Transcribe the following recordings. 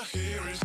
I hear is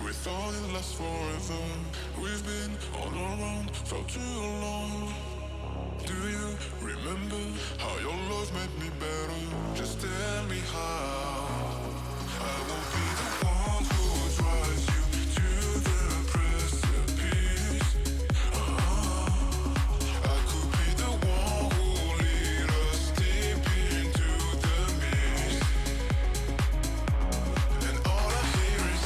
we thought it lasts forever. We've been all around for too long. Do you remember how your love made me better? Just tell me how. I won't be the one who drives you to the precipice. I could be the one who lead us deep into the mist. And all I hear is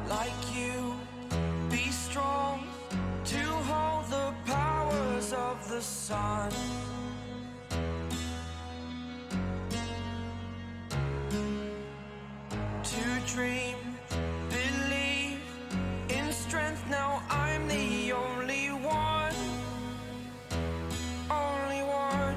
like you, be strong to hold the powers of the sun. To dream, believe in strength. Now I'm the only one, only one.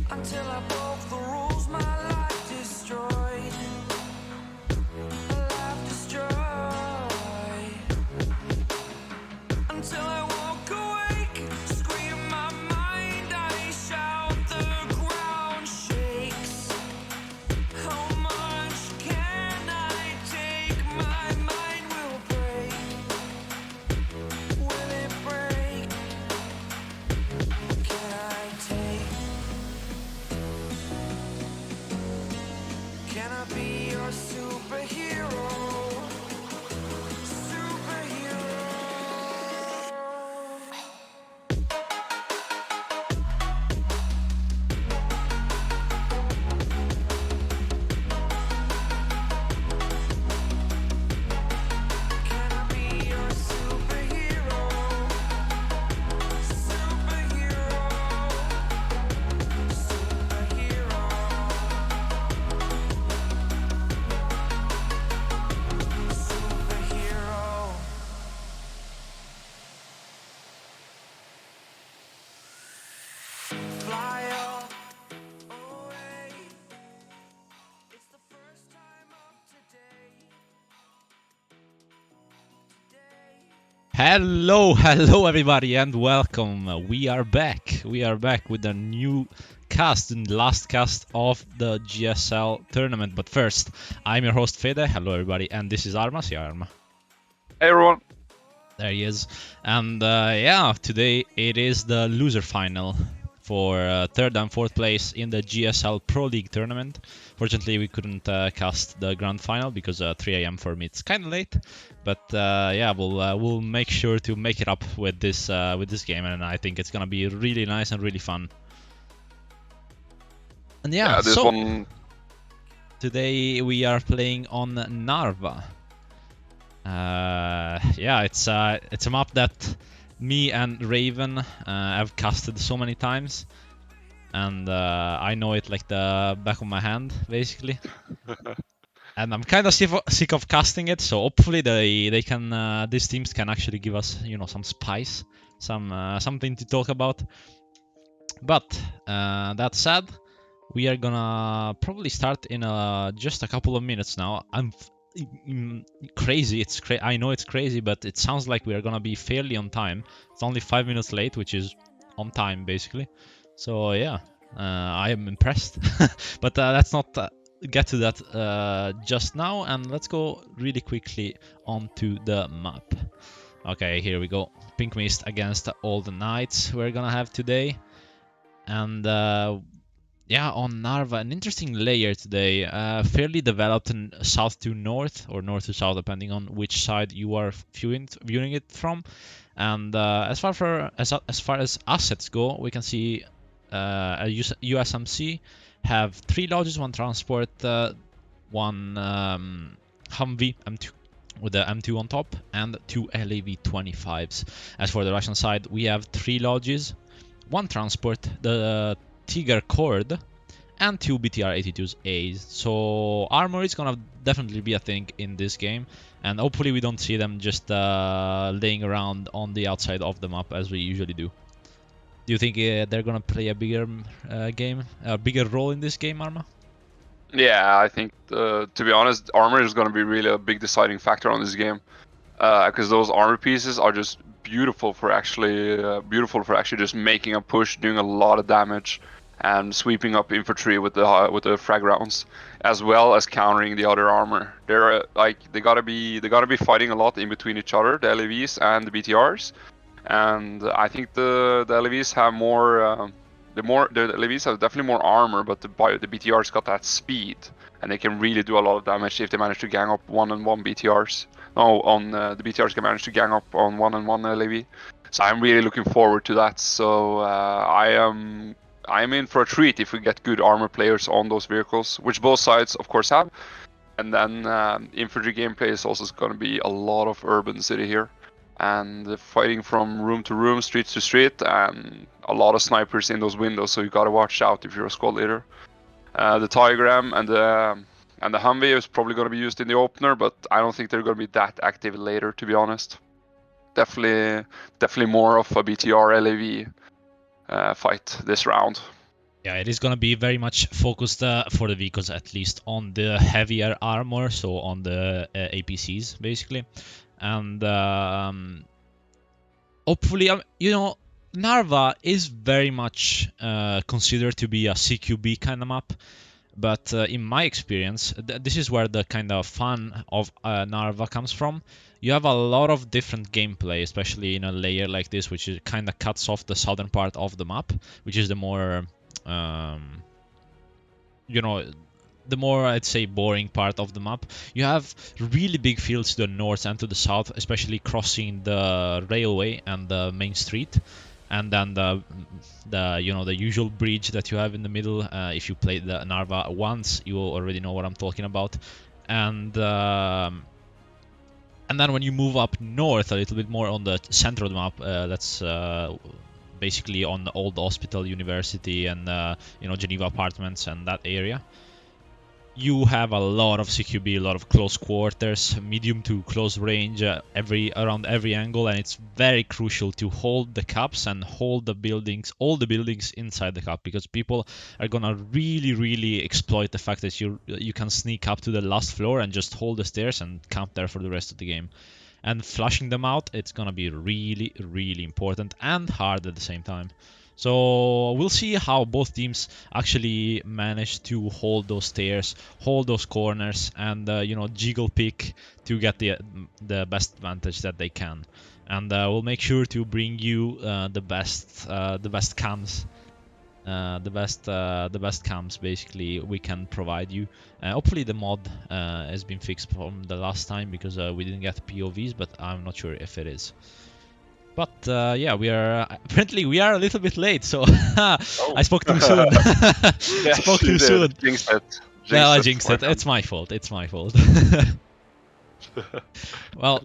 Until I broke the rules, my Hello everybody, and welcome. We are back. We are back with a new cast, and last cast of the GSL tournament. But first, I'm your host Fede. Hello everybody, and this is Arma. See Arma. Hey everyone. There he is. And yeah, today it is the loser final for third and fourth place in the GSL Pro League tournament. Fortunately, we couldn't cast the grand final because 3 a.m. for me it's kind of late. But yeah, we'll make sure to make it up with this game, and I think it's gonna be really nice and really fun. And yeah, this so one. today we are playing on Narva. Yeah, it's a map that me and Raven have casted so many times, and I know it like the back of my hand, basically. And I'm kind of sick of casting it, so hopefully they can these teams can actually give us some spice, something to talk about. But that said, we are gonna probably start in just a couple of minutes now. I'm crazy. I know it's crazy, but it sounds like we are gonna be fairly on time. It's only 5 minutes late, which is on time basically. So yeah, I am impressed. But let's not get to that just now, and let's go really quickly onto the map. Okay, here we go. Pink Mist against all the Knights we're gonna have today. And yeah, on Narva, an interesting layer today. Fairly developed in south to north, or north to south, depending on which side you are viewing it from. And as far as assets go, we can see a USMC have 3 lodges, 1 transport, 1 Humvee M2 with the M2 on top, and 2 LAV-25s. As for the Russian side, we have 3 lodges, 1 transport, the Tiger Cord, and 2 BTR-82As. So armor is gonna definitely be a thing in this game, and hopefully we don't see them just laying around on the outside of the map as we usually do. Do you think they're gonna play a bigger bigger role in this game, Arma? Yeah, I think to be honest, armor is going to be really a big deciding factor on this game, because those armor pieces are just beautiful for actually just making a push, doing a lot of damage, and sweeping up infantry with the frag rounds, as well as countering the other armor. They're they gotta be fighting a lot in between each other, the LEVs and the BTRs, and I think the LEVs have more. The LEVs have definitely more armor, but the BTRs got that speed, and they can really do a lot of damage if they manage to gang up one-on-one BTRs. No, the BTRs can manage to gang up on one-on-one LEV. So I'm really looking forward to that. So I'm in for a treat if we get good armor players on those vehicles, which both sides of course have. And then infantry gameplay is also going to be a lot of urban city here, and fighting from room to room, street to street, and a lot of snipers in those windows, so you gotta watch out if you're a squad leader. The Telegram and the Humvee is probably gonna be used in the opener, but I don't think they're gonna be that active later, to be honest. Definitely more of a BTR LAV fight this round. Yeah, it is gonna be very much focused for the vehicles, at least on the heavier armor, so on the APCs basically. And hopefully, Narva is very much considered to be a CQB kind of map, but in my experience, this is where the kind of fun of Narva comes from. You have a lot of different gameplay, especially in a layer like this, which kind of cuts off the southern part of the map, which is the more, the more, I'd say, boring part of the map. You have really big fields to the north and to the south, especially crossing the railway and the main street, and then the usual bridge that you have in the middle. If you played the Narva once, you already know what I'm talking about. And then when you move up north a little bit more on the center of the map, that's basically on the old hospital, university, and Geneva apartments and that area. You have a lot of CQB, a lot of close quarters, medium to close range, around every angle, and it's very crucial to hold the caps and hold the buildings, all the buildings inside the cap, because people are gonna really exploit the fact that you can sneak up to the last floor and just hold the stairs and camp there for the rest of the game. and flushing them out, it's gonna be really, really important and hard at the same time. So we'll see how both teams actually manage to hold those stairs, hold those corners, and jiggle pick to get the best advantage that they can. And we'll make sure to bring you the best cams. The best cams basically we can provide you. Hopefully the mod has been fixed from the last time, because we didn't get POVs, but I'm not sure if it is. But yeah, we are a little bit late, so I spoke too soon. Yes, Spoke too soon. Jinxed it. Yeah, I jinxed it. It's my fault. It's my fault. Well,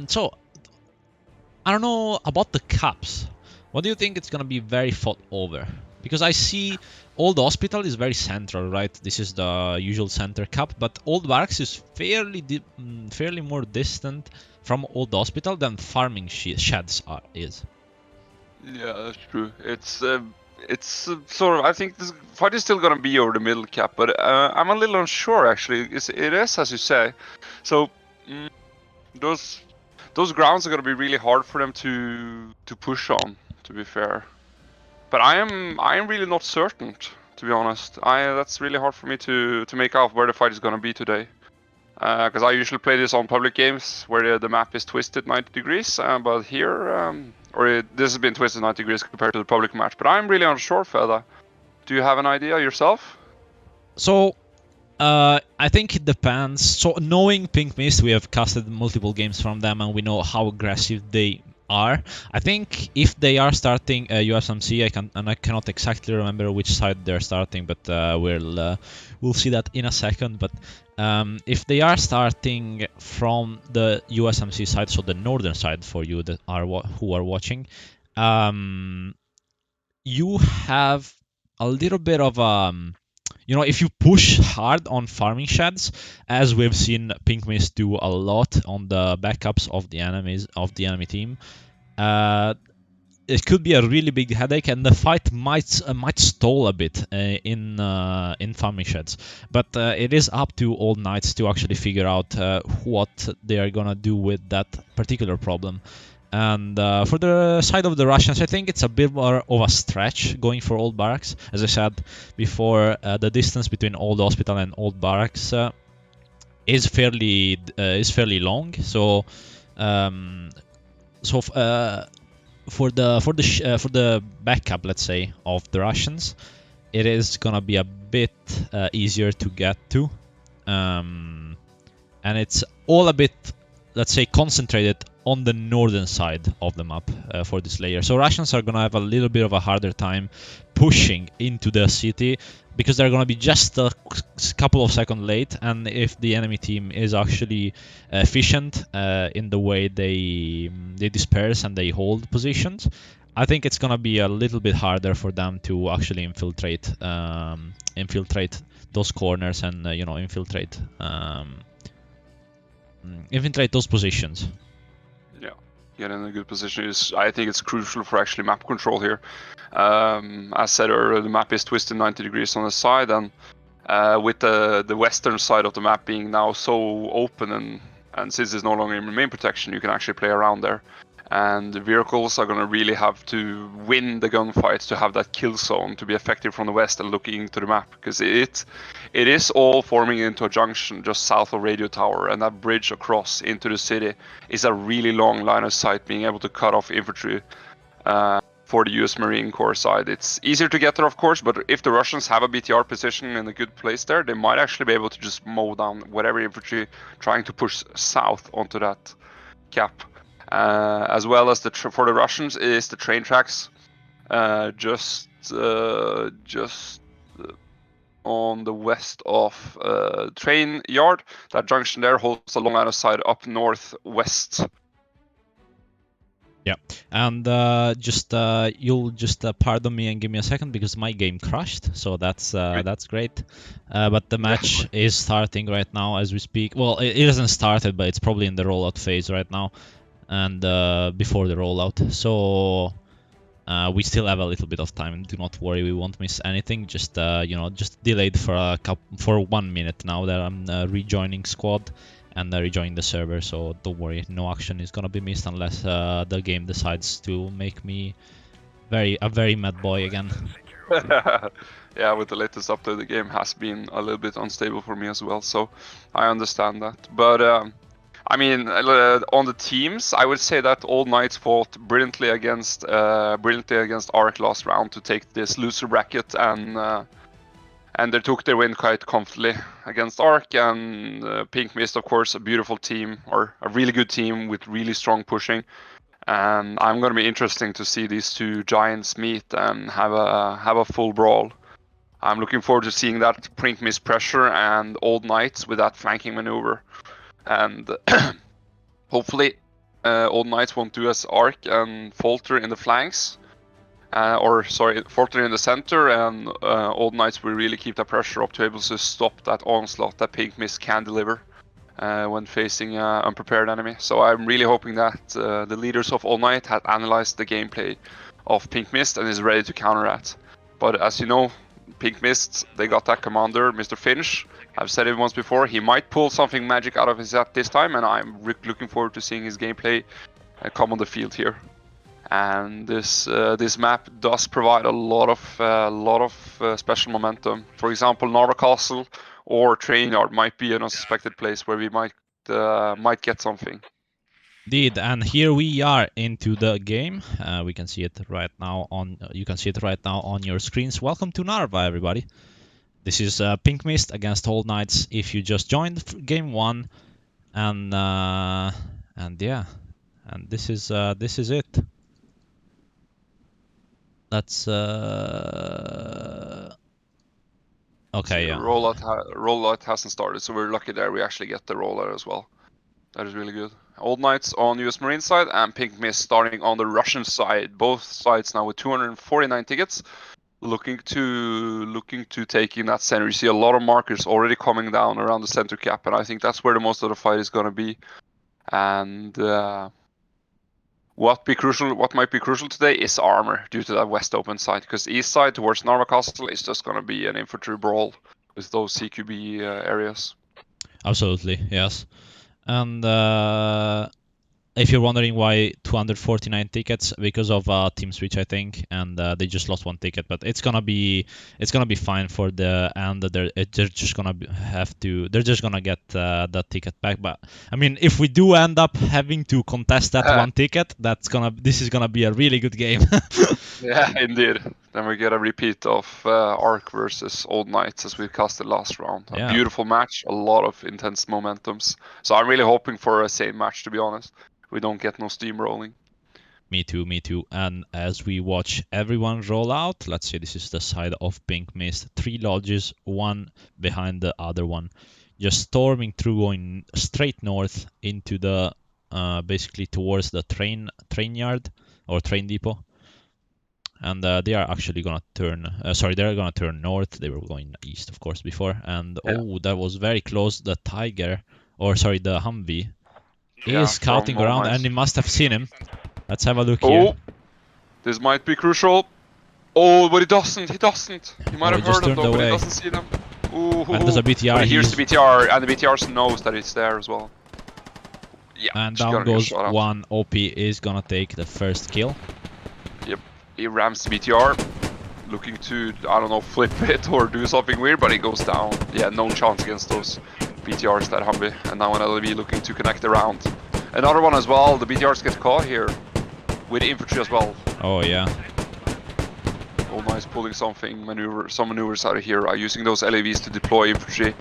so I don't know about the caps. What do you think it's gonna be very fought over? Because I see Old Hospital is very central, right? This is the usual center cap, but Old Barracks is fairly more distant from Old Hospital than Farming Sheds is. Yeah, that's true. It's sort of. I think this fight is still gonna be over the middle cap, but I'm a little unsure actually. It is as you say. So those grounds are gonna be really hard for them to push on. To be fair, but I am really not certain. To be honest, that's really hard for me to make out where the fight is gonna be today. Because I usually play this on public games where the map is twisted 90 degrees, but here, this has been twisted 90 degrees compared to the public match. But I'm really unsure, Feda. Do you have an idea yourself? So, I think it depends. So, knowing Pink Mist, we have casted multiple games from them, and we know how aggressive they are. I think if they are starting USMC, I cannot exactly remember which side they're starting, but we'll see that in a second. But if they are starting from the USMC side, so the northern side for you that who are watching, you have a little bit of if you push hard on farming sheds, as we've seen Pink Mist do a lot on the backups of the enemy team, it could be a really big headache, and the fight might stall a bit in farming sheds. But it is up to Old Knights to actually figure out what they are gonna do with that particular problem. And for the side of the Russians, I think it's a bit more of a stretch going for Old Barracks. As I said before, the distance between Old Hospital and Old Barracks is fairly long. So for the backup, let's say, of the Russians, it is gonna be a bit easier to get to, and it's all a bit, let's say, concentrated on the northern side of the map for this layer. So Russians are gonna have a little bit of a harder time pushing into the city, because they're gonna be just a couple of seconds late, and if the enemy team is actually efficient in the way they disperse and they hold positions, I think it's gonna be a little bit harder for them to actually infiltrate those corners and infiltrate those positions. Yeah, get in a good position I think it's crucial for actually map control here. As said earlier, the map is twisted 90 degrees on the side, and with the western side of the map being now so open, and since it's no longer in main protection, you can actually play around there. And the vehicles are going to really have to win the gunfights to have that kill zone to be effective from the west and looking into the map, because it is all forming into a junction just south of Radio Tower, and that bridge across into the city is a really long line of sight, being able to cut off infantry for the US Marine Corps side. It's easier to get there, of course, but if the Russians have a BTR position in a good place there, they might actually be able to just mow down whatever infantry trying to push south onto that cap. As well as for the Russians is the train tracks, just on the west of train yard. That junction there holds a long line of sight up northwest. Yeah, and you'll just pardon me and give me a second, because my game crashed, so that's great. But the match is starting right now as we speak. Well, it hasn't started, but it's probably in the rollout phase right now, and before the rollout. So we still have a little bit of time. Do not worry, we won't miss anything. Just just delayed for 1 minute now that I'm rejoining squad, and rejoin the server. So don't worry, no action is gonna be missed unless the game decides to make me a very mad boy again. Yeah, with the latest update, the game has been a little bit unstable for me as well, so I understand that. But I mean, on the teams, I would say that Old Knights fought brilliantly against Ark last round to take this loser bracket, and they took their win quite comfortably against Ark. And Pink Mist, of course, a beautiful team, or a really good team with really strong pushing. And I'm gonna be interesting to see these two giants meet and have a full brawl. I'm looking forward to seeing that Pink Mist pressure and Old Knights with that flanking maneuver. And hopefully Old Knights won't do as Ark and falter in the flanks. Falter in the center, and Old Knights will really keep that pressure up to be able to stop that onslaught that Pink Mist can deliver when facing an unprepared enemy. So I'm really hoping that the leaders of Old Knight have analyzed the gameplay of Pink Mist and is ready to counter that. But as you know, Pink Mist, they got that commander, Mr. Finch. I've said it once before, he might pull something magic out of his hat this time, and I'm looking forward to seeing his gameplay come on the field here. And this map does provide a lot of special momentum. For example, Narva Castle or Train Yard might be an unsuspected place where we might get something. Indeed, and here we are into the game. We can see it right now you can see it right now on your screens. Welcome to Narva, everybody. This is Pink Mist against Old Knights. If you just joined game 1, and yeah, and this is it. Let's okay, yeah. Rollout hasn't started, so we're lucky there. We actually get the rollout as well. That is really good. Old Knights on US Marine side and Pink Mist starting on the Russian side. Both sides now with 249 tickets, looking to take in that center. You see a lot of markers already coming down around the center cap, and I think that's where the most of the fight is going to be. And what might be crucial today is armor due to that west open side, because east side towards Narva Castle is just going to be an infantry brawl with those CQB areas. Absolutely, yes. And if you're wondering why 249 tickets, because of team switch, I think, and they just lost 1 ticket, but it's gonna be fine for the end. They're just gonna get that ticket back. But I mean, if we do end up having to contest that 1 ticket, this is gonna be a really good game. Yeah, indeed. Then we get a repeat of Ark versus Old Knights as we casted last round. A beautiful match, a lot of intense momentums. So I'm really hoping for a same match, to be honest. We don't get no steamrolling. Me too. And as we watch everyone roll out, let's see, this is the side of Pink Mist. 3 lodges, 1 behind the other one. Just storming through, going straight north into the, basically towards the train yard or train depot. And they are actually gonna turn, they're gonna turn north. They were going east, of course, before. And oh, that was very close. The Tiger, the Humvee, is scouting around, and he must have seen him. Let's have a look here. This might be crucial. Oh, but he doesn't. He might have heard him though, but he doesn't see them. Ooh. And there's a BTR. But he hears the BTR, and the BTR knows that it's there as well. Yeah. And down goes 1. OP is gonna take the first kill. Yep. He rams the BTR, looking to, I don't know, flip it or do something weird, but he goes down. Yeah, no chance against those BTRs, that Humvee. And now an LV looking to connect around. Another one as well. The BTRs get caught here with infantry as well. Oh yeah. Old Knights pulling some maneuvers out of here, using those LAVs to deploy infantry.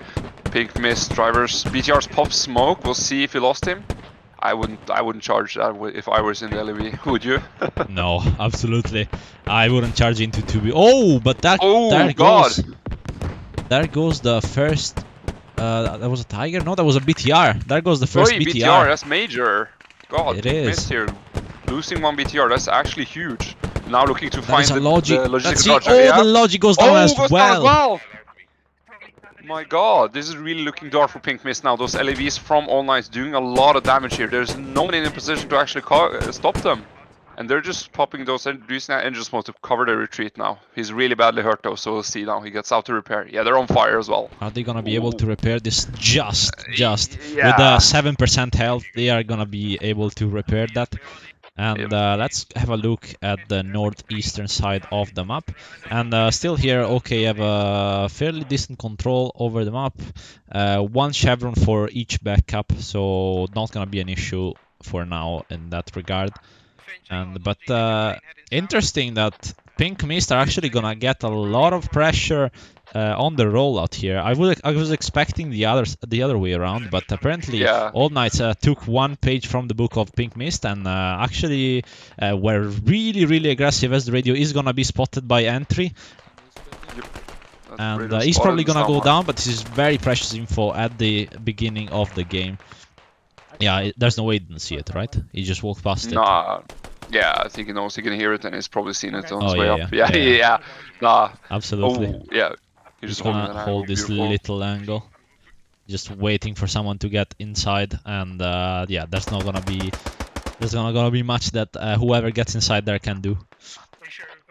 Pink Mist drivers. BTRs pop smoke. We'll see if he lost him. I wouldn't charge that if I was in the LAV. Would you? No, absolutely. I wouldn't charge into 2B. Oh, but there goes the first. That was a Tiger? No, that was a BTR. There goes the first BTR. That's major. God, it is. Missed here. Losing 1 BTR, that's actually huge. Now looking to find the logistical charge. The logic goes down as well. My god, this is really looking dark for Pink Mist now. Those LAVs from All Knights doing a lot of damage here. There's no one in a position to actually stop them. And they're just popping those using that engine mode to cover the retreat now. He's really badly hurt though, so we'll see now. He gets out to repair. Yeah, they're on fire as well. Are they gonna be able to repair this? Just Yeah. with the 7% health, they are gonna be able to repair that. And let's have a look at the northeastern side of the map. And still here, okay, have a fairly decent control over the map. One chevron for each backup, so not gonna be an issue for now in that regard. But interesting that Pink Mist are actually gonna get a lot of pressure on the rollout here. I was expecting the other way around, but apparently All Knights took one page from the book of Pink Mist and actually were really aggressive, as the radio is gonna be spotted by Entry. And he's probably gonna go down, but this is very precious info at the beginning of the game. Yeah, there's no way he didn't see it, right? He just walked past it. Nah. Yeah, I think he knows he can hear it and he's probably seen it on his way up. Yeah. Yeah. Nah. Absolutely. Oh, yeah. He's gonna hold this little angle, just waiting for someone to get inside, and yeah, there's not gonna be much that whoever gets inside there can do.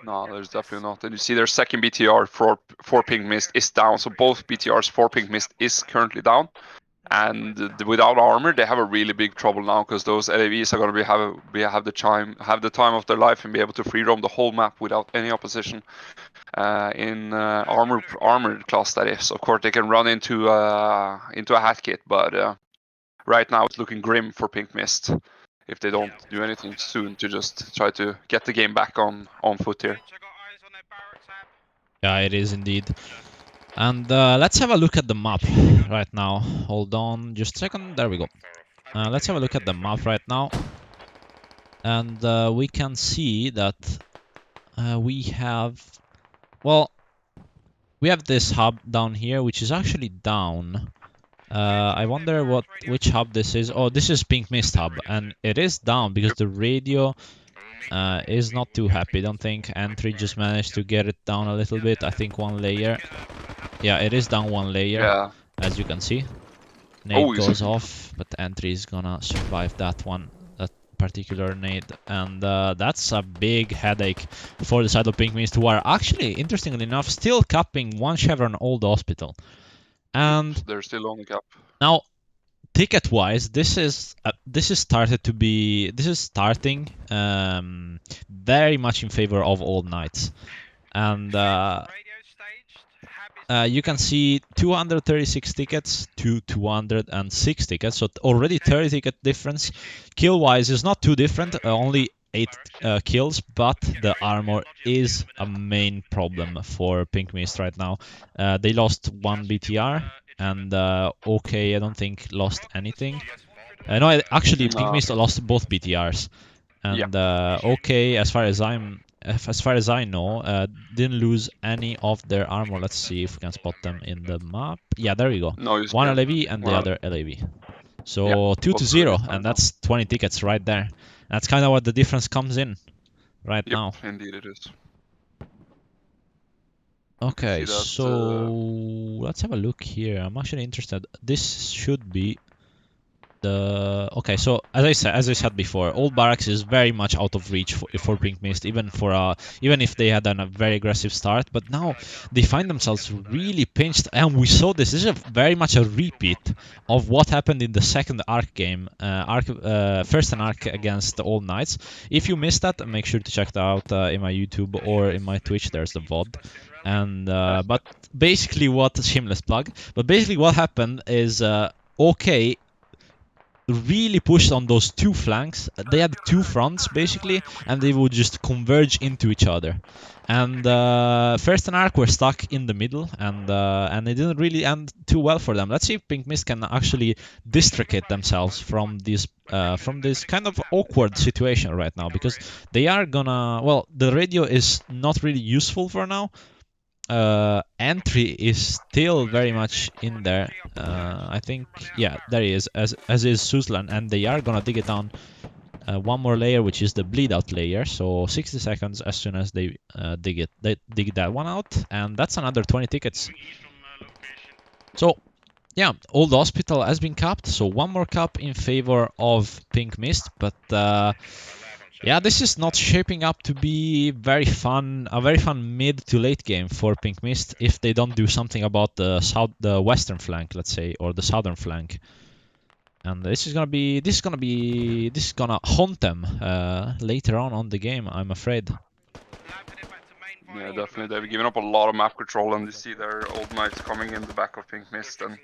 No, there's definitely not. And you see their second BTR for Pink Mist is down, so both BTRs for Pink Mist is currently down. And without armor, they have a really big trouble now, because those LAVs are going to have the time of their life and be able to free roam the whole map without any opposition. In armored class, that is. Of course, they can run into a hat kit, but right now it's looking grim for Pink Mist if they don't do anything soon to just try to get the game back on foot here. Yeah, it is indeed. And let's have a look at the map right now. Hold on just a second. There we go. Let's have a look at the map right now. And we can see that we have... Well, we have this hub down here, which is actually down. I wonder which hub this is. Oh, this is Pink Mist hub. And it is down because the radio is not too happy. I don't think Entry just managed to get it down a little bit. I think one layer. Yeah, it is down one layer, as you can see. Nade goes off, but Entry is gonna survive that particular nade. And that's a big headache for the side of Pink Mist, who are actually, interestingly enough, still capping one chevron Old Hospital. And they're still on the cap. Now, ticket-wise, this is starting very much in favor of Old Knights. And you can see 236 tickets to 206 tickets, so already 30 ticket difference. Kill-wise is not too different, only 8 kills, but the armor is a main problem for Pink Mist right now. They lost 1 BTR, and OK, I don't think lost anything. No, actually, Pink Mist lost both BTRs, and OK, as far as I know, didn't lose any of their armor. Let's see if we can spot them in the map. Yeah, there you go. One LAV and the other LAV. So 2-0, and that's 20 tickets right there. That's kind of what the difference comes in right now. Indeed it is. Okay, so let's have a look here. I'm actually interested. This should be the... Okay, so as I said before, Old Barracks is very much out of reach for Pink Mist, even if they had done a very aggressive start. But now they find themselves really pinched, and we saw this. This is very much a repeat of what happened in the second Arc game, first an Arc against the Old Knights. If you missed that, make sure to check that out in my YouTube or in my Twitch. There's the VOD. And but basically shameless plug. But basically what happened is OK really pushed on those two flanks. They had two fronts basically, and they would just converge into each other. And First and Arc were stuck in the middle, and it didn't really end too well for them. Let's see if Pink Mist can actually districate themselves from this kind of awkward situation right now, because they are gonna... Well, the radio is not really useful for now. Entry is still very much in there. I think, yeah, there he is, as is Suzlan, and they are gonna dig it down one more layer, which is the bleed out layer. So 60 seconds as soon as they dig that one out, and that's another 20 tickets. So yeah, Old Hospital has been capped, so one more cap in favor of Pink Mist, but Yeah, this is not shaping up to be very fun, a very fun mid to late game for Pink Mist if they don't do something about the western flank, let's say, or the southern flank. And this is gonna haunt them later on the game, I'm afraid. Yeah, definitely. They've given up a lot of map control, and you see their old knights coming in the back of Pink Mist, and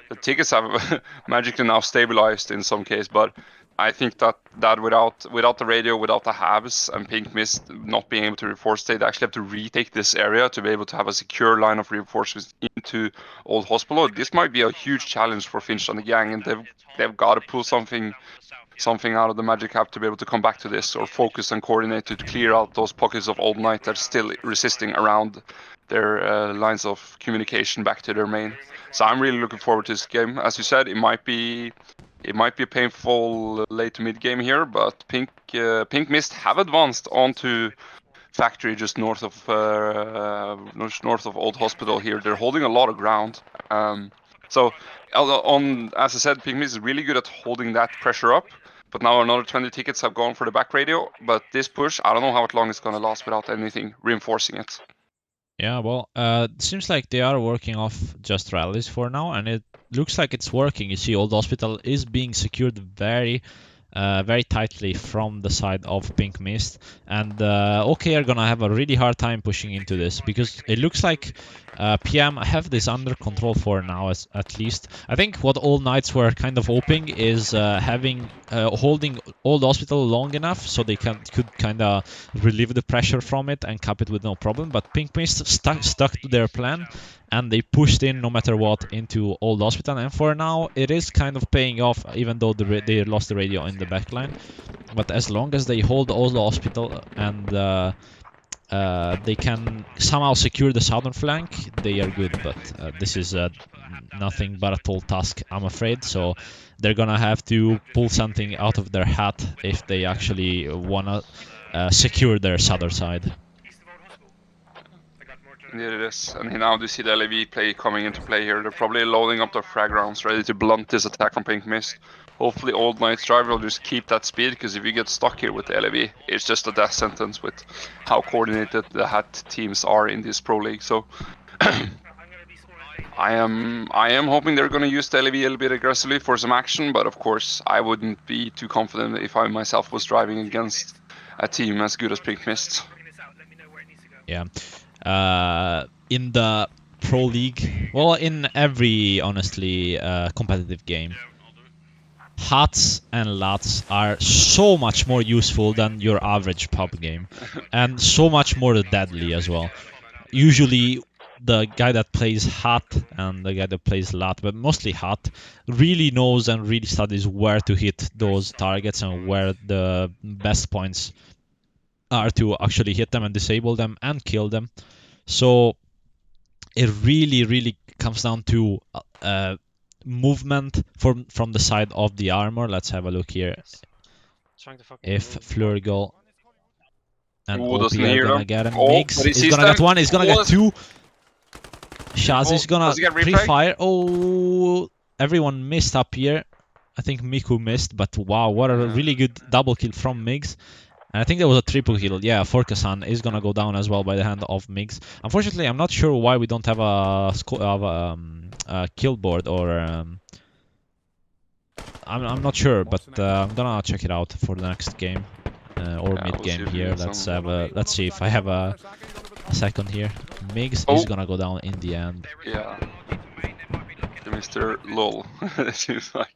the tickets have magically now stabilized in some case. But I think that without the radio, without the halves, and Pink Mist not being able to reinforce, they'd actually have to retake this area to be able to have a secure line of reinforcements into Old Hospital. This might be a huge challenge for Finch and the gang, and they've got to pull something out of the magic cap to be able to come back to this, or focus and coordinate to clear out those pockets of old knight that's still resisting around their lines of communication back to their main. So I'm really looking forward to this game. As you said, it might be a painful late to mid game here, but Pink Mist have advanced onto factory just north of Old Hospital here. They're holding a lot of ground. So as I said, Pink Mist is really good at holding that pressure up. But now another 20 tickets have gone for the back radio. But this push, I don't know how long it's going to last without anything reinforcing it. Yeah, well, it seems like they are working off just rallies for now, and it looks like it's working. You see, Old Hospital is being secured very tightly from the side of Pink Mist, and OK are gonna have a really hard time pushing into this, because it looks like PM have this under control for now, at least. I think what all Knights were kind of hoping is holding Old Hospital long enough so they could kind of relieve the pressure from it and cap it with no problem, but Pink Mist stuck to their plan, and they pushed in no matter what into Old Hospital, and for now it is kind of paying off, even though they lost the radio in the backline. But as long as they hold Old Hospital and they can somehow secure the southern flank, they are good. But this is nothing but a tall task, I'm afraid, so they're gonna have to pull something out of their hat if they actually wanna secure their southern side. Yeah, it is. And now do you see the LAV play coming into play here. They're probably loading up their frag rounds, ready to blunt this attack from Pink Mist. Hopefully Old Knight's driver will just keep that speed, because if you get stuck here with the LAV, it's just a death sentence with how coordinated the HAT teams are in this pro league. So I am hoping they're going to use the LAV a little bit aggressively for some action, but of course I wouldn't be too confident if I myself was driving against a team as good as Pink Mist. Yeah. In the Pro League, well, in every, honestly, competitive game, HATs and LATs are so much more useful than your average pub game, and so much more deadly as well. Usually, the guy that plays HAT and the guy that plays LAT, but mostly HAT, really knows and really studies where to hit those targets and where the best points are to actually hit them and disable them and kill them. So it really comes down to movement from the side of the armor. Let's have a look here. If Flurgle and OP are gonna get him, Mix is gonna get one, he's gonna get two. Shaz is gonna pre-fire. Oh, everyone missed up here. I think Miku missed, but wow, what a really good double kill from Migs. And I think there was a triple kill. Yeah, Forkasan is gonna go down as well by the hand of Migs. Unfortunately, I'm not sure why we don't have a kill board, or I'm not sure, but I'm gonna check it out for the next game or mid game here. Let's see if I have a second here. Migs is gonna go down in the end. Yeah. Mr. Lol. It seems like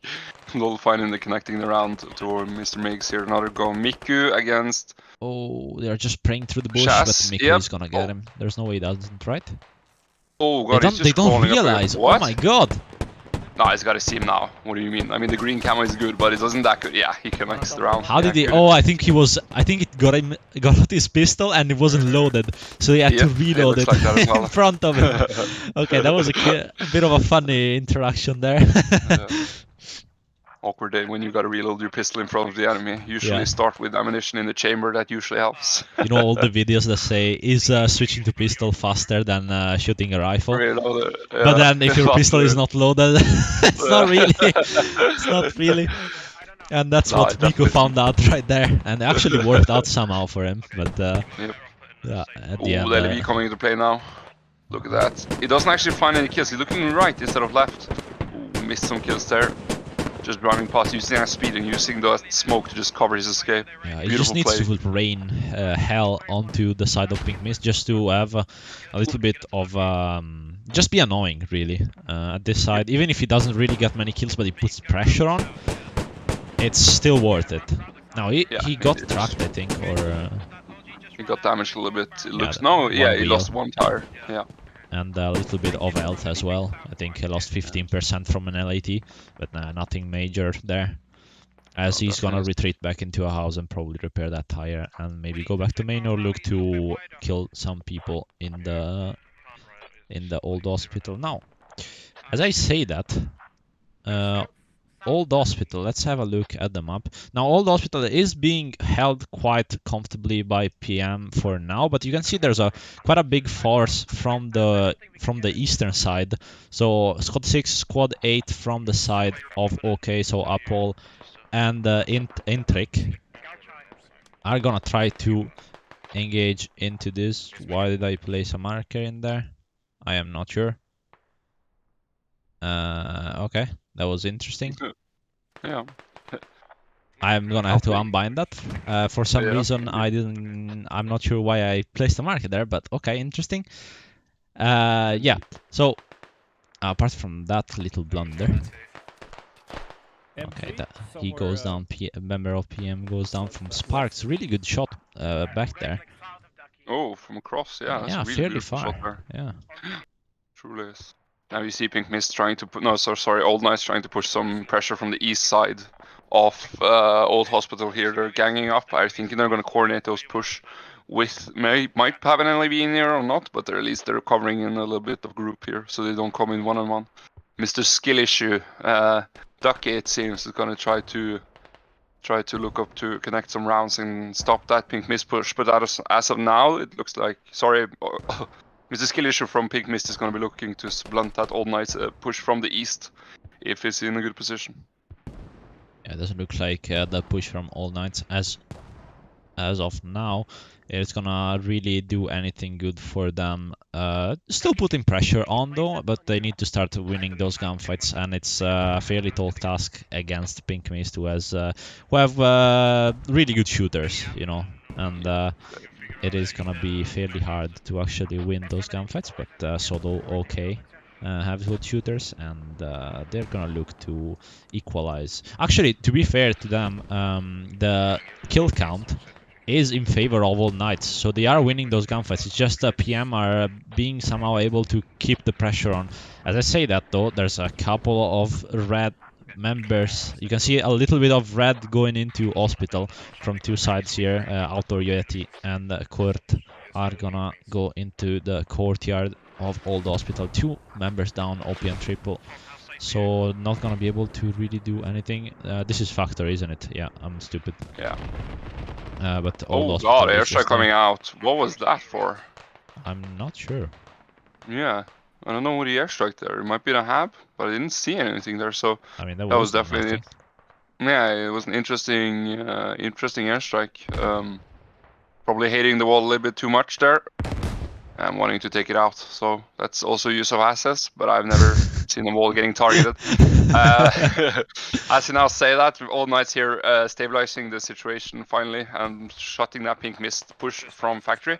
Lol finally connecting the round to Mr. Migs here. Another go. Miku against... Oh, they're just praying through the bush, Shaz. but Miku is gonna get him. There's no way he doesn't, right? Oh god, they don't realize. Oh my god! No, he's got to see him now. What do you mean? I mean, the green camo is good, but it wasn't that good. Yeah, he connects the round. How did he? Oh, I think it got out his pistol and it wasn't loaded, so he had to reload it like in front of him. Okay, that was a bit of a funny interaction there. Awkward day when you got to reload your pistol in front of the enemy. Usually start with ammunition in the chamber. That usually helps. You know, all the videos that say is switching to pistol faster than shooting a rifle. Reload it. But then if your pistol is not loaded, it's not really. It's not really. And that's No, what it Nico definitely isn't. found out right there, and it actually worked out somehow for him. But Yep. yeah, at the Ooh, end, the LV coming into play now. Look at that. He doesn't actually find any kills. He's looking right instead of left. Ooh, missed some kills there. Just driving past, using that speed and using the smoke to just cover his escape. yeah, he just Beautiful needs play. to rain hell onto the side of Pink Mist just to have a little bit of just be annoying really at this side. Even if he doesn't really get many kills, but he puts pressure on, it's still worth it. Now Yeah, he it got is. tracked, I think, or He got damaged a little bit. It yeah, looks no, yeah, one he wheel. lost one tire. Yeah. And a little bit of health as well. I think he lost 15% from an LAT, but nothing major there. As No, he's gonna definitely. retreat back into a house and probably repair that tire and maybe go back to main or look to kill some people in the old hospital. Now, as I say that, uh, Old Hospital, let's have a look at the map. Now, Old Hospital is being held quite comfortably by PM for now, but you can see there's a quite a big force from the eastern side. So Squad 6, Squad 8 from the side of OK, so Apple and Intric are gonna try to engage into this. Why did I place a marker in there? I am not sure. Okay, that was interesting. Yeah. I'm gonna have to Okay. unbind that. For some Yeah. reason, I'm not sure why I placed a marker there, but okay, interesting. Yeah. So apart from that little blunder, okay, that he goes down. A member of PM goes down from Sparks. Really good shot back there. Oh, from across. Yeah, that's a Yeah, really fairly beautiful shot far. there. Yeah. Truly is. Now you see Pink Mist trying to put no, sorry, Old Knights trying to push some pressure from the east side of Old Hospital here. They're ganging up. I think they're going to coordinate those push with might have an LAB in here or not, but at least they're covering in a little bit of group here, so they don't come in one on one. Mr. Skill Issue, Ducky it seems is going to try to look up to connect some rounds and stop that Pink Mist push, but as of now it looks like Mr. Skill Issue from Pink Mist is going to be looking to blunt that All Knight push from the east if he's in a good position. Yeah, it doesn't look like the push from All Knights as of now it's gonna really do anything good for them. Still putting pressure on though, but they need to start winning those gunfights, and it's a fairly tall task against Pink Mist, who have really good shooters, you know, and it is gonna be fairly hard to actually win those gunfights. But Sodo okay. Have good shooters, and they're gonna look to equalize. Actually, to be fair to them, the kill count is in favor of All Knights, so they are winning those gunfights. It's just PM are being somehow able to keep the pressure on. As I say that though, there's a couple of red members. You can see a little bit of red going into hospital from two sides here. Outdoor Yeti and Kurt are gonna go into the courtyard of Old Hospital. Two members down, OP and triple. So not gonna be able to really do anything. This is Factor, isn't it? Yeah, I'm stupid. Yeah. But Old Oh god, Hospital is airstrike just there. coming out. What was that for? I'm not sure. Yeah. I don't know what he airstrike there. It might be a hab, but I didn't see anything there, so I mean, there that was was definitely nothing. it. Yeah, it was an interesting airstrike. Probably hitting the wall a little bit too much there. And wanting to take it out. So that's also use of assets, but I've never seen the wall getting targeted. As you now say that, All Knights here stabilizing the situation finally and shutting that Pink Mist push from factory.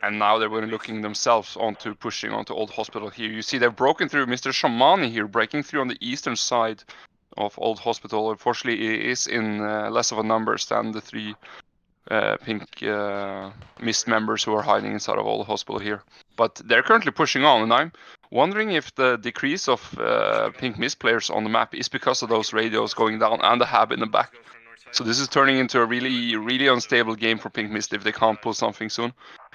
And now they're looking themselves onto pushing onto Old Hospital here. You see they've broken through Mr. Shamani here, breaking through on the eastern side of Old Hospital. Unfortunately, it is in less of a numbers than the three Pink Mist members who are hiding inside of Old Hospital here. But they're currently pushing on, and I'm wondering if the decrease of Pink Mist players on the map is because of those radios going down and the hab in the back. So this is turning into a really, really unstable game for Pink Mist if they can't pull something soon.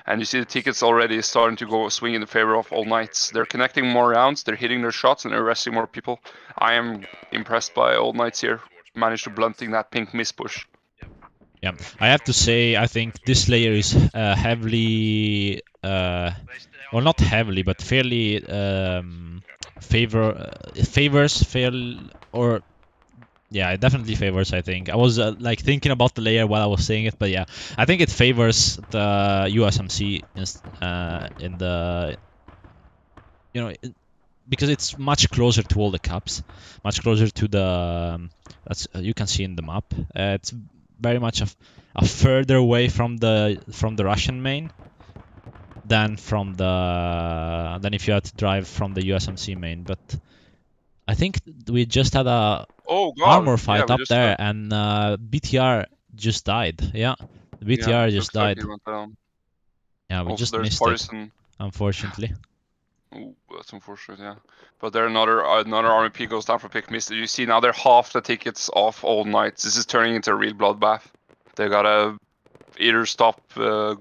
And you see the tickets already starting to go swing in the favor of All Knights. They're connecting more rounds, they're hitting their shots, and they're arresting more people. I am impressed by All Knights here. Managed to blunting that Pink Mist push. Yeah, I have to say, I think this layer is heavily, well, not heavily, but fairly favors fair or Yeah, it definitely favors, I think. I was like thinking about the layer while I was saying it, but yeah, I think it favors the USMC in the, you know, because it's much closer to all the caps, much closer to the that's you can see in the map. It's very much a further away from the Russian main than if you had to drive from the USMC main. But I think we just had a Oh god, armor yeah, fight we up just there, and BTR just died. Yeah, the yeah, BTR just looks like died. he went down. Yeah, we Also, just there's missed it, Partisan. unfortunately. Ooh, that's unfortunate, yeah. But there another army P goes down for pick miss. You see now they're half the tickets off all nights. This is turning into a real bloodbath. They gotta either stop,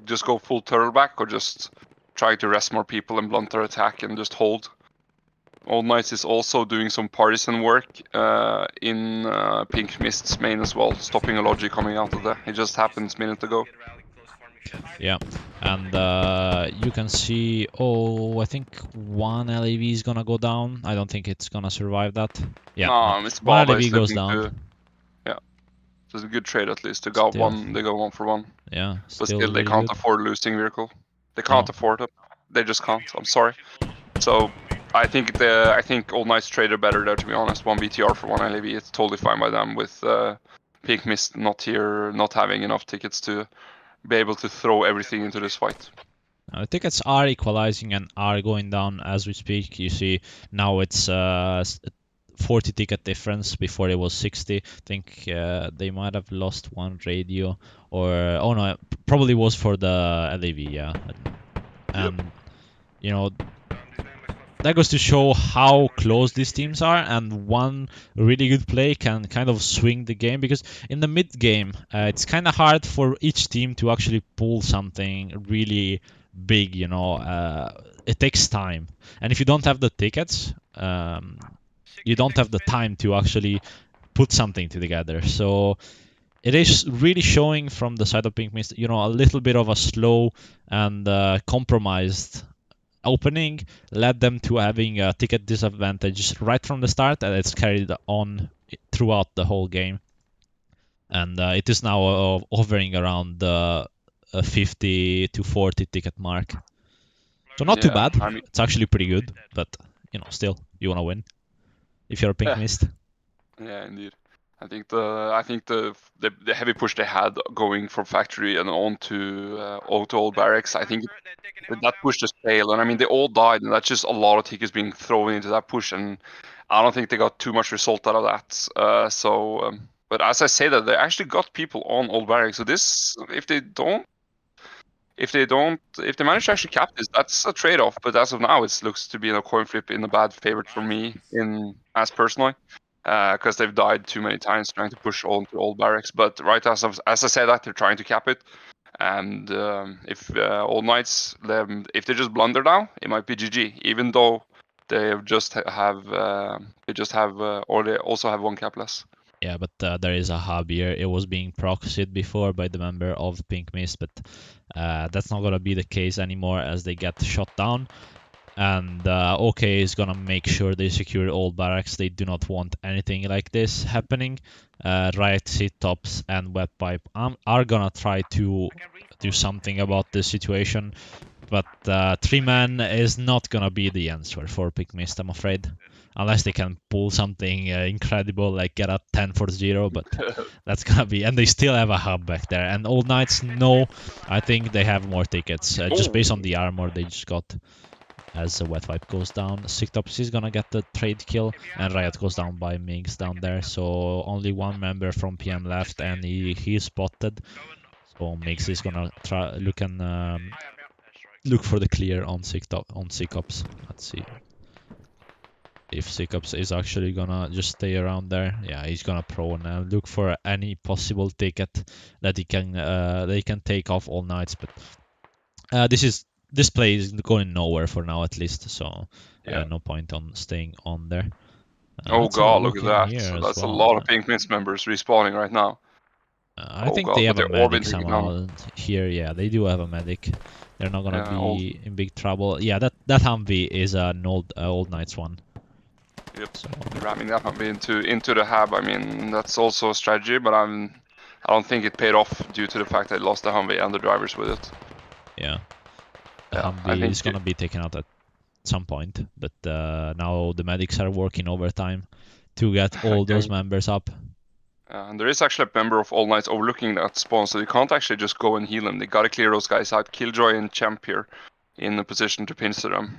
just go full turtleback, or just try to rest more people and blunt their attack and just hold. All Knights is also doing some partisan work in Pink Mist's main as well, stopping a logic coming out of there. It just happened a minute ago. Yeah, and you can see, oh, I think one LAV is gonna go down. I don't think it's gonna survive that. Yeah, no. Nah, Mr. One Baba LAV is goes looking down. to, yeah, so it's a good trade at least. They got Still, one, they go 1-for-1. yeah, But still still, they really can't good. afford losing vehicle. They No. can't afford it. They just can't. I'm sorry. So I think All Knights traded better there, to be honest. One BTR for one LAV. It's totally fine by them with Pink Mist not here, not having enough tickets to be able to throw everything into this fight. Tickets are equalizing and are going down as we speak. You see now it's 40 ticket difference. Before it was 60. I think they might have lost one radio, or oh no, probably was for the LAV. Yeah, and you know that goes to show how close these teams are, and one really good play can kind of swing the game, because in the mid game it's kind of hard for each team to actually pull something really big. It takes time, and if you don't have the tickets, you don't have the time to actually put something together. So it is really showing from the side of Pink Mist, a little bit of a slow and compromised opening led them to having a ticket disadvantage right from the start, and it's carried on throughout the whole game. And it is now hovering around the 50 to 40 ticket mark. So not too Yeah, bad. I mean, It's actually pretty good, but still you want to win if you're a Pink yeah, Mist. yeah, indeed. I think the heavy push they had going from factory and on to old barracks. I think that push just failed, and I mean they all died, and that's just a lot of tickets being thrown into that push, and I don't think they got too much result out of that. But as I say that, they actually got people on old barracks. So this, if they manage to actually cap this, that's a trade-off. But as of now, it looks to be a coin flip in a bad favorite for me, as personally, because they've died too many times trying to push on to old barracks. But right as I say that, they're trying to cap it, and if All Knights, if they just blunder now, it might be GG. Even though they or they also have one cap less. Yeah, but there is a hub here. It was being proxied before by the member of Pink Mist, but that's not gonna be the case anymore as they get shot down. And OK is gonna make sure they secure all barracks. They do not want anything like this happening. Riot Seat Tops and Web Pipe are gonna try to do something about this situation, but 3-man is not gonna be the answer for Pink Mist, I'm afraid. Unless they can pull something incredible, like get a 10 for 0, but that's gonna be. And they still have a hub back there. And All Knights, no, I think they have more tickets. Just based on the armor they just got. As the Wet Wipe goes down, Sictops is gonna get the trade kill, and Riot goes down by Migs down there. So only one member from PM left, and he is spotted. So Migs is gonna try look for the clear on Sictops. Let's see if Sictops is actually gonna just stay around there. Yeah, he's gonna prone and look for any possible ticket that he can take off All Knights. But this play is going nowhere for now, at least. So Yeah. no point on staying on there. Oh Let's have a god, look look at in that. here So as that's a well. lot of Pink Mist members respawning right now. I Oh think they god, but have a they're all been medic taken somehow down. here. Yeah, they do have a medic. They're not gonna Yeah, be in big trouble. Yeah, that Humvee is an old Knights one. Yep. Ramming that Humvee into the hab. I mean, that's also a strategy, but I don't think it paid off due to the fact that it lost the Humvee and the drivers with it. Yeah. The Yeah, I Humvee think is gonna be taken out at some point, but now the medics are working overtime to get all those members up. And there is actually a member of All Knights overlooking that spawn, so you can't actually just go and heal them. They gotta clear those guys out. Killjoy and Champ here in a position to pincer them.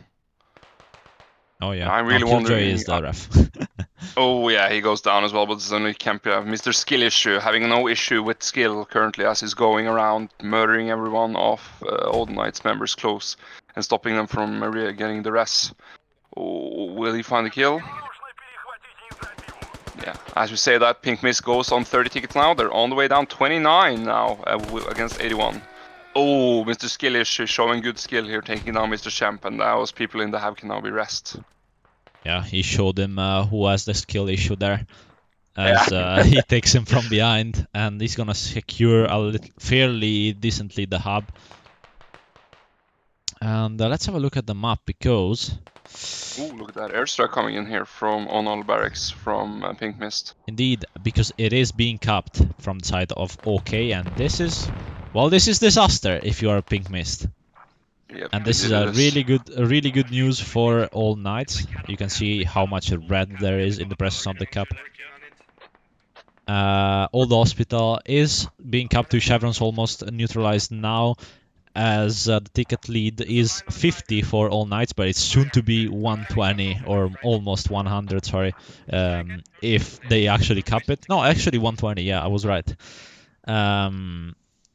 Oh yeah, And I'm no, really Killjoy wondering. is the ref. Oh yeah, he goes down as well, but it's only Kemp. Mr. Skill issue, having no issue with skill currently as he's going around murdering everyone off Old Knights members close and stopping them from getting the res. Oh, will he find the kill? Yeah, as we say that, Pink Mist goes on 30 tickets now. They're on the way down 29 now against 81. Oh, Mr. Skillish is showing good skill here, taking down Mr. Champ, and those people in the hab can now be rest. Yeah, he showed him who has the skill issue there, as he takes him from behind, and he's gonna secure fairly decently the hub. And let's have a look at the map, because... Ooh, look at that airstrike coming in here from Onal Barracks from Pink Mist. Indeed, because it is being capped from the side of OK, and this is... Well, this is disaster if you are Pink Mist. Yep, And this is a really good news for all Knights. You can see how much red there is in the presence of the cap. Old Hospital is being capped to chevrons, almost neutralized now, as the ticket lead is 50 for all Knights, but it's soon to be 120 or almost 100, sorry, if they actually cap it. No, actually 120, yeah, I was right.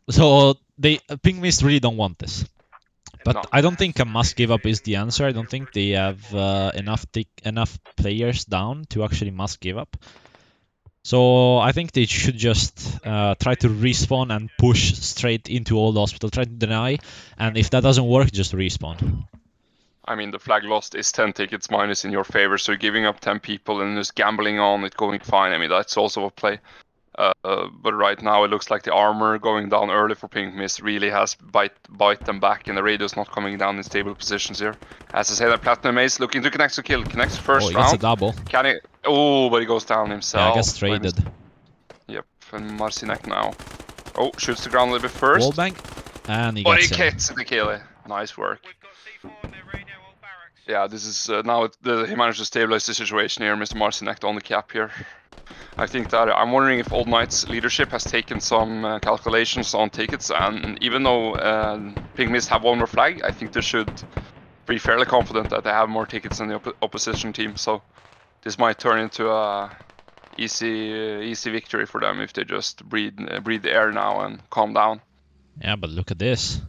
So Pink Mist really don't want this. But no. I don't think a must give up is the answer. I don't think they have enough players down to actually must give up. So I think they should just try to respawn and push straight into Old Hospital, try to deny, and if that doesn't work, just respawn. I mean, the flag lost is 10 tickets minus in your favor, so giving up 10 people and just gambling on it going fine, I mean, that's also a play. But right now it looks like the armor going down early for Pink Mist really has bite them back, and the radio's not coming down in stable positions here. As I say, that Platinum Ace looking to connect to kill, connects first round. Oh, he gets a double. Can he? Oh, but he goes down himself. Yeah, gets traded. Yep, and Marcinek now. Oh, shoots the ground a little bit first. Wallbang, and he gets the kill. Nice work. Yeah, this is now he managed to stabilize the situation here, Mr. Marcinek on the cap here. I think that I'm wondering if Old Knight's leadership has taken some calculations on tickets, and even though Pink Mist have one more flag, I think they should be fairly confident that they have more tickets than the opposition team. So this might turn into a easy victory for them if they just breathe the air now and calm down. Yeah, but look at this.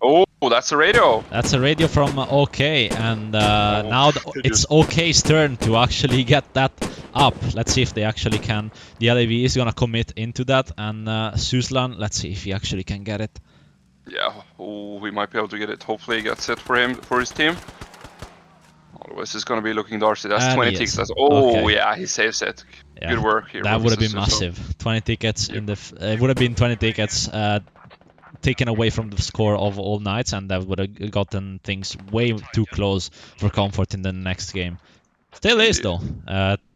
Oh, that's a radio. That's a radio from OK, and now it's OK's turn to actually get that up. Let's see if they actually can. The LAV is gonna commit into that, and Suslan, let's see if he actually can get it. Yeah, we might be able to get it. Hopefully he gets it for his team. Otherwise it's gonna be looking Darcy. That's and 20 tickets. That's, okay. Yeah, he saves it. Yeah. Good work here. That would have been massive. 20 tickets in the... it would have been 20 tickets taken away from the score of All Knights, and that would have gotten things way too close for comfort in the next game. Still is though.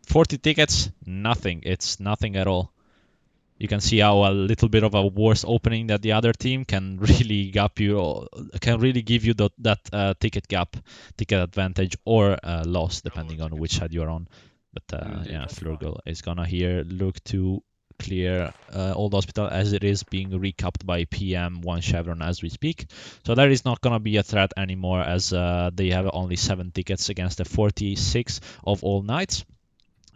40 tickets, nothing. It's nothing at all. You can see how a little bit of a worse opening that the other team can really gap you, can really give you that ticket gap, ticket advantage, or loss depending on which side you're on. But yeah, Flurgle is gonna here look to clear Old Hospital as it is being recapped by PM1 Chevron as we speak. So there is not going to be a threat anymore, as they have only 7 tickets against the 46 of All Knights.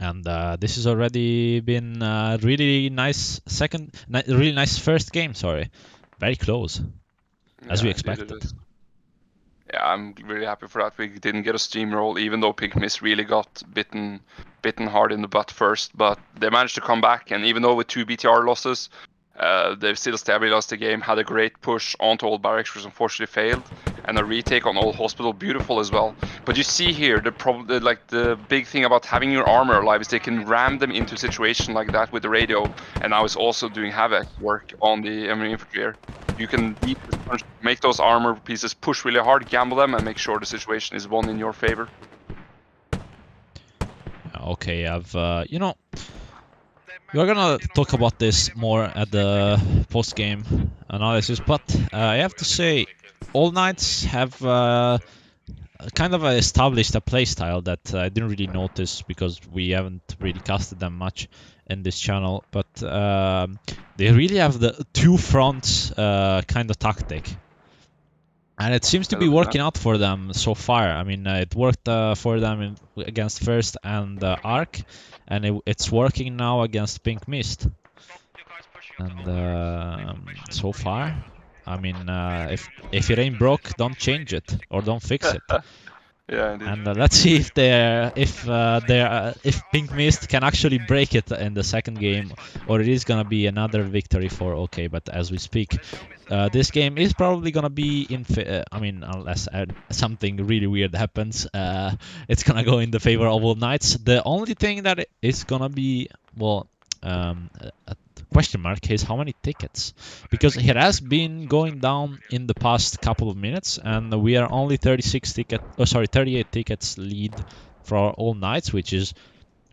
And this has already been a really nice really nice first game, sorry. Very close, as we expected. Yeah, I'm really happy for that. We didn't get a steamroll, even though Pink Mist really got bitten hard in the butt first. But they managed to come back, and even though with 2 BTR losses, they've still stabilized the game. Had a great push onto Old Barracks, which unfortunately failed, and a retake on Old Hospital, beautiful as well. But you see here, the big thing about having your armor alive is they can ram them into a situation like that with the radio, and now it's also doing havoc work on the enemy infantry here. You can make those armor pieces push really hard, gamble them, and make sure the situation is won in your favor. okay, you know, we're gonna talk about this more at the post-game analysis, but I have to say, All Knights have kind of established a playstyle that I didn't really notice because we haven't really casted them much in this channel, but they really have the two fronts kind of tactic. And it seems to be working out for them so far. I mean, it worked for them against First and Arc, and it's working now against Pink Mist. And so far, I mean, if it ain't broke, don't change it or don't fix it. Yeah, indeed. And let's see if Pink Mist can actually break it in the second game, or it is gonna be another victory for OK. But as we speak, this game is probably gonna be I mean, unless something really weird happens, it's gonna go in the favor of All Knights. The only thing that is gonna be, well, a question mark is how many tickets, because it has been going down in the past couple of minutes, and we are only 38 tickets lead for All Knights, which is,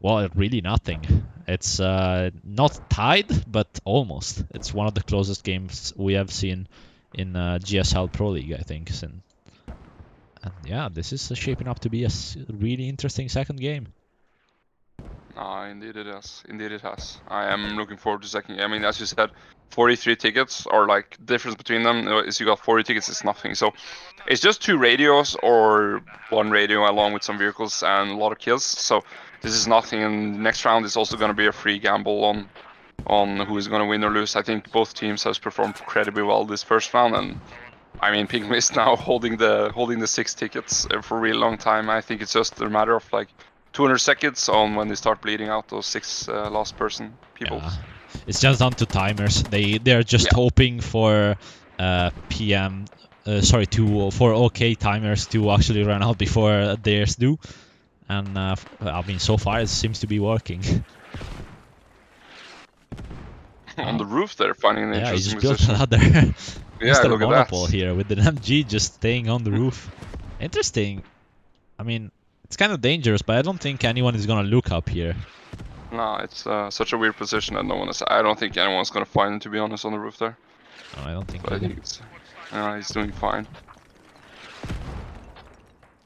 well, really nothing. It's not tied, but almost. It's one of the closest games we have seen in GSL Pro League, I think. And yeah, this is shaping up to be a really interesting second game. Indeed it is. Indeed it has. I am looking forward to second. I mean, as you said, 43 tickets, or like difference between them is you got 40 tickets, it's nothing. So it's just 2 radios or 1 radio along with some vehicles and a lot of kills. So this is nothing. And next round is also going to be a free gamble on who is going to win or lose. I think both teams has performed incredibly well this first round, and I mean, Pink Mist now holding the 6 tickets for a really long time. I think it's just a matter of like 200 seconds on when they start bleeding out those 6 last person people. Yeah. It's just down to timers. They're just hoping for for OK timers to actually run out before theirs do. And I mean, so far it seems to be working. On the roof, they're finding an interesting he just position. built another Mr. Look at Monopole that. here with an MG just staying on the roof. Interesting. I mean, it's kind of dangerous, but I don't think anyone is gonna look up here. No, it's such a weird position that no one is. I don't think anyone's gonna find him, to be honest, on the roof there. No, I don't think. But I think it's. He's doing fine.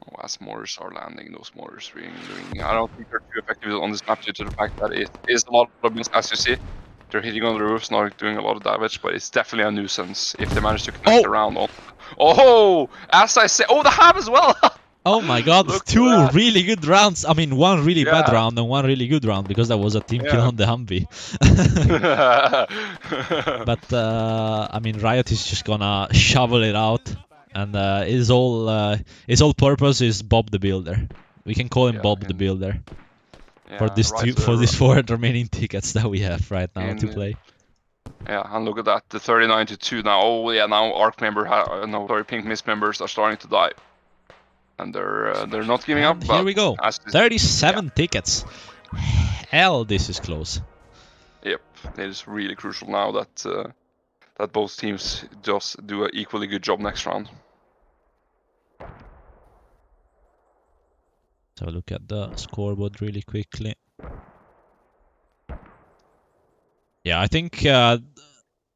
Oh, as mortars are landing, those mortars really doing. I don't think they're too effective on this map due to the fact that it is a lot of, as you see, they're hitting on the roofs, not doing a lot of damage, but it's definitely a nuisance if they manage to connect around on. Oh, as I say, the ham as well. Oh my god, 2 really good rounds. I mean, 1 really bad round and 1 really good round, because that was a team kill on the Humvee. But I mean, Riot is just gonna shovel it out, and his whole purpose is Bob the Builder. We can call him Bob the Builder for this for these 4 remaining tickets that we have right now to play. Yeah, and look at that, the 39-2 now. Oh yeah, now Pink Mist members are starting to die. And they're not giving up. Here we go. 37 tickets. Hell, this is close. Yep, it is really crucial now that that both teams just do an equally good job next round. So look at the scoreboard really quickly. Yeah, I think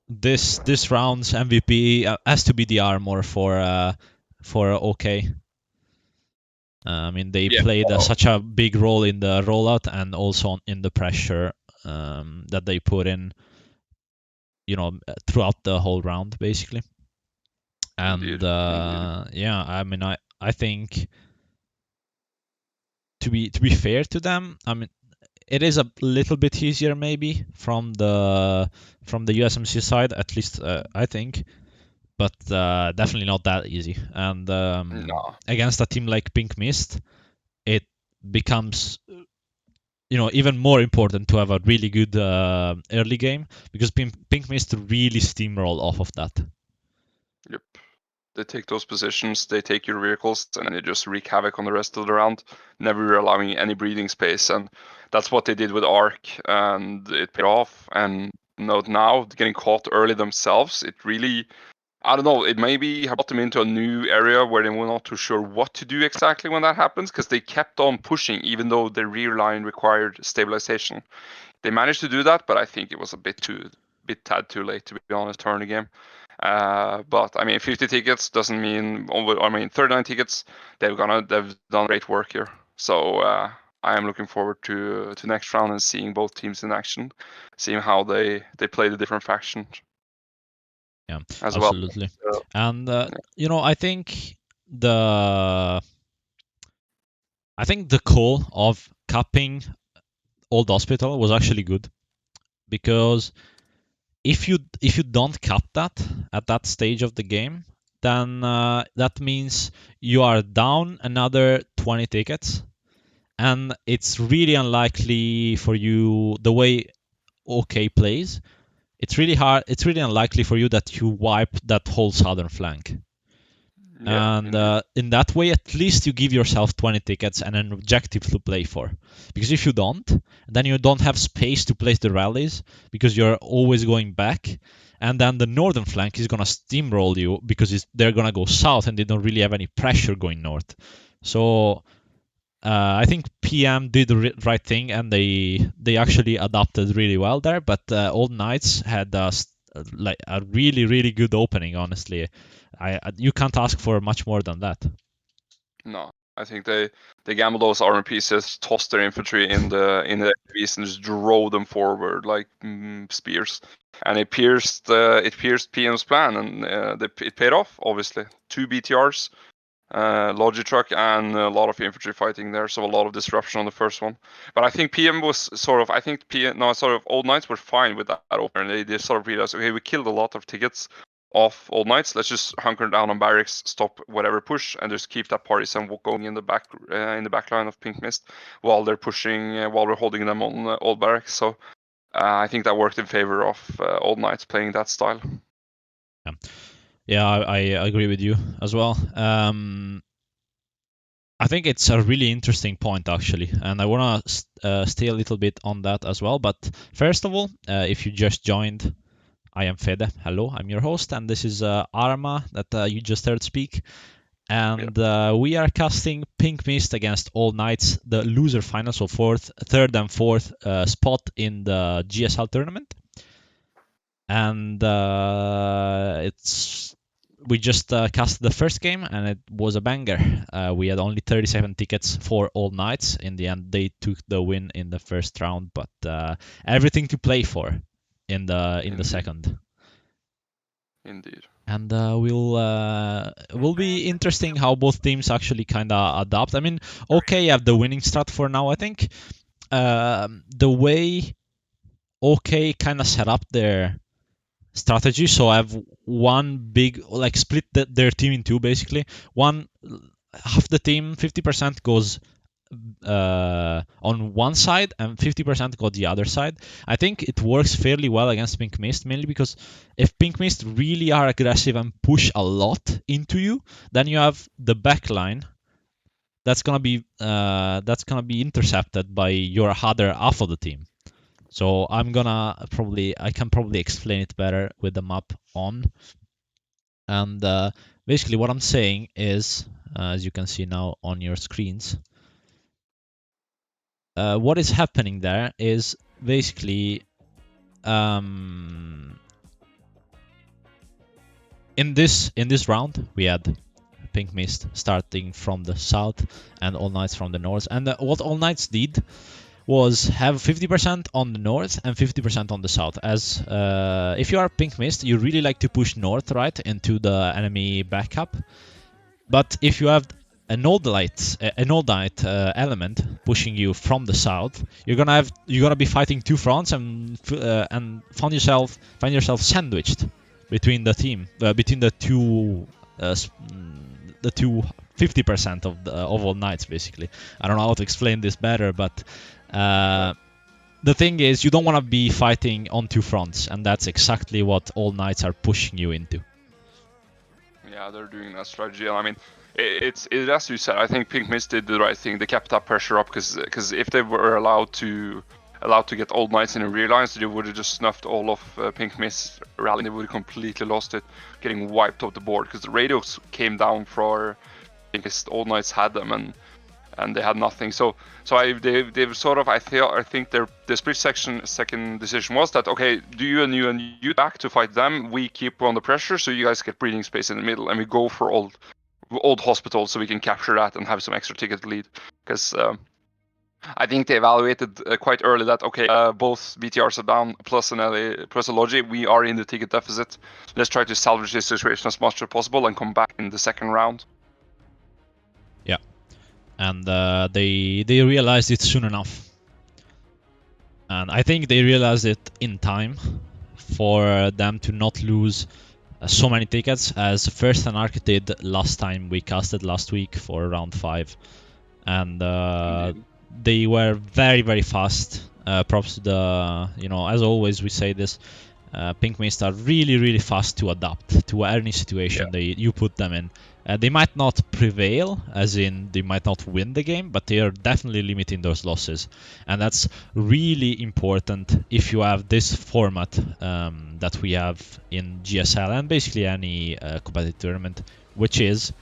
this round's MVP has to be the armor for OK. I mean, they played such a big role in the rollout and also in the pressure that they put in, you know, throughout the whole round, basically. And yeah, I mean, I think to be fair to them, I mean, it is a little bit easier maybe from the USMC side, at least I think. But definitely not that easy. And against a team like Pink Mist, it becomes, you know, even more important to have a really good early game, because Pink Mist really steamroll off of that. Yep. They take those positions, they take your vehicles, and they just wreak havoc on the rest of the round, never allowing any breathing space. And that's what they did with Arc, and it paid off. And now getting caught early themselves, it really I don't know. It maybe brought them into a new area where they were not too sure what to do exactly when that happens, because they kept on pushing even though the rear line required stabilization. They managed to do that, but I think it was a bit tad too late, to be honest, to turn the game. But I mean, 50 tickets doesn't mean. I mean, 39 tickets. They've done great work here. So I am looking forward to next round and seeing both teams in action, seeing how they play the different factions. Yeah, as absolutely. well. And you know, I think the call of capping Old Hospital was actually good, because if you don't cap that at that stage of the game, then that means you are down another 20 tickets, and it's really unlikely for you, the way OK plays. It's really unlikely for you that you wipe that whole southern flank. Yeah, And indeed. in that way, at least you give yourself 20 tickets and an objective to play for. Because if you don't, then you don't have space to place the rallies, because you're always going back. And then the northern flank is going to steamroll you, because they're going to go south and they don't really have any pressure going north. So I think PM did the right thing, and they actually adapted really well there. But Old Knights had like a really good opening. Honestly, you can't ask for much more than that. No, I think they gambled those armor pieces, tossed their infantry in the AVs, and just drove them forward like spears. And it pierced PM's plan, and it paid off. Obviously, 2 BTRs. Logitruck and a lot of infantry fighting there, so a lot of disruption on the first one. But I think PM was Old Knights were fine with that opener. They sort of realized, okay, we killed a lot of tickets off Old Knights. Let's just hunker down on barracks, stop whatever push, and just keep that partisan going in the back line of Pink Mist while they're pushing, while we're holding them on Old Barracks. So I think that worked in favor of Old Knights playing that style. Yeah, I agree with you as well. I think it's a really interesting point, actually, and I want to stay a little bit on that as well. But first of all, if you just joined, I am Fede. Hello, I'm your host, and this is Arma that you just heard speak. And we are casting Pink Mist against Old Knights, the loser final, so third and fourth spot in the GSL tournament. And we just cast the first game, and it was a banger. We had only 37 tickets for All Knights. In the end, they took the win in the first round, but everything to play for in the second. Indeed. And will be interesting how both teams actually kind of adapt. I mean, OK have the winning strat for now. I think the way OK kind of set up their strategy. So I have one big, like, split their team in two, basically. Half the team, 50% goes on one side and 50% go the other side. I think it works fairly well against Pink Mist, mainly because if Pink Mist really are aggressive and push a lot into you, then you have the back line that's gonna be intercepted by your other half of the team. So I can probably explain it better with the map on. And basically what I'm saying is, as you can see now on your screens, what is happening there is basically in this round we had Pink Mist starting from the south and All Knights from the north. And what All Knights did was have 50% on the north and 50% on the south. As if you are Pink Mist, you really like to push north, right, into the enemy backup. But if you have an old knight element pushing you from the south, you're gonna be fighting two fronts and find yourself sandwiched between the two. The two 50% of all knights, basically. I don't know how to explain this better, but the thing is, you don't want to be fighting on two fronts, and that's exactly what all knights are pushing you into. Yeah, they're doing that strategy. I mean, it's as you said. I think Pink Mist did the right thing. They kept that pressure up because if they were allowed to allowed to get Old Knights in a rear line, so they would have just snuffed all of Pink Mist rally. They would have completely lost it, getting wiped off the board, because the radios came down for Pink Mist. Old Knights had them, and they had nothing. So they've sort of, I think the split second decision was that, okay, do you and you back to fight them, we keep on the pressure, so you guys get breathing space in the middle, and we go for old hospital so we can capture that and have some extra ticket lead. Because I think they evaluated quite early that, okay, both BTRs are down, plus a Logi, we are in the ticket deficit. Let's try to salvage this situation as much as possible and come back in the second round. Yeah, and they realized it soon enough, and I think they realized it in time for them to not lose so many tickets as First and Arc did last time we casted last week for round 5, and they were very fast. Props to the, as always we say this, Pink Mist are really fast to adapt to any situation you put them in. They might not prevail, as in they might not win the game, but they are definitely limiting those losses, and that's really important if you have this format that we have in GSL and basically any competitive tournament, which is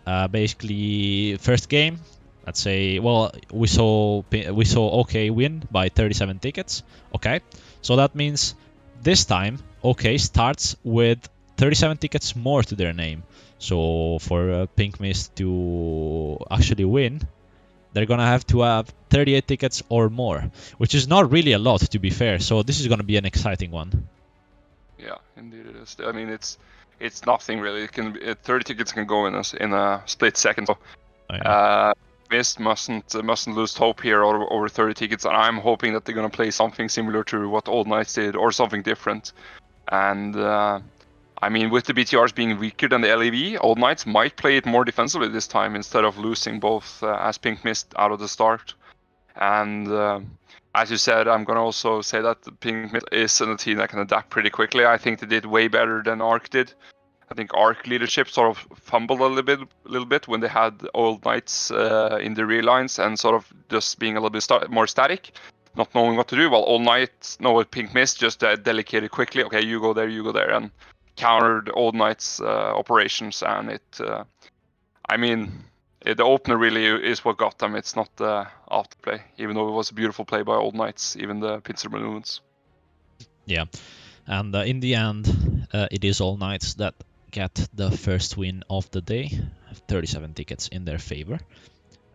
basically first game. Let's say, well, we saw OK win by 37 tickets. Okay, so that means this time OK starts with 37 tickets more to their name. So for Pink Mist to actually win, they're gonna have to have 38 tickets or more, which is not really a lot, to be fair. So this is gonna be an exciting one. Yeah, indeed it is. I mean, it's nothing really. It can 30 tickets can go in a split second. So, Mist mustn't lose hope here over 30 tickets, and I'm hoping that they're gonna play something similar to what Old Knights did, or something different. And I mean, with the BTRs being weaker than the LEV, Old Knights might play it more defensively this time instead of losing both as Pink Mist out of the start. And as you said, I'm gonna also say that the Pink Mist is a team that can adapt pretty quickly. I think they did way better than Arc did. I think Arc leadership sort of fumbled a little bit when they had Old Knights in the rear lines and sort of just being a little bit more static, not knowing what to do. While Old Knights know what Pink Mist just delegated quickly. Okay, you go there, and countered Old Knights operations. And the opener really is what got them. It's not the afterplay, even though it was a beautiful play by Old Knights, even the pincer maneuvers. Yeah, and in the end, it is Old Knights that get the first win of the day, 37 tickets in their favor.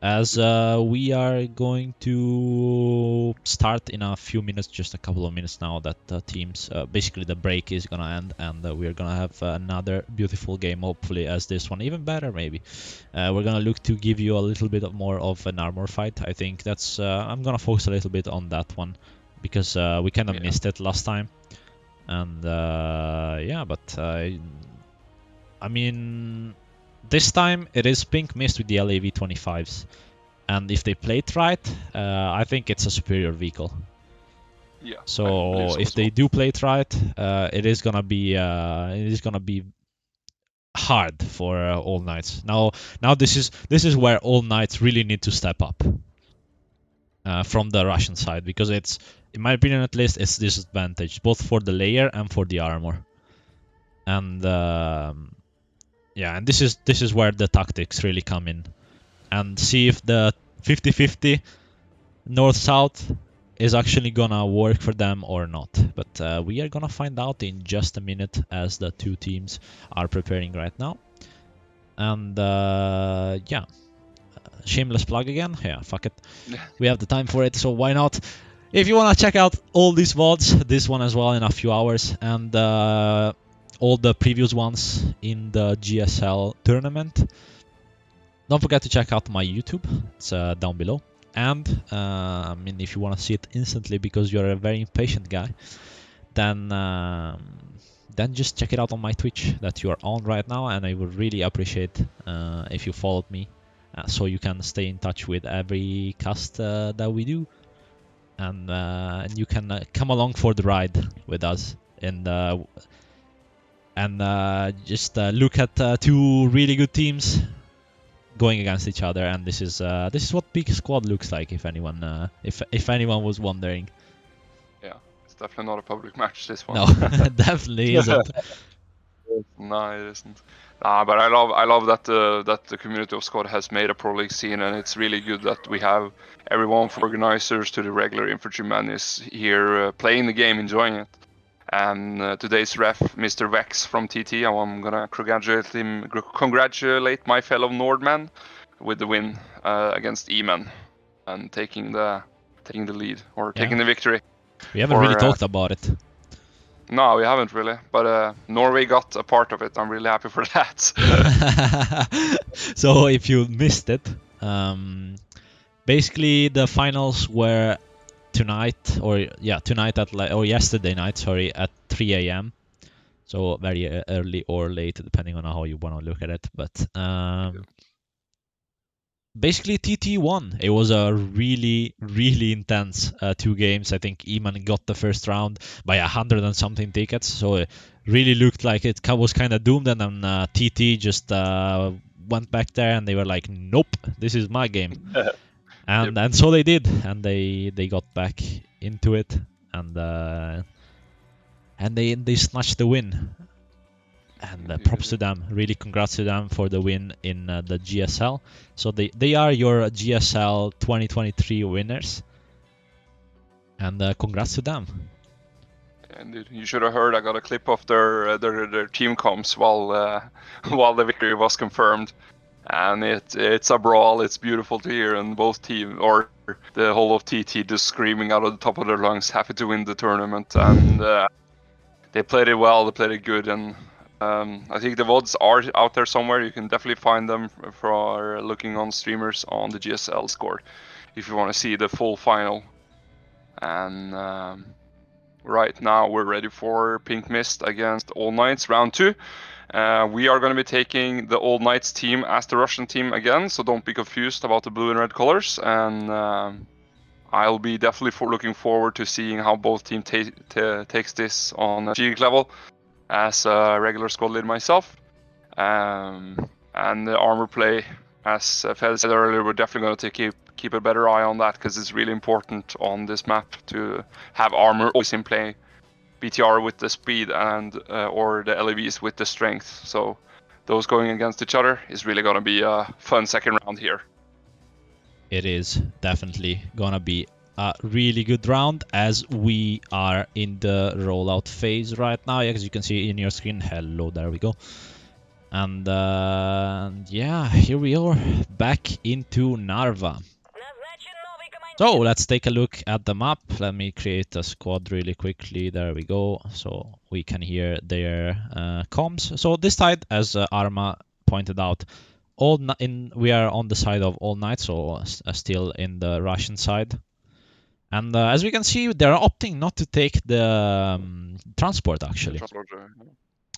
As we are going to start in a few minutes, just a couple of minutes now, that the teams, basically the break is gonna end, and we're gonna have another beautiful game, hopefully as this one, even better maybe. We're gonna look to give you a little bit more of an armor fight. I think that's I'm gonna focus a little bit on that one, because we kind of missed it last time. And but I mean, this time it is Pink Mist with the LAV 25s, and if they play it right, I think it's a superior vehicle. Yeah. So if they do play it right, it is gonna be hard for All Knights. Now this is where All Knights really need to step up from the Russian side, because it's, in my opinion at least, it's disadvantage both for the layer and for the armor. And and this is where the tactics really come in, and see if the 50-50 north-south is actually gonna work for them or not. But we are gonna find out in just a minute, as the two teams are preparing right now. And shameless plug again. Yeah, fuck it. We have the time for it, so why not? If you wanna check out all these VODs, this one as well in a few hours, and all the previous ones in the GSL tournament, don't forget to check out my YouTube. It's down below. And if you want to see it instantly because you're a very impatient guy, then just check it out on my Twitch that you are on right now, and I would really appreciate if you followed me, so you can stay in touch with every cast that we do, and you can come along for the ride with us, and just look at two really good teams going against each other, and this is what big squad looks like. If anyone was wondering. Yeah, it's definitely not a public match. This one. No, definitely isn't. No, it isn't. But I love that the community of Squad has made a pro league scene, and it's really good that we have everyone from organizers to the regular infantryman is here playing the game, enjoying it. And today's ref, Mr. Vex from TT, I'm gonna congratulate my fellow Nordman with the win against Eman and taking the lead or taking the victory. We haven't really talked about it. No, we haven't really, but Norway got a part of it. I'm really happy for that. So if you missed it, basically the finals were tonight, or yesterday night, sorry, at 3 a.m. So very early or late, depending on how you want to look at it. But basically TT won. It was a really, really intense 2 games. I think Eman got the first round by 100 and something tickets, so it really looked like it was kind of doomed. And then TT just went back there, and they were like, "Nope, this is my game." And so they did, and they got back into it, and they snatched the win. And props to them, really congrats to them for the win in the GSL. So they are your GSL 2023 winners, and congrats to them. And you should have heard I got a clip of their team comms while the victory was confirmed, and it's a brawl. It's beautiful to hear, and both team or the whole of TT just screaming out of the top of their lungs, happy to win the tournament, and they played it well. They played it good, and I think the VODs are out there somewhere. You can definitely find them for looking on streamers on the GSL score if you want to see the full final. And right now we're ready for Pink Mist against All Knights round 2. We are going to be taking the All Knights team as the Russian team again, so don't be confused about the blue and red colors. And I'll be definitely looking forward to seeing how both teams takes this on a G level as a regular squad leader myself. And the armor play, as Fed said earlier, we're definitely going to keep a better eye on that, because it's really important on this map to have armor always in play. BTR with the speed and or the LEVs with the strength. So those going against each other is really going to be a fun second round here. It is definitely going to be a really good round, as we are in the rollout phase right now. As you can see in your screen, hello, there we go. And yeah, here we are back into Narva. So let's take a look at the map. Let me create a squad really quickly. There we go. So we can hear their comms. So this side, as Arma pointed out, we are on the side of All Knights, so still in the Russian side. And as we can see, they're opting not to take the transport, actually.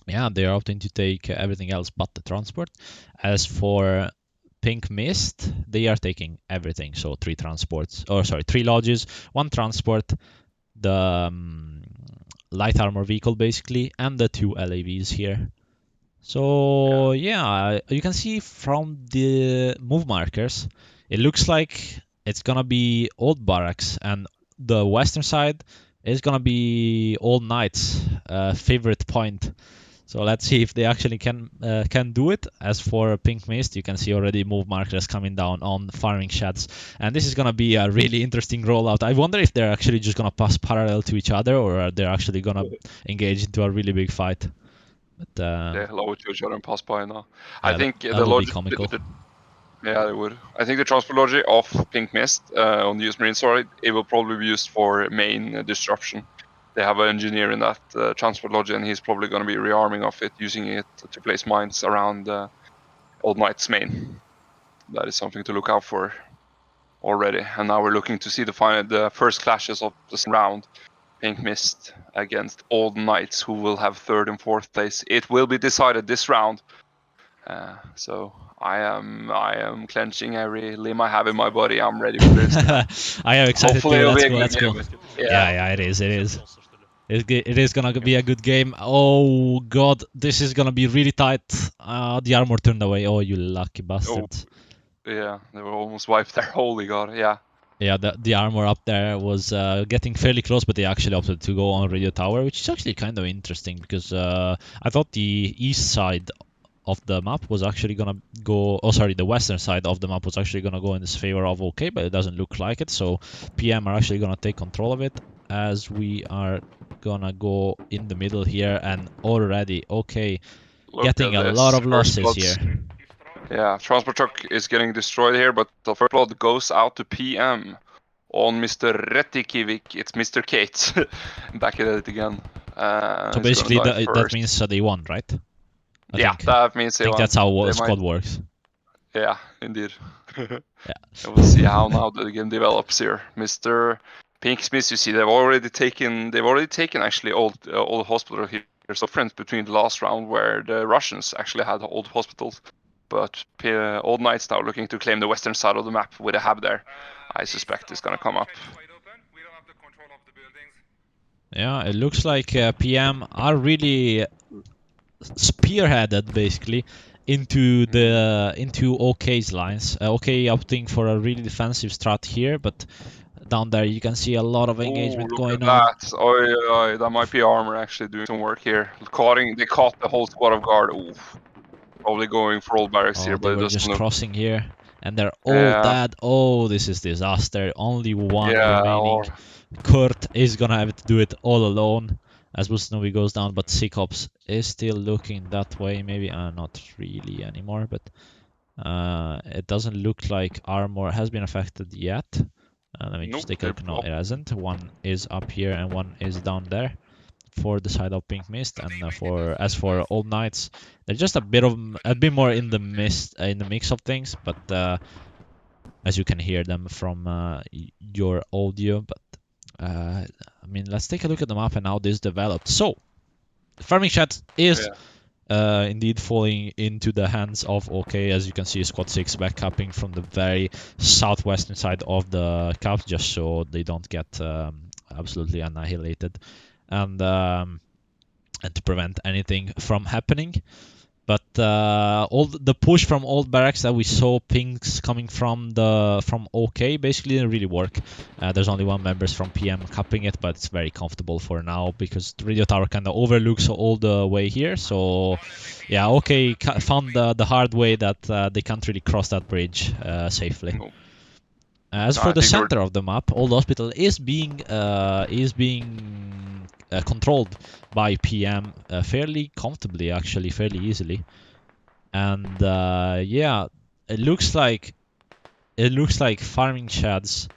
Yeah, they're opting to take everything else but the transport. As for Pink Mist, they are taking everything. So 3 lodges, 1 transport, the light armor vehicle basically, and the 2 LAVs here. So yeah, you can see from the move markers, it looks like it's gonna be Old Barracks, and the western side is gonna be All Knights' favorite point. So let's see if they actually can do it. As for Pink Mist, you can see already move markers coming down on farming sheds, and this is gonna be a really interesting rollout. I wonder if they're actually just gonna pass parallel to each other, or are they actually gonna engage into a really big fight. But they lower to each other and pass by now. Yeah, I think that would be comical. Yeah, it would. I think the transport logic of Pink Mist on the US Marine side, it will probably be used for main disruption. They have an engineer in that transport logic, and he's probably going to be rearming of it, using it to place mines around Old Knight's main. That is something to look out for already. And now we're looking to see the first clashes of this round. Pink Mist against Old Knights, who will have 3rd and 4th place. It will be decided this round. So I am clenching every limb I have in my body. I'm ready for this. I am excited Hopefully too. Let's go. Yeah, it is. It is gonna be a good game. Oh god, this is gonna be really tight. The armor turned away. Oh, you lucky bastard. Yeah, they were almost wiped there. Holy god, yeah. Yeah, the armor up there was getting fairly close, but they actually opted to go on radio tower, which is actually kind of interesting because I thought the east side of the map was actually gonna go. Oh, sorry, the western side of the map was actually gonna go in this favor of OK, but it doesn't look like it. So PM are actually gonna take control of it, as we are gonna go in the middle here, and already OK Look getting at a this. lot of First losses bloods. here. Yeah, transport truck is getting destroyed here, but the first blood goes out to PM on Mr. Retikivik. It's Mr. Kate. Back at it again. So He's gonna basically, die that first. means they won, right? Yeah, that means I think that's how a squad works. Yeah, indeed. Yeah. And we'll see how now the game develops here. Mr. Pinksmith, you see, they've already taken actually old hospital here. There's a difference between the last round where the Russians actually had old hospitals, but Old Knights now looking to claim the western side of the map with a hub there. I suspect it's gonna come up. Yeah, it looks like PM are really spearheaded basically into the into OK's lines. OK opting for a really defensive strat here, but down there you can see a lot of engagement Ooh, look going at on. that! Oh, that might be armor actually doing some work here. They caught the whole squad of guard. Ooh, probably going for old barracks here, Oh, they but it were doesn't just look. crossing here, and they're all Yeah. dead. Oh, this is disaster. Only one Yeah, remaining. or Kurt is gonna have to do it all alone as Busnovi goes down, but Sycops is still looking that way. Maybe not really anymore, but it doesn't look like armor has been affected yet. Let me nope, just take a they're look. No, it hasn't. One is up here and one is down there for the side of Pink Mist, and as for Old Knights, they're just a bit more in the mix of things, but as you can hear them from your audio. But I mean, let's take a look at the map and how this developed. So, Farming Chat is indeed falling into the hands of OK. As you can see, Squad 6 backcapping from the very southwestern side of the cap, just so they don't get absolutely annihilated, and to prevent anything from happening. But all the push from old barracks that we saw pings coming from OK basically didn't really work. There's only one members from PM capping it, but it's very comfortable for now because the radio tower kind of overlooks all the way here. So yeah, OK found the hard way that they can't really cross that bridge safely. Nope. As No, for I the think they were- center of the map, Old Hospital is being controlled by PM fairly comfortably, actually, fairly easily. And yeah, it looks like Farming Chads.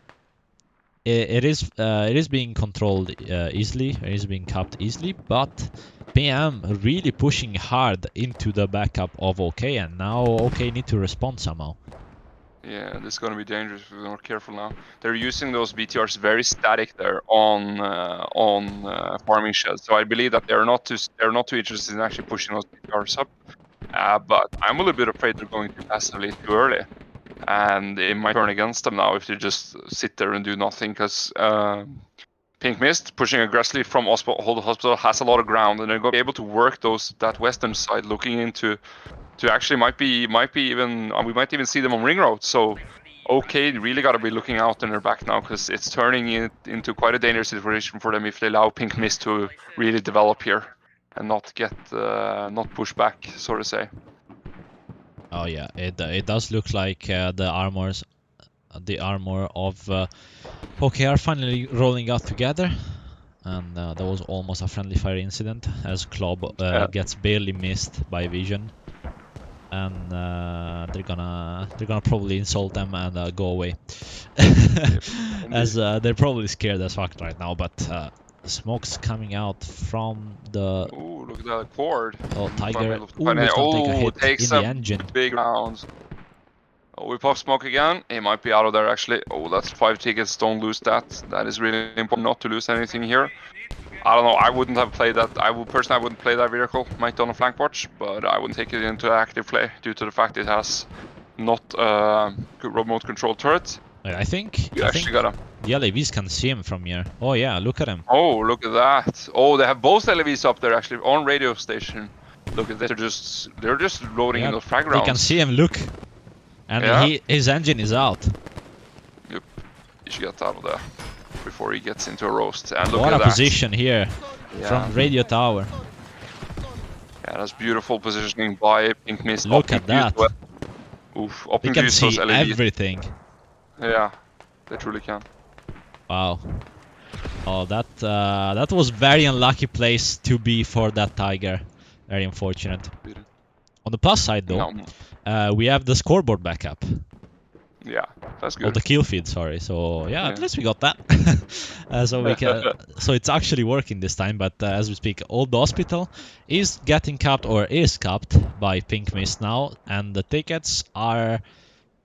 It is being controlled easily. It is being capped easily, but PM really pushing hard into the backup of OK, and now OK need to respond somehow. Yeah, this is gonna be dangerous if we're not careful now. They're using those BTRs very static there on farming shells, so I believe that they're not too interested in actually pushing those BTRs up. But I'm a little bit afraid they're going too passively too early, and it might turn against them now if they just sit there and do nothing. Because Pink Mist pushing aggressively from Hold Hospital has a lot of ground, and they're going to be able to work that western side, looking into. To actually might be even we might even see them on ring road. So OK really got to be looking out in their back now, because it's turning it into quite a dangerous situation for them if they allow Pink Mist to really develop here and not get not push back, so to say. Oh yeah, it does look like the armor of OK are finally rolling out together. And that was almost a friendly fire incident, as Klob gets barely missed by Vision, and they're gonna probably insult them and go away, as they're probably scared as fuck right now. But smoke's coming out from the. Ooh, look at that cord. Oh, Tiger. Ooh, he's gonna take a hit takes in the a engine. big round. Oh, we pop smoke again. He might be out of there actually. Oh, that's 5 tickets. Don't lose that. That is really important not to lose anything here. I don't know. I wouldn't have played that. I wouldn't play that vehicle. Might on a flank watch, but I wouldn't take it into active play due to the fact it has not good remote control turret. I think You actually gotta. the LAVs can see him from here. Oh yeah, look at him. Oh, look at that. Oh, they have both LAVs up there actually on radio station. Look at this. They're just loading in those frag rounds. They can see him. Look. And Yeah. his engine is out. Yep. He should get out of there before he gets into a roast. And look What at a that. position here Yeah. from radio tower. Yeah, that's beautiful positioning by Pink Mist. Look at that. Oof. They Opting to can use those see LEDs. everything. Yeah, they truly can. Wow. Oh, that was very unlucky place to be for that Tiger. Very unfortunate. On the plus side, though, No. we have the scoreboard backup. Yeah, that's Or good. the kill feed, sorry. So yeah, at least we got that. So we can. So it's actually working this time. But as we speak, Old Hospital is getting capped or is capped by Pink Mist now, and the tickets are,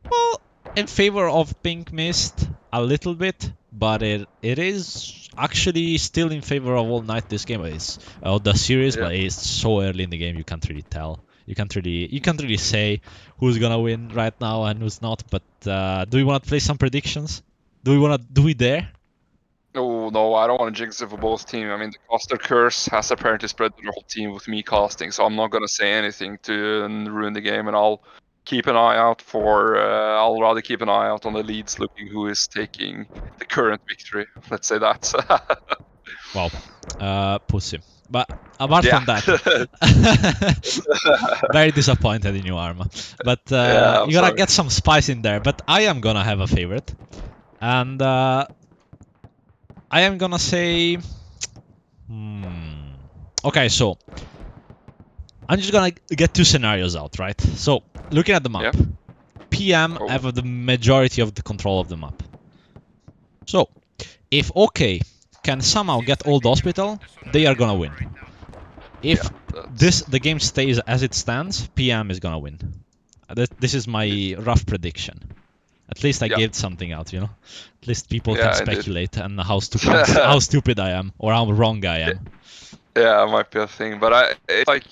well, in favor of Pink Mist a little bit, but it is actually still in favor of All Night this game. It's the series, Yeah. but it's so early in the game you can't really tell. You can't really say who's gonna win right now and who's not. But do we want to play some predictions? Do we dare? Oh no, I don't want to jinx it for both teams. I mean, the caster curse has apparently spread to the whole team with me casting, so I'm not gonna say anything to ruin the game, and I'll keep an eye out for. I'll rather keep an eye out on the leads, looking who is taking the current victory. Let's say that. Wow, pussy. But apart Yeah. from that, very disappointed in you, Arma. But Yeah, I'm you gotta sorry. get some spice in there. But I am gonna have a favorite, and I am gonna say, okay, so I'm just gonna get two scenarios out, right? So looking at the map, Yeah. PM Oh. have the majority of the control of the map. So if OK can somehow get Old Hospital, they are gonna win. If the game stays as it stands, PM is gonna win. This is my rough prediction. At least I gave something out, you know. At least people can speculate and how stupid I am or how wrong I am. Yeah, it might be a thing, but it's like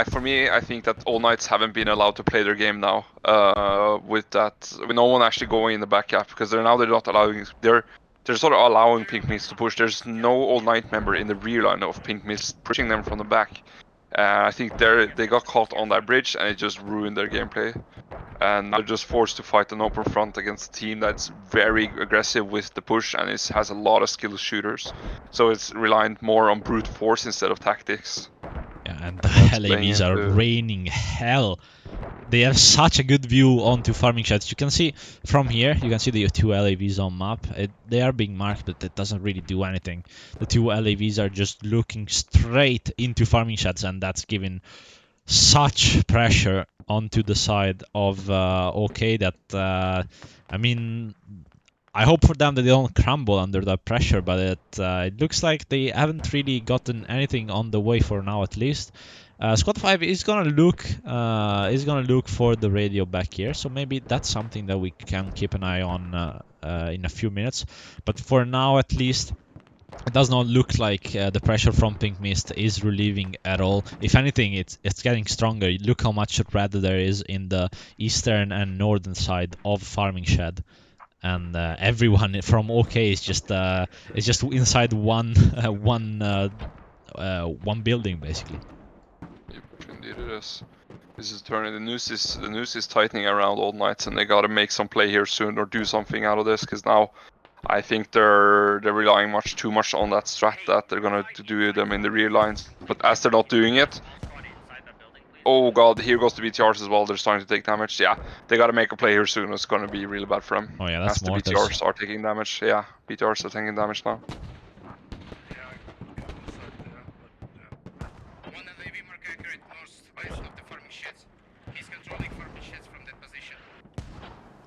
for me, I think that All Knights haven't been allowed to play their game now. With no one actually going in the back gap because they're not allowing. They're sort of allowing Pink Mist to push. There's no All Knight member in the rear line of Pink Mist pushing them from the back. I think they got caught on that bridge and it just ruined their gameplay. And they're just forced to fight an open front against a team that's very aggressive with the push and has a lot of skilled shooters. So it's relying more on brute force instead of tactics. Yeah, and the LAVs are raining hell. They have such a good view onto farming sheds. You can see from here, you can see the two LAVs on map. They are being marked, but it doesn't really do anything. The two LAVs are just looking straight into farming sheds, and that's giving such pressure onto the side of OK that I mean, I hope for them that they don't crumble under that pressure, but it looks like they haven't really gotten anything on the way for now, at least. Squad 5 is gonna look for the radio back here, so maybe that's something that we can keep an eye on in a few minutes. But for now, at least, it does not look like the pressure from Pink Mist is relieving at all. If anything, it's getting stronger. Look how much red there is in the eastern and northern side of Farming Shed, and everyone from OK is just inside one building basically. Indeed it is. This is turning. The noose is tightening around All Knights, and they gotta make some play here soon or do something out of this. Because now, I think they're relying too much on that strat that they're gonna do them in the rear lines. But as they're not doing it, oh god, here goes the BTRs as well. They're starting to take damage. Yeah, they gotta make a play here soon. It's gonna be really bad for them. Oh yeah, that's as the mortars. BTRs are taking damage. Yeah, BTRs are taking damage now.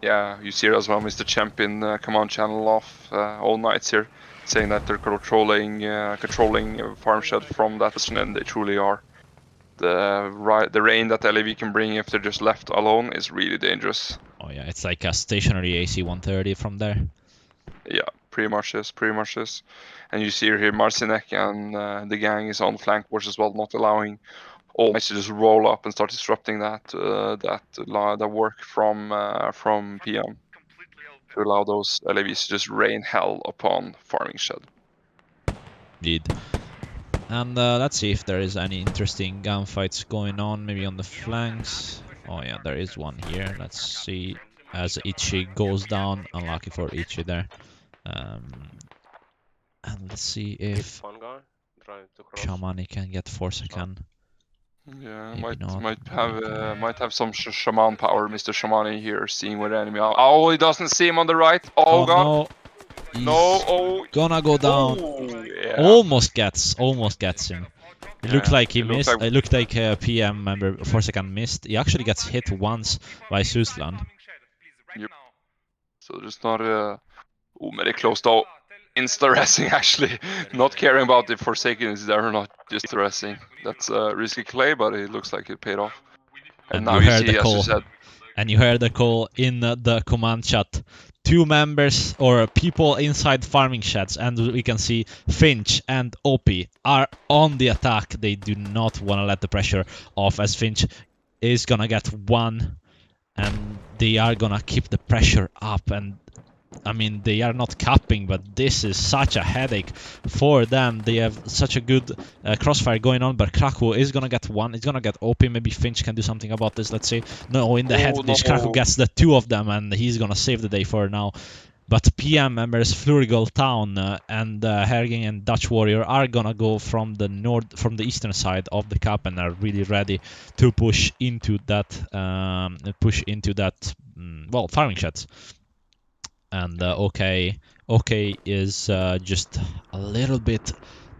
Yeah, you see it as well, Mr. Champion command channel off All Knights here, saying that they're controlling farm shed from that position, and they truly are. The rain that LAV can bring if they're just left alone is really dangerous. Oh yeah, it's like a stationary AC 130 from there. Yeah, pretty much is. And you see here Marcinek and the gang is on flank push as well, not allowing All Knights to just roll up and start disrupting that work from PM to allow those LAVs to just rain hell upon farming shed. Indeed. And let's see if there is any interesting gunfights going on, maybe on the flanks. Oh yeah, there is one here. Let's see. As Ichi goes down, unlucky for Ichi there. And let's see Hit if one guy, try to cross. Shamani can get Forsaken. Yeah, Maybe not. might have some shaman power, Mr. Shamani here, seeing where the enemy are. Oh, he doesn't see him on the right. Oh, God. no! He's No, oh. gonna go down. Oh, yeah. Almost gets him. It looked Yeah, like he it looked missed. like- It looked like a PM member Forsaken missed. He actually gets hit once by Suslan. So there's not a... Oh, very close though. Insta-ressing actually. Not caring about if Forsaken is there or not, just ressing. That's a risky play, but it looks like it paid off. And now you heard see, the as call. you said, And you heard the call in the command chat. 2 members or people inside farming sheds, and we can see Finch and OP are on the attack. They do not want to let the pressure off, as Finch is gonna get 1, and they are gonna keep the pressure up. And I mean, they are not capping, but this is such a headache for them. They have such a good crossfire going on, but Krakow is gonna get 1. It's gonna get OP. Maybe Finch can do something about this. Let's see. No, in the head, this no. Krakow gets the 2 of them, and he's gonna save the day for now. But PM members Flurigol Town and Herging and Dutch Warrior are gonna go from the eastern side of the cap, and are really ready to push into that well, farming sheds. And OK is just a little bit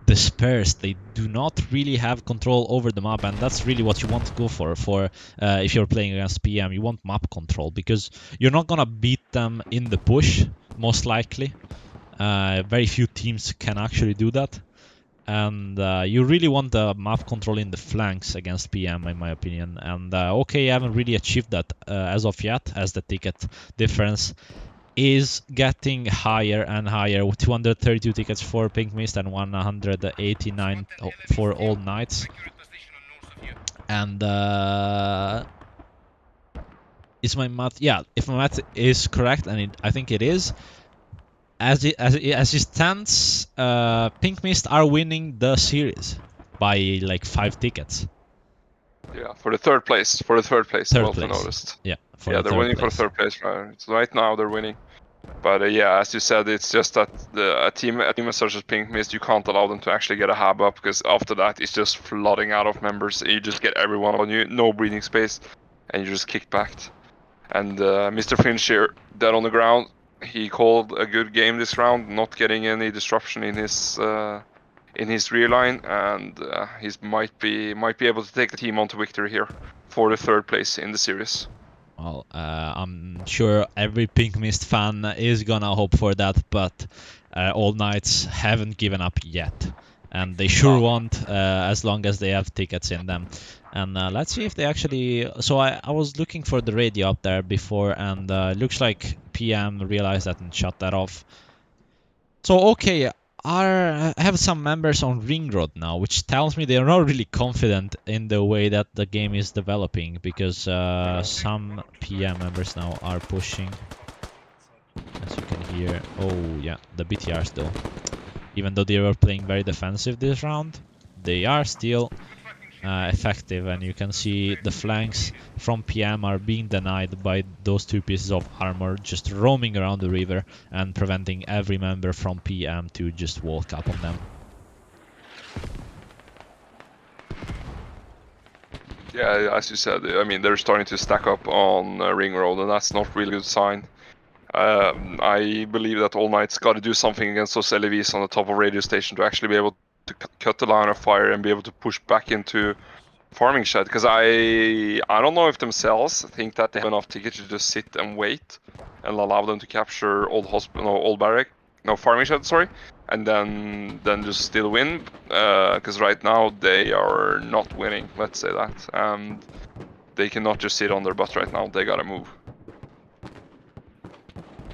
dispersed. They do not really have control over the map, and that's really what you want to go for if you're playing against PM. You want map control, because you're not gonna beat them in the push, most likely. Very few teams can actually do that, and you really want the map control in the flanks against PM, in my opinion. And OK haven't really achieved that as of yet, as the ticket difference is getting higher and higher, with 232 tickets for Pink Mist and 189 for All Knights. And is my math? Yeah, if my math is correct, and I think it is, as it stands, Pink Mist are winning the series by like 5 tickets. Yeah, for the third place. Well noticed. Yeah, they're winning for the third place. Right? So right now they're winning. But yeah, as you said, it's just that a team such as Pink Mist, you can't allow them to actually get a hab up, because after that it's just flooding out of members. You just get everyone on you, no breathing space, and you just kick back. And Mr. Finch here, dead on the ground. He called a good game this round, not getting any disruption in his rear line, and he might be able to take the team on to victory here for the third place in the series. Well, I'm sure every Pink Mist fan is gonna hope for that, but All Knights haven't given up yet, and they sure won't as long as they have tickets in them. And let's see if they actually... So I was looking for the radio up there before, and looks like PM realized that and shut that off. So okay, I have some members on Ring Road now, which tells me they are not really confident in the way that the game is developing, because some PM members now are pushing, as you can hear. Oh yeah, the BTRs though. Even though they were playing very defensive this round, they are still effective, and you can see the flanks from PM are being denied by those 2 pieces of armor just roaming around the river and preventing every member from PM to just walk up on them. Yeah, as you said, I mean, they're starting to stack up on Ring Road, and that's not really a good sign. I believe that All Knights got to do something against those LEVs on the top of radio station to actually be able to cut the line of fire and be able to push back into farming shed, because I don't know if themselves think that they have enough tickets to just sit and wait and allow them to capture farming shed, sorry, and then just still win, because right now they are not winning, let's say that, and they cannot just sit on their butt right now. They gotta move.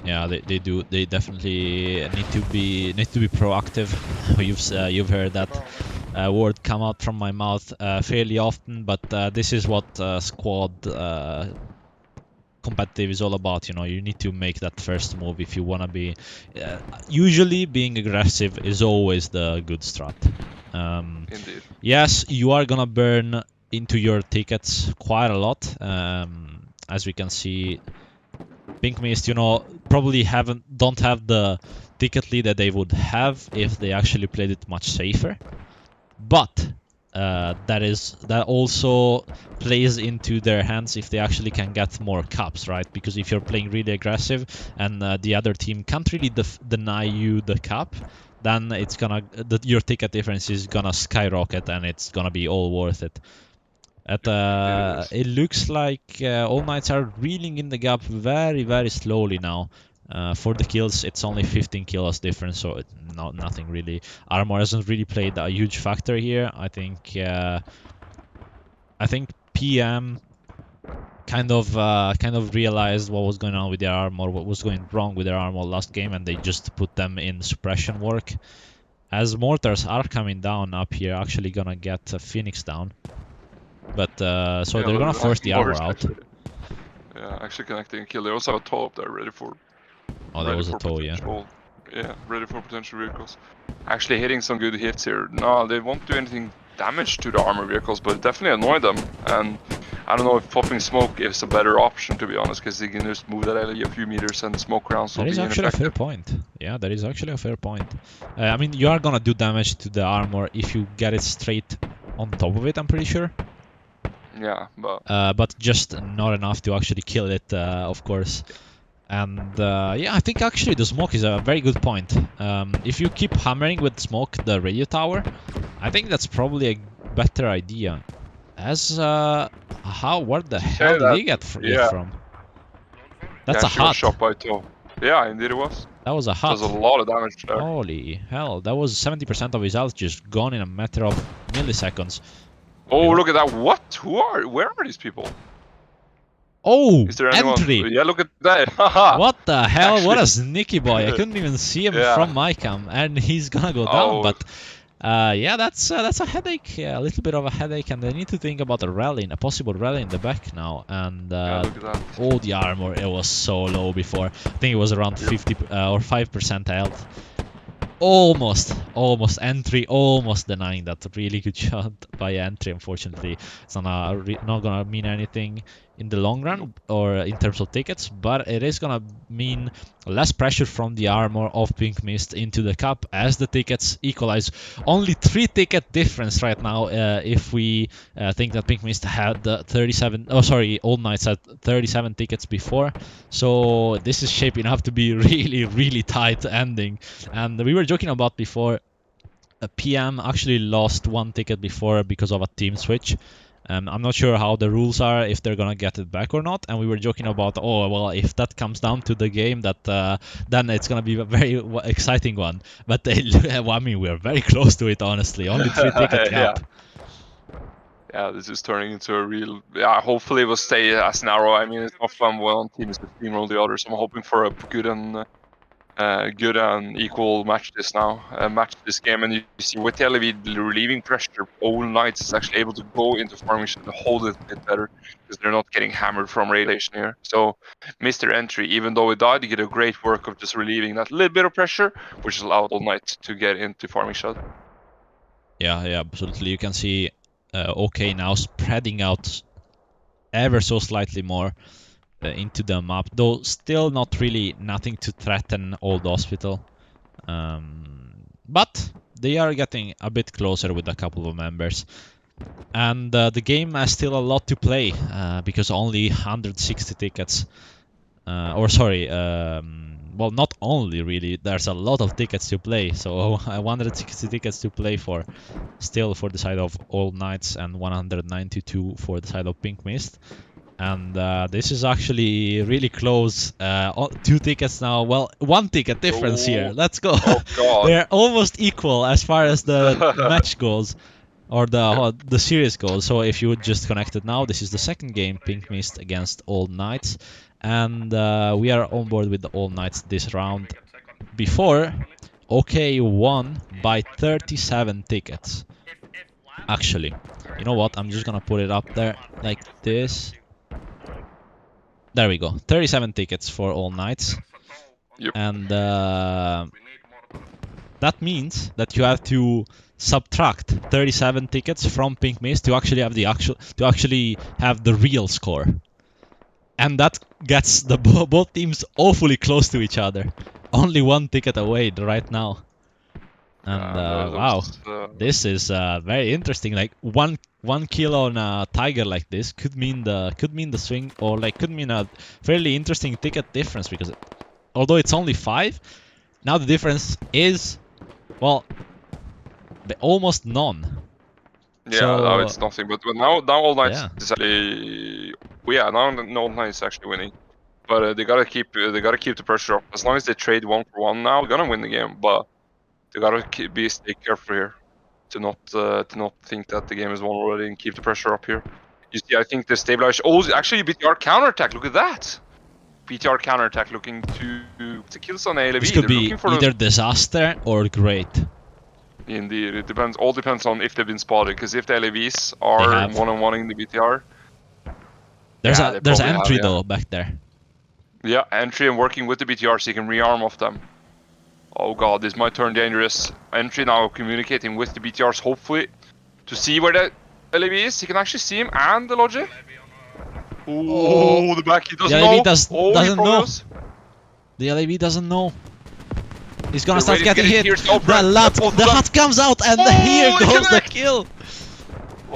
Yeah, they do. They definitely need to be proactive. You've heard that word come out from my mouth fairly often, but this is what squad competitive is all about. You know, you need to make that first move if you wanna be. Usually, being aggressive is always the good strat. Indeed. Yes, you are gonna burn into your tickets quite a lot. As we can see, Pink Mist, probably don't have the ticket lead that they would have if they actually played it much safer. But that also plays into their hands if they actually can get more cups, right? Because if you're playing really aggressive and the other team can't really deny you the cup, then your ticket difference is gonna skyrocket and it's gonna be all worth it. It looks like All Knights are reeling in the gap very, very slowly now. For the kills, it's only 15 kills difference, so nothing really. Armor hasn't really played a huge factor here. I think PM kind of realized what was going on with their armor, what was going wrong with their armor last game, and they just put them in suppression work. As mortars are coming down up here, actually gonna get Phoenix down. But so they're gonna force the armor out. Yeah, actually connecting a kill. They also have a toe up there ready for. Oh, there was a toe, yeah. Yeah, ready for potential vehicles. Actually hitting some good hits here. No, they won't do anything damage to the armor vehicles, but definitely annoy them. And I don't know if popping smoke is a better option, to be honest, because they can just move that alley a few meters and the smoke rounds will be ineffective. That is actually a fair point. Yeah, that is actually a fair point. I mean, you are gonna do damage to the armor if you get it straight on top of it, I'm pretty sure. Yeah, but just not enough to actually kill it, of course. And yeah, I think actually the smoke is a very good point. If you keep hammering with smoke the radio tower, I think that's probably a better idea. As where the hell did he get from? That's a hut. Shot by toe. Yeah, indeed it was. That was a hut. There's a lot of damage there. Holy hell, that was 70% of his health just gone in a matter of milliseconds. Oh, look at that. What? Where are these people? Oh, is there anyone? entry! Yeah, look at that. What the hell? Actually, what a sneaky boy. I couldn't even see him from my cam, and he's gonna go down. But yeah, that's a headache, a little bit of a headache, and they need to think about a possible rally in the back now. And look at that. Oh, the armor, it was so low before. I think it was around 50 or 5% health. Almost entry, almost denying that. Really good shot by entry. Unfortunately, it's not gonna mean anything in the long run or in terms of tickets, but it is gonna mean less pressure from the armor of Pink Mist into the cup as the tickets equalize. Only 3 ticket difference right now. If we think that Pink Mist had 37, All Knights had 37 tickets before, so this is shaping up to be really tight ending. And we were joking about before. PM actually lost 1 ticket before because of a team switch. I'm not sure how the rules are, if they're gonna get it back or not. And we were joking about, oh well, if that comes down to the game, that then it's gonna be a very exciting one. But I mean, we're very close to it, honestly. Only 3 ticket cap. Yeah, this is turning into a real. Yeah, hopefully it will stay as narrow. I mean, it's not fun when one team is to steamroll the others. I'm hoping for a good and equal match this game, and you see with the LEV relieving pressure, All Knights is actually able to go into farming and hold it a bit better because they're not getting hammered from radiation here. So Mr. Entry, even though he died, he did a great work of just relieving that little bit of pressure, which allowed All Knights to get into farming shot. Yeah, absolutely. You can see OK now spreading out ever so slightly more into the map, though still not really nothing to threaten Old Hospital. But they are getting a bit closer with a couple of members. And the game has still a lot to play because only 160 tickets. Well, not only really, there's a lot of tickets to play. So 160 tickets to play for, still for the side of All Knights, and 192 for the side of Pink Mist. And this is actually really close. 2 tickets now. Well, 1 ticket difference here. Let's go. Oh, God. They're almost equal as far as the match goes, or the series goes. So if you would just connect it now, this is the second game, Pink Mist against All Knights. And we are on board with the All Knights this round. Before, OK won by 37 tickets. Actually, you know what? I'm just gonna put it up there like this. There we go. 37 tickets for All Knights. Yep. And that means that you have to subtract 37 tickets from Pink Mist to actually have the real score. And that gets the both teams awfully close to each other. Only one ticket away right now. And wow, this is very interesting. Like one kill on a tiger like this could mean the swing, or like could mean a fairly interesting ticket difference, because although it's only 5, now the difference is, well, almost none. Yeah, So, now it's nothing. But now All Knights yeah. is actually, now All Knights is actually winning. But they gotta keep the pressure up. As long as they trade 1-for-1 now, they're gonna win the game. But they gotta stay careful here to not think that the game is won already and keep the pressure up here. You see, I think the stabilize. Oh, actually BTR counterattack. Look at that. BTR counterattack looking to kills on ALV. This could They're be looking for either disaster or great. Indeed, it depends. All depends on if they've been spotted. Because if the LAVs are have. one-on-one-ing the BTR, There's yeah, they there's probably entry have, yeah. though back there. Yeah, entry and working with the BTR so you can rearm off them. Oh god, this might turn dangerous. Entry now communicating with the BTRs, hopefully, to see where the LAV is. He can actually see him and the Logi. Oh, the back, he doesn't The LAV know. doesn't He know. probably knows. The LAV doesn't know. He's gonna They're start waiting to getting get hit. his tears. The hut comes out, and here they goes the connect. kill.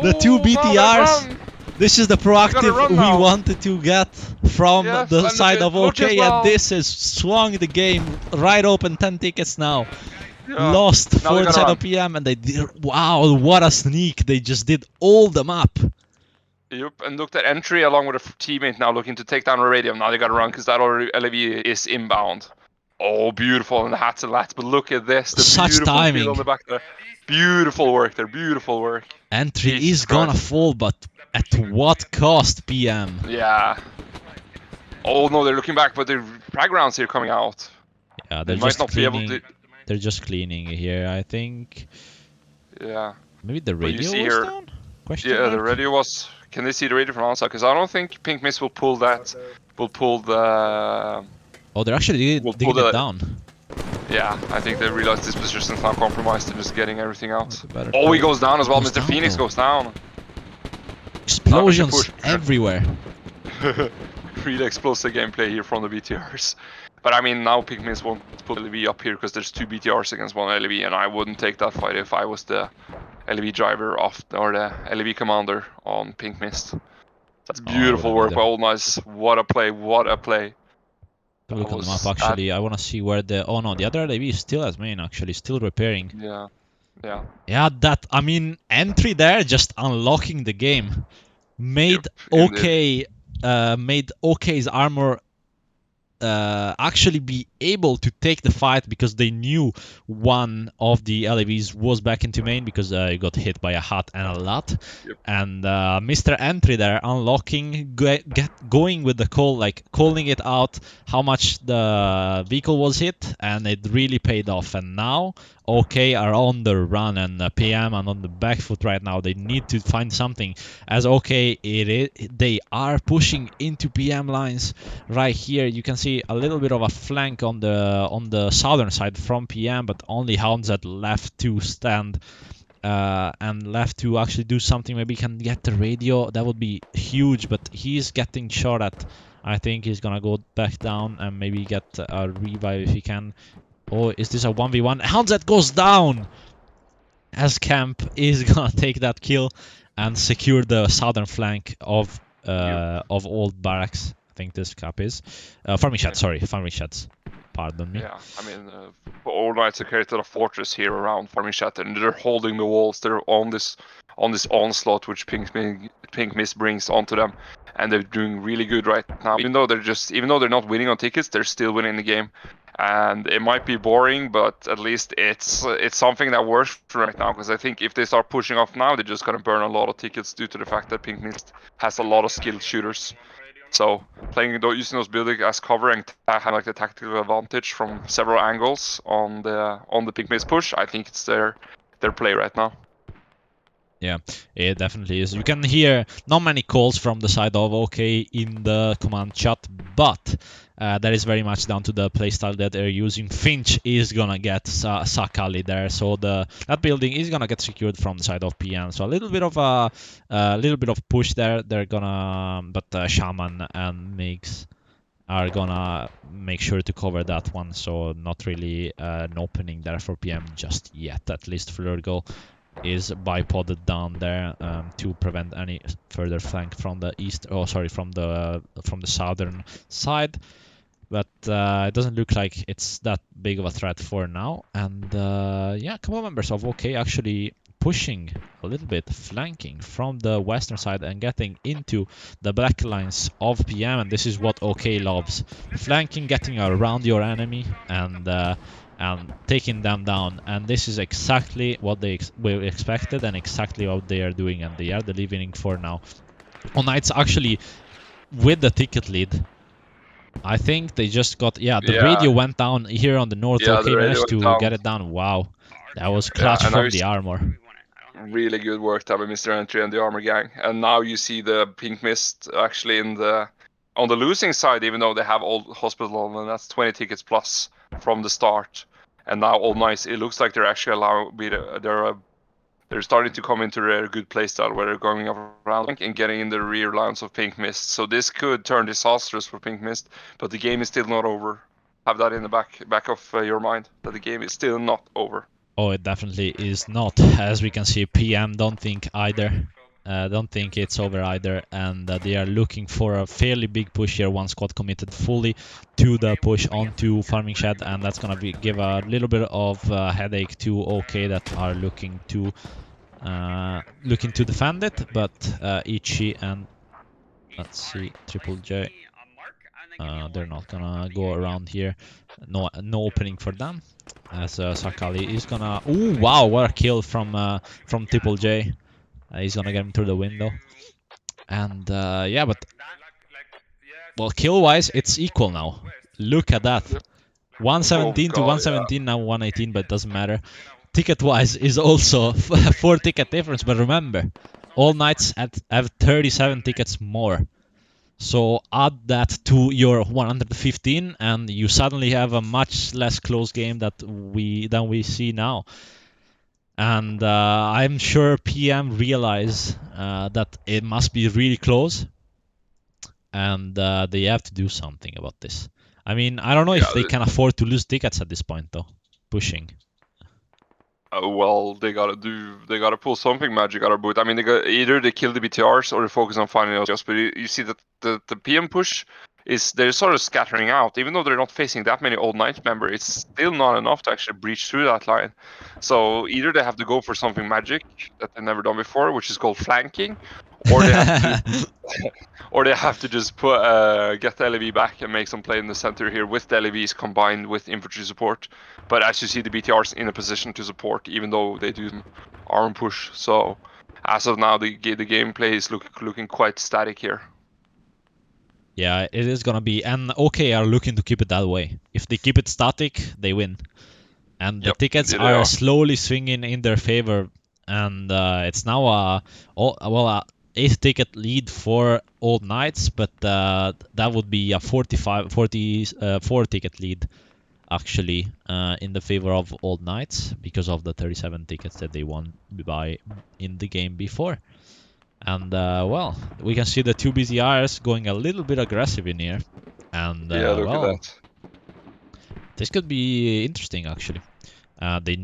The two Oh, now they BTRs. run. This is the proactive run we now. wanted to get from Yeah, the and side of Logi as OK, well. and this has swung the game right open. 10 tickets now. Yeah. Lost Now they're gonna 4 run. PM, and they did. Wow, what a sneak! They just did all the map. Yep, and looked at entry along with a teammate now looking to take down Radium. Now they gotta run because that already LAV is inbound. Oh, beautiful, and the hats and lats. But look at this, the Such beautiful timing. kill on the back there. Beautiful work there, beautiful work. Entry Jesus is gonna Christ. fall, but at what cost, PM? Yeah. Oh no, they're looking back, but the frag rounds here coming out. Yeah, They they're might just not be able cleaning. to. They're just cleaning here, I think. Yeah. Maybe the But you radio see was here- down? Question Yeah, the mark? radio was. Can they see the radio from outside? Because I don't think Pink Mist will pull that. Will pull the. Oh, they're actually We'll digging pull it the- down. Yeah, I think they realized this position is now compromised. They're just getting everything out. That's a better Oh, he call. goes down as well. Goes Mr. down, Phoenix though. goes down. Explosions push. everywhere. Really explosive gameplay here from the BTRs. But I mean, now Pink Mist won't put LV up here because there's 2 BTRs against 1 LV, and I wouldn't take that fight if I was the LV driver or the LV commander on Pink Mist. That's beautiful work by Old Nice. What a play, what a play. Look on the map, actually. I want to see where the... Oh no, the other LAV is still as main, actually. Still repairing. Yeah, yeah. Yeah, that... I mean, entry there, just unlocking the game. Made Yep, OK... made OK's armor actually be able to take the fight, because they knew one of the LAVs was back into main, because he got hit by a hut and a lot. Yep. And Mr. Entry there unlocking, going with the call, like calling it out how much the vehicle was hit, and it really paid off. And now OK are on the run, and PM are on the back foot right now. They need to find something, as OK they are pushing into PM lines right here. You can see a little bit of a flank on the southern side from PM, but only Houndset left to stand and left to actually do something. Maybe he can get the radio. That would be huge, but he's getting shot at. I think he's gonna go back down and maybe get a revive if he can. Oh, is this a 1v1? Houndset goes down! As Camp is gonna take that kill and secure the southern flank of old barracks. I think this cap is. Farming sheds, sorry. Farming sheds. Pardon me. Yeah, I mean, All Knights have created a fortress here around Farming Shed, and they're holding the walls. They're on this onslaught which Pink Mist brings onto them, and they're doing really good right now. Even though they're not winning on tickets, they're still winning the game. And it might be boring, but at least it's something that works right now. Because I think if they start pushing off now, they're just gonna burn a lot of tickets due to the fact that Pink Mist has a lot of skilled shooters. So using those buildings as cover and having like the tactical advantage from several angles on the Pink Mist push, I think it's their play right now. Yeah, it definitely is. You can hear not many calls from the side of OK in the command chat, but That is very much down to the playstyle that they're using. Finch is gonna get Sakali there, so that building is gonna get secured from the side of PM. So a little bit of push there. They're gonna, but Shaman and Migs are gonna make sure to cover that one. So not really an opening there for PM just yet. At least Flurgo is bipodded down there to prevent any further flank from the east. Oh, sorry, from the southern side. But it doesn't look like it's that big of a threat for now. And yeah, a couple members of OK actually pushing a little bit, flanking from the western side and getting into the back lines of PM. And this is what OK loves: flanking, getting around your enemy, and taking them down. And this is exactly what they expected and exactly what they are doing, and they are delivering for now. On Knights actually with the ticket lead. I think they just got, the radio went down here on the north. Yeah, OK the radio managed went to down. get it down. Wow, that was clutch and now from the armor. Really good work done by Mr. Entry and the armor gang. And now you see the Pink Mist actually on the losing side, even though they have Old Hospital, and that's 20 tickets plus from the start. And now All Nice, it looks like they're actually they're starting to come into their good playstyle where they're going around and getting in the rear lines of Pink Mist. So this could turn disastrous for Pink Mist, but the game is still not over. Have that in the back of your mind, that the game is still not over. Oh, it definitely is not. As we can see, PM don't think either. Don't think it's over either, and they are looking for a fairly big push here. One squad committed fully to the push onto Farming Shed, and that's gonna give a little bit of headache to OK that are looking to defend it. But Ichi and let's see, Triple J, they're not gonna go around here. No opening for them. As Sakali is gonna... Ooh, wow, what a kill from Triple J. He's gonna get him through the window. And yeah, but... Well, kill-wise, it's equal now. Look at that. 117 to 117, now 118, but it doesn't matter. Ticket-wise is also 4 ticket difference, but remember, All Knights have 37 tickets more. So add that to your 115 and you suddenly have a much less close game than we see now. And I'm sure PM realize that it must be really close, and they have to do something about this. I mean, I don't know if they can afford to lose tickets at this point though, pushing. Well, they gotta pull something magic out of boot. I mean, either they kill the BTRs or they focus on finding us. But you see that the PM push they're sort of scattering out. Even though they're not facing that many Old Knights members, it's still not enough to actually breach through that line. So either they have to go for something magic that they've never done before, which is called flanking, or they have to or they have to just get the LEV back and make some play in the center here with the LEVs combined with infantry support. But as you see, the BTR's in a position to support, even though they do arm push. So as of now, the gameplay is looking quite static here. Yeah, it is gonna be, and OK are looking to keep it that way. If they keep it static, they win. And the tickets are slowly swinging in their favor, and it's now a 8-ticket lead for Old Knights, but that would be a 44-ticket lead actually in the favor of Old Knights because of the 37 tickets that they won in the game before. And well, we can see the 2 BZRs going a little bit aggressive in here, and look at that. This could be interesting actually. They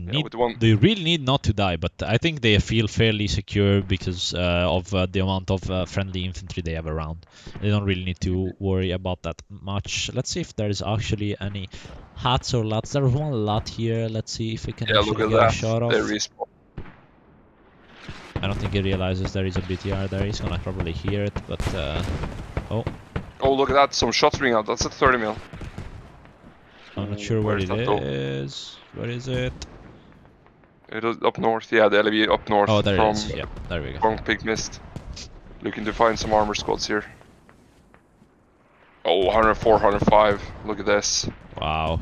really need not to die, but I think they feel fairly secure because of the amount of friendly infantry they have around. They don't really need to worry about that much. Let's see if there's actually any hats or lats. There's one lat here. Let's see if we can actually get a shot off. I don't think he realizes there is a BTR there. He's gonna probably hear it, but oh, look at that! Some shots ring out. That's a 30 mil. I'm not sure where it is. Where is it? It is up north. Yeah, the LEV up north. Oh, there it is. Yeah, there we go. From Pink Mist. Looking to find some armor squads here. Oh, 104, 105. Look at this. Wow.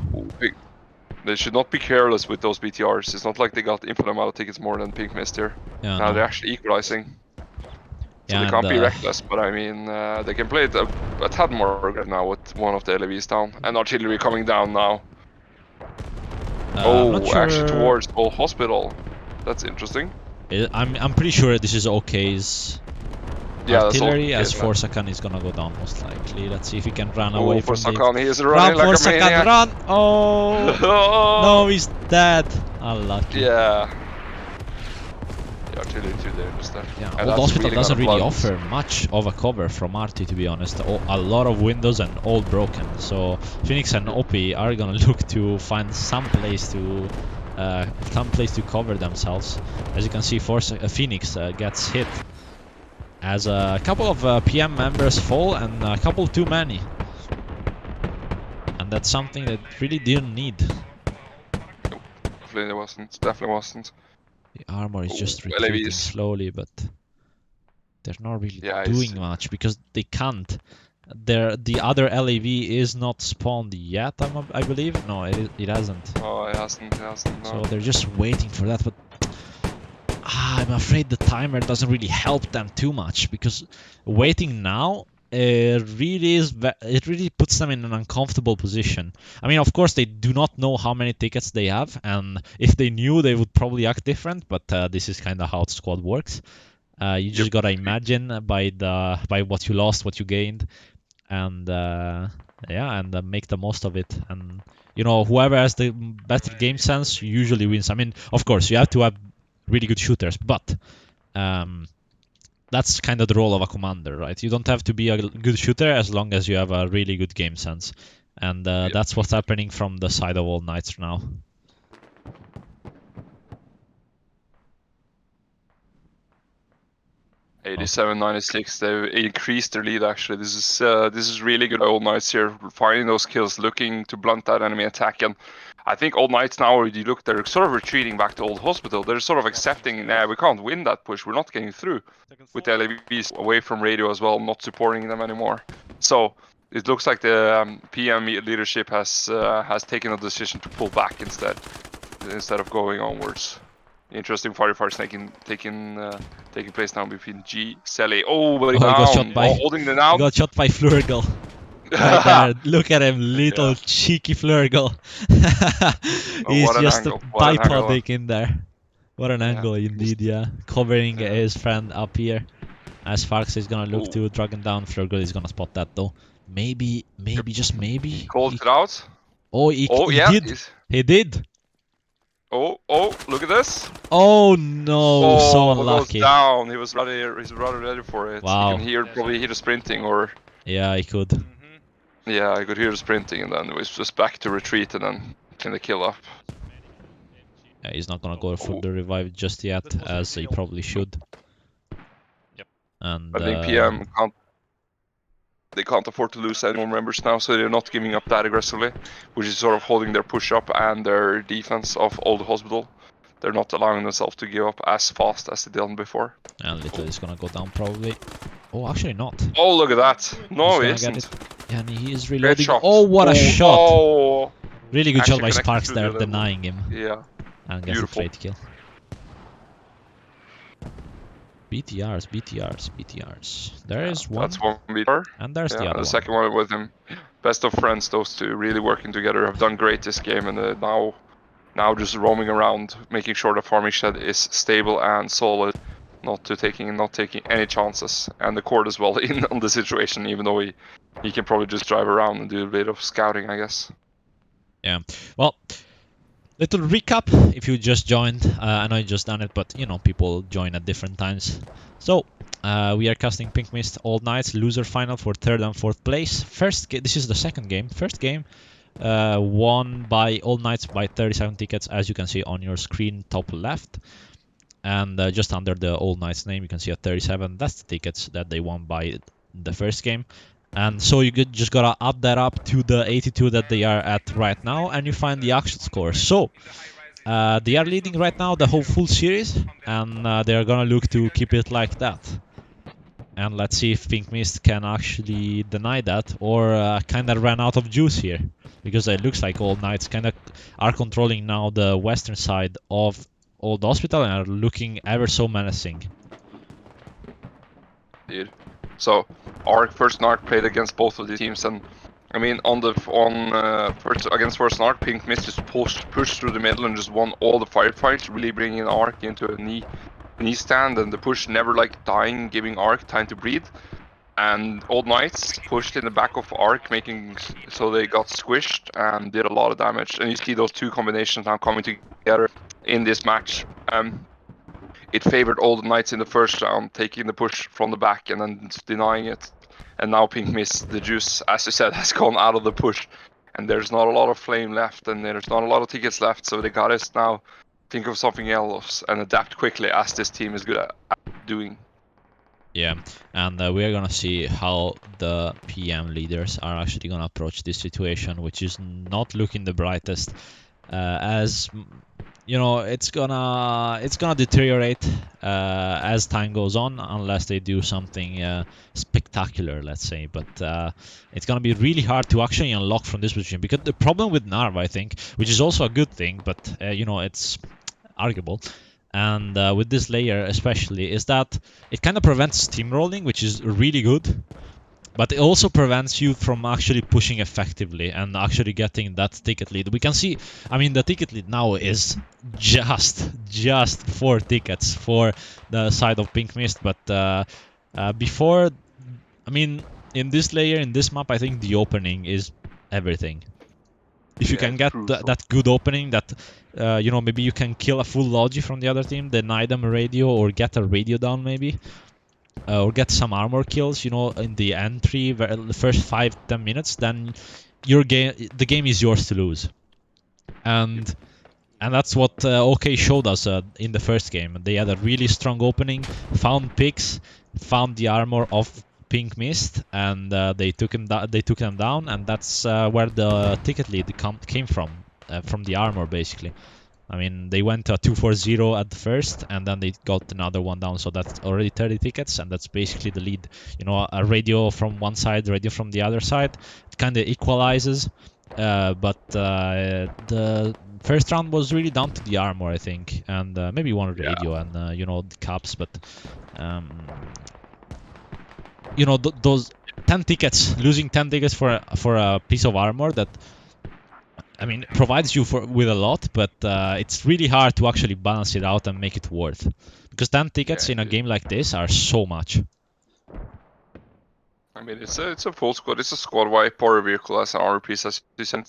They should not be careless with those BTRs. It's not like they got infinite amount of tickets more than Pink Mist here. Yeah, now they're actually equalizing. So Yeah, they and can't be reckless, but I mean, they can play it a tad more aggressive now with one of the LEVs down and artillery coming down now. I'm not Oh, actually sure. towards Old Hospital. That's interesting. I'm pretty sure this is OK's Yeah, that's all. artillery, as Okay, Forsakan is gonna go down most likely. Let's see if he can run oh, away for from the... Sakan, he is Run, running like a Forsakan, maniac. run! Oh! No, he's dead. Unlucky. Yeah. The artillery too dangerous there. Yeah, And Old that's Hospital really doesn't gonna really blunt. offer much of a cover from Arty, to be honest. A lot of windows and all broken. So Phoenix and OP are gonna look to find some place to cover themselves. As you can see, Phoenix gets hit as a couple of PM members fall and a couple too many. And that's something that really didn't need. Definitely wasn't. Definitely wasn't. The armor is just Ooh, retreating LAVs. slowly, but they're not really Yeah, doing much because they can't. The other LAV is not spawned yet, I believe. No, it hasn't. Oh, it hasn't. No. So they're just waiting for that, but I'm afraid the timer doesn't really help them too much because waiting now it really puts them in an uncomfortable position. I mean, of course, they do not know how many tickets they have, and if they knew, they would probably act different. But this is kind of how the squad works. You just gotta imagine by what you lost, what you gained, and make the most of it. And whoever has the better game sense usually wins. I mean, of course, you have to have really good shooters, but that's kind of the role of a commander, right? You don't have to be a good shooter as long as you have a really good game sense, and that's what's happening from the side of All Knights now. Okay. 87-96. They've increased their lead. Actually, this is really good. Old Knights here finding those kills, looking to blunt that enemy attack. And I think Old Knights now, you look, they're sort of retreating back to Old Hospital. They're sort of accepting, nah, we can't win that push. We're not getting through. With the LAVs away from radio as well, not supporting them anymore. So it looks like the PM leadership has taken a decision to pull back instead of going onwards. Interesting firefights taking place now between GSL. Oh, but He got shot by holding the down. He got shot by Flurgle. Right there. Look at him, little cheeky Flurgle. He's just a bipodic in there. What an angle indeed, yeah. Covering his friend up here. As Farx is gonna look to drag him down, Flurgle is gonna spot that though. Maybe, just maybe. Called it out. Oh, he did. He did. Oh, look at this. Oh no, so unlucky. Goes down. He's rather ready for it. Wow. You can probably hear the sprinting or... Yeah, he could. Yeah, I could hear the sprinting and then it was just back to retreat and then clean the kill up. Yeah, he's not gonna go for the revive just yet, as he probably should. Yep. And I think PM can't afford to lose any more members now, so they're not giving up that aggressively, which is sort of holding their push up and their defense of Old Hospital. They're not allowing themselves to give up as fast as they did before. And Little is gonna go down probably. Oh, actually not. Oh, look at that. No, he isn't. Yeah, and he is reloading. Shot. Oh, what a shot! Oh. Really good shot by Actually Sparks connected to there, the denying him. Yeah. And gets a Beautiful. trade kill. BTRs. There is one. That's one BTR. And there's the other the one. second one with him. Best of friends, those two really working together, have done great this game, and now just roaming around, making sure the farming shed is stable and solid, not taking any chances, and the court as well in on the situation, even though he can probably just drive around and do a bit of scouting, I guess. Yeah. Well, little recap if you just joined. I know you just done it, but people join at different times. So we are casting Pink Mist All Knights loser final for 3rd and 4th place. This is the second game. First game won by All Knights by 37 tickets, as you can see on your screen top left. And just under the All Knights name, you can see a 37. That's the tickets that they won by the first game. And so you just gotta add that up to the 82 that they are at right now, and you find the actual score. So they are leading right now the whole full series, and they are gonna look to keep it like that. And let's see if Pink Mist can actually deny that, or kind of run out of juice here, because it looks like All Knights kind of are controlling now the western side of Old Hospital and are looking ever so menacing. Dude. So first and Arc played against both of these teams, and I mean against first and Arc, Pink Mist just pushed through the middle and just won all the firefights, really bringing Arc into a knee stand, and the push never like dying, giving Arc time to breathe. And Old Knights pushed in the back of Arc, making so they got squished and did a lot of damage. And you see those two combinations now coming together in this match. It favored Old Knights in the first round, taking the push from the back and then denying it. And now Pink Mist, the juice, as you said, has gone out of the push. And there's not a lot of flame left, and there's not a lot of tickets left, so they gotta now think of something else and adapt quickly, as this team is good at doing. Yeah, and we are gonna see how the PM leaders are actually gonna approach this situation, which is not looking the brightest. As you know, it's gonna deteriorate as time goes on, unless they do something spectacular, let's say. But it's gonna be really hard to actually unlock from this position, because the problem with Narva, I think, which is also a good thing, but you know, it's arguable. And with this layer especially, is that it kind of prevents steamrolling, which is really good, but it also prevents you from actually pushing effectively and actually getting that ticket lead. We can see, I mean, the ticket lead now is just 4 tickets for the side of Pink Mist, but before, I mean, in this layer, in this map, I think the opening is everything. If you can get that good opening, that you know, maybe you can kill a full logi from the other team, deny them a radio, or get a radio down maybe, or get some armor kills, you know, in the entry, the first 5-10 minutes, then the game is yours to lose. And that's what OK showed us in the first game. They had a really strong opening, found picks, found the armor of Pink Mist, and they took them down, and that's where the ticket lead came from the armor, basically. I mean, they went to a 2-4-0 at the first, and then they got another one down, so that's already 30 tickets, and that's basically the lead. You know, a radio from one side, radio from the other side. It kind of equalizes, but the first round was really down to the armor, I think, and maybe one radio and, you know, the caps, but you know, those 10 tickets, losing 10 tickets for a piece of armor that, I mean, provides you with a lot, but it's really hard to actually balance it out and make it worth. Because 10 tickets in a game like this are so much. I mean, it's a full squad. It's a squad wipe or a vehicle as an armor piece. As you said,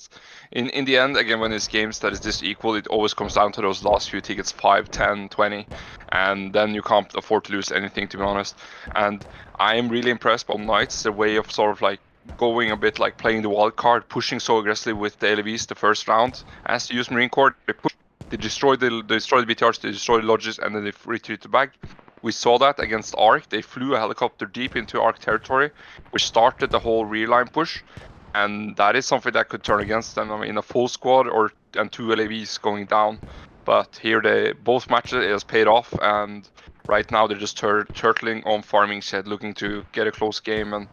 in the end, again, when it's games that is this equal, it always comes down to those last few tickets, 5, 10, 20, and then you can't afford to lose anything, to be honest. And I am really impressed by Knights, their way of sort of like going a bit like playing the wild card, pushing so aggressively with the LVs the first round. As you use Marine Corps, they destroy the BTRs, they destroy the lodges, and then they retreat back. We saw that against Arc. They flew a helicopter deep into Arc territory, which started the whole rear line push, and that is something that could turn against them. I mean, a full squad and 2 LAVs going down, but here both matches it has paid off, and right now they're just turtling on farming shed, looking to get a close game and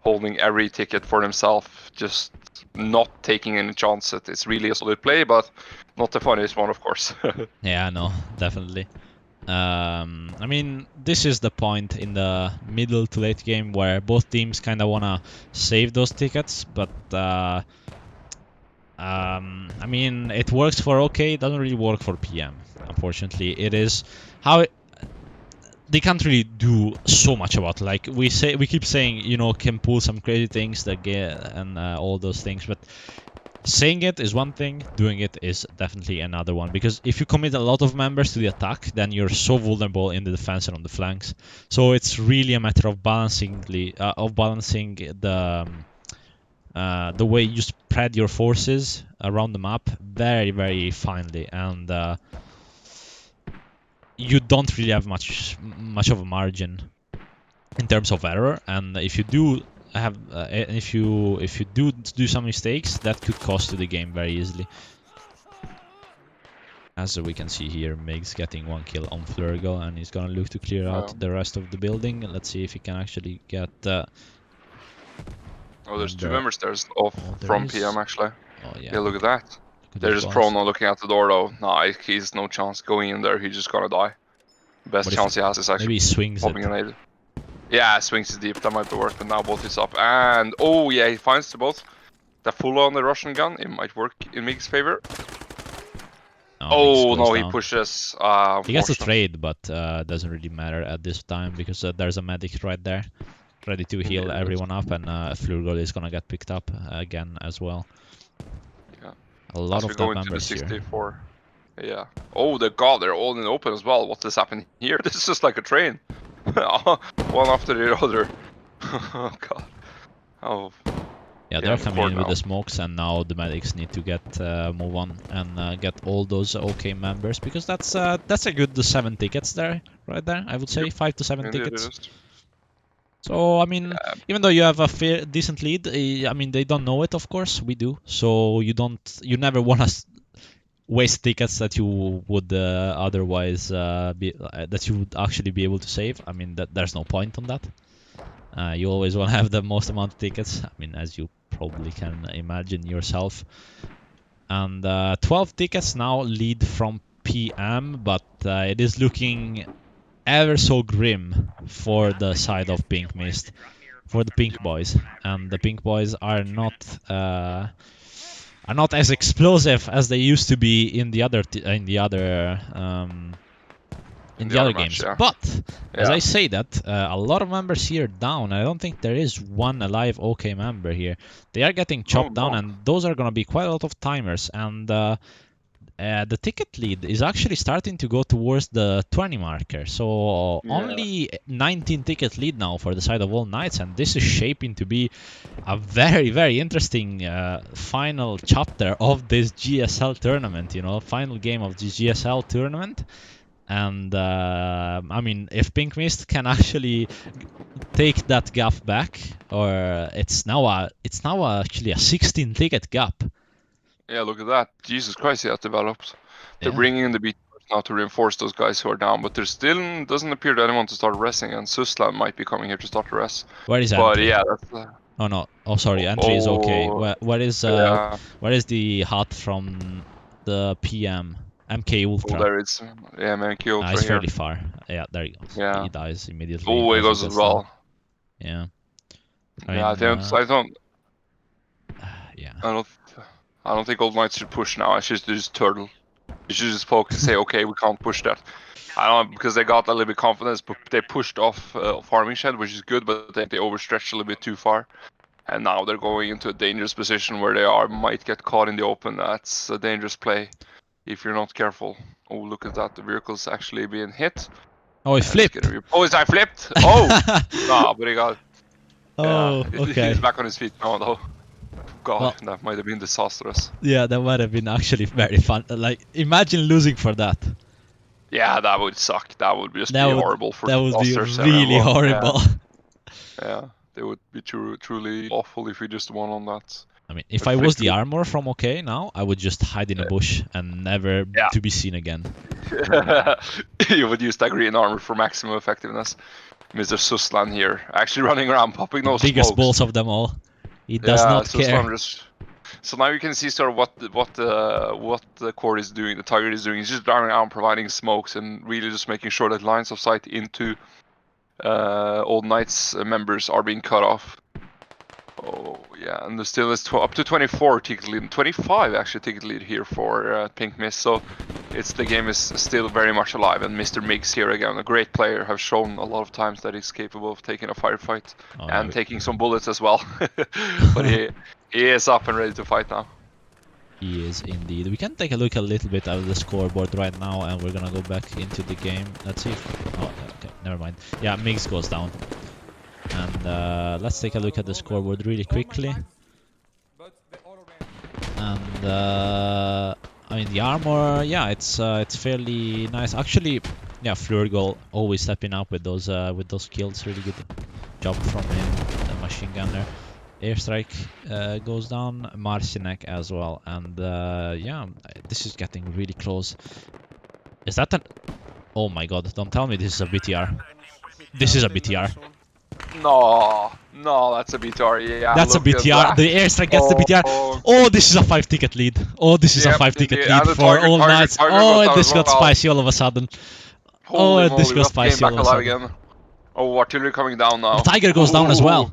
holding every ticket for themselves, just not taking any chances. It's really a solid play, but not the funniest one, of course. Yeah, no, definitely. I mean, this is the point in the middle to late game where both teams kind of want to save those tickets, but I mean, it works for OK, it doesn't really work for PM, unfortunately. It is how they can't really do so much about it. Like we keep saying, you know, can pull some crazy things that get and all those things, but saying it is one thing, doing it is definitely another one. Because if you commit a lot of members to the attack, then you're so vulnerable in the defense and on the flanks. So it's really a matter of balancing the way you spread your forces around the map very, very finely, and you don't really have much of a margin in terms of error. And if you do have if you do some mistakes, that could cost you the game very easily. As we can see here, Meg's getting 1 kill on Flurgle, and he's gonna look to clear out the rest of the building. Let's see if he can actually get oh, there's 2 members there from PM actually. Oh yeah. Yeah, look at that. They're just prone on looking out the door though. No, he's no chance going in there. He's just gonna die. Best chance he has is actually maybe he swings popping it. a nade. Yeah, swings is deep. That might be worth it. Now both is up. And oh yeah, he finds the both. The full on the Russian gun. It might work in Mig's favor. No, Mix Oh goes no, he down. pushes. He gets a Unfortunate. trade, but doesn't really matter at this time because there's a medic right there, ready to heal Yeah, everyone up, and Flurgol is gonna get picked up again as well. Yeah. A lot As we of go that into the members here. 64. Yeah. Oh, the god, they're all in the open as well. What is happening here? This is just like a train. One after the other. Oh god. Oh. Yeah, Yeah, they're the coming core in with now. the smokes, and now the medics need to get move on and get all those OK members because that's a good 7 tickets there, right there. I would say Yep. 5 to 7 Indeed it tickets. is. So I mean, Yeah. even though you have a fair, decent lead, I mean they don't know it. Of course, we do. So you never want to waste tickets that you would otherwise that you would actually be able to save. I mean there's no point on that. You always want to have the most amount of tickets. I mean, as you probably can imagine yourself. And 12 tickets now lead from PM, but it is looking ever so grim for the side of Pink Mist, for the Pink Boys. And the Pink Boys are not as explosive as they used to be in the other in the other match, games. yeah. But as Yeah. I say that, a lot of members here down. I don't think there is one alive OK member here. They are getting chopped down, no. and those are going to be quite a lot of timers. And the ticket lead is actually starting to go towards the 20 marker. So Yeah. only 19 ticket lead now for the side of all Knights, and this is shaping to be a very, very interesting final chapter of this GSL tournament. You know, final game of the GSL tournament. And I mean, if Pink Mist can actually take that gap back, or it's now actually a 16 ticket gap. Yeah, look at that. Jesus Christ, he has developed. They're Yeah. bringing in the beat now to reinforce those guys who are down, but there still doesn't appear to anyone to start resting, and Suslan might be coming here to start the rest. Where is But entry? yeah, that's. Oh no. Oh sorry, entry is okay. Oh, Where is yeah. where is the hut from the PM? MK Oh, Ultra. there it's. Yeah, man, killed It's right here. fairly far. Yeah, there he goes. Yeah. He dies immediately. Oh, he as goes as gets well. down. Yeah. Yeah, Yeah. I don't think Old Knights should push now. I should just turtle. You should just focus. Say, okay, we can't push that. I don't know, because they got a little bit confidence, but they pushed off farming shed, which is good, but they overstretched a little bit too far. And now they're going into a dangerous position where they might get caught in the open. That's a dangerous play if you're not careful. Oh, look at that. The vehicle's actually being hit. Oh, he flipped. Oh, is I flipped? Oh! Nah, but he got. Oh, Yeah, okay. he's back on his feet now, though. God, Well, that might have been disastrous. Yeah, that might have been actually very fun. Like, imagine losing for that. Yeah, that would suck. That would just be That would horrible for that would be imposters, really everyone. horrible. Yeah, they would be truly awful if we just won on that. I mean, if But I was the Flick- armor from OK now, I would just hide in a bush and never Yeah. to be seen again. You would use that green armor for maximum effectiveness. Mr. Suslan here, actually running around popping those Biggest smokes. balls of them all. He does not care. Suslan just. So now you can see sort of what the core is doing, the target is doing. He's just driving around providing smokes and really just making sure that lines of sight into Old Knights members are being cut off. Oh yeah, and there's still is up to 24 ticket lead, 25 actually ticket lead here for Pink Mist. So the game is still very much alive, and Mr. Miggs here again, a great player, have shown a lot of times that he's capable of taking a firefight and taking some bullets as well. But he is up and ready to fight now. He is indeed. We can take a look a little bit at the scoreboard right now, and we're gonna go back into the game. Let's see if... Oh, okay, never mind. Yeah, Miggs goes down. And let's take a look at the scoreboard really quickly. And I mean the armor, yeah, it's fairly nice. Actually, yeah, Flurgol always stepping up with those kills. Really good job from him, the machine gunner. Airstrike goes down, Marcinek as well, and yeah, this is getting really close. Is that an... Oh my god, don't tell me this is a BTR. This is a BTR. No, that's a BTR. Yeah, that's a BTR. The airstrike gets the BTR. Oh, this is a 5 ticket lead. Oh, this is a 5 ticket lead for all Knights. Oh, and this got spicy all of a sudden. Holy and this moly, got spicy all of a sudden. again. Oh, artillery coming down now. Tiger goes down as well.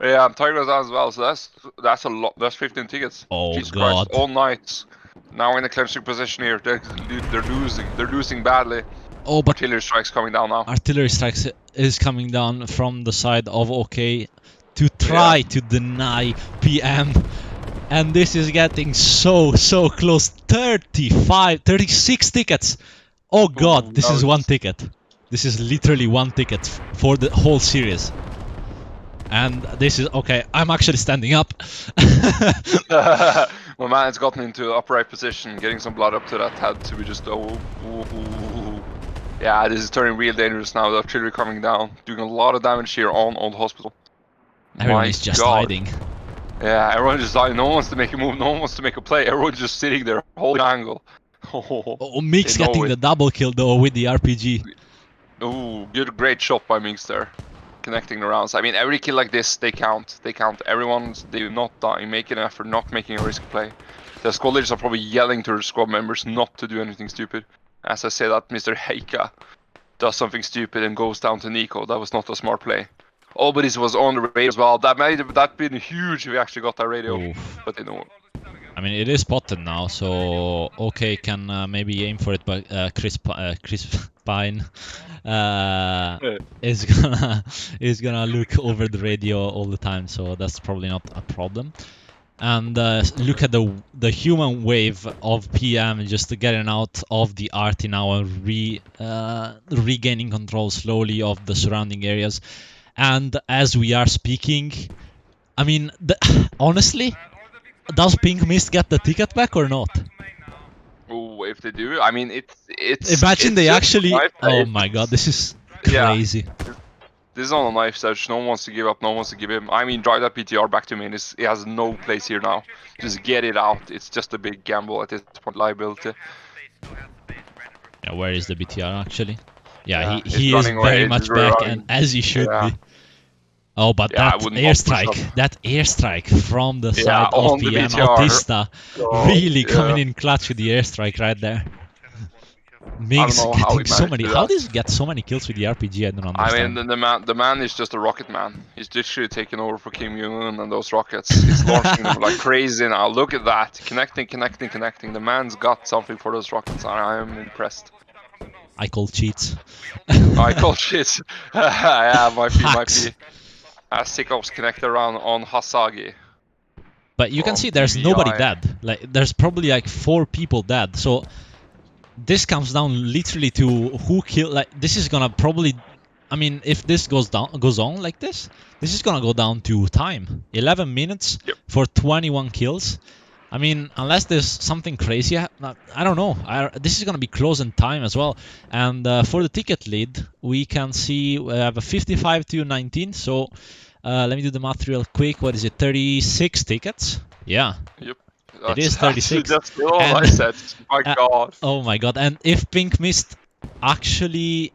Yeah, Tiger goes down as well. So that's a lot. That's 15 tickets. Oh, Jesus God. Christ! All knights now in a clenching position here. They're losing. They're losing badly. Oh, but Artillery strikes coming down now. artillery strikes is coming down from the side of OK to try to deny PM. And this is getting so close. 36 tickets. Oh God, this is one ticket. This is literally one ticket for the whole series. And this is okay. I'm actually standing up. My man has gotten into upright position, getting some blood up to that head to be just yeah, this is turning real dangerous now. The artillery coming down, doing a lot of damage here on the hospital. Everyone is just hiding. Yeah, everyone just hiding. No one wants to make a move. No one wants to make a play. Everyone's just sitting there, holding angle. Oh, Meek's getting the double kill though with the RPG. Ooh, great shot by Meeks there. Connecting the rounds. I mean, every kill like this, they count. They count. Everyone's, they do not die, making an effort, not making a risk play. The squad leaders are probably yelling to their squad members not to do anything stupid. As I say that, Mr. Heika does something stupid and goes down to Nico. That was not a smart play. Oh, but this was on the radio as well. That might have been huge if we actually got that radio. Oof. But you know. I mean, it is spotted now, so OK can maybe aim for it, but Chris Pine is gonna look over the radio all the time, so that's probably not a problem. And look at the human wave of PM just getting out of the arty now and regaining control slowly of the surrounding areas. And as we are speaking, I mean, honestly, does Pink Mist get the ticket back or not? Oh, if they do, I mean, it's. Imagine it's they actually. Oh play. my God, this is crazy. Yeah. This is on a knife search. No one wants to give up. No one wants to give him. I mean, drive that PTR back to me. It has no place here now. Just get it out. It's just a big gamble at this point. Liability. Yeah, where is the BTR actually? Yeah, Yeah, he is very much back, and as he should be. Oh, but that airstrike from the side of PM Autista really coming in clutch with the airstrike right there. Migs getting so many. How does he get so many kills with the RPG? I don't understand. I mean, the man is just a rocket man. He's literally taking over for Kim Jong-un and those rockets. He's launching them like crazy now. Look at that, connecting. The man's got something for those rockets. I am impressed. I call cheats. I call cheats. Yeah, might be. Sickos connect around on Hasagi. But you can see there's nobody dead. Like there's probably like 4 people dead. So this comes down literally to who killed. Like this is gonna probably. I mean, if this goes on like this is gonna go down to time. 11 minutes for 21 kills. I mean, unless there's something crazy, I don't know. This is gonna be close in time as well. And for the ticket lead, we can see we have a 55-19. So let me do the math real quick. What is it? 36 tickets? Yeah. Yep. It is 36. That's all I said. My God. Oh my God! And if Pink Mist actually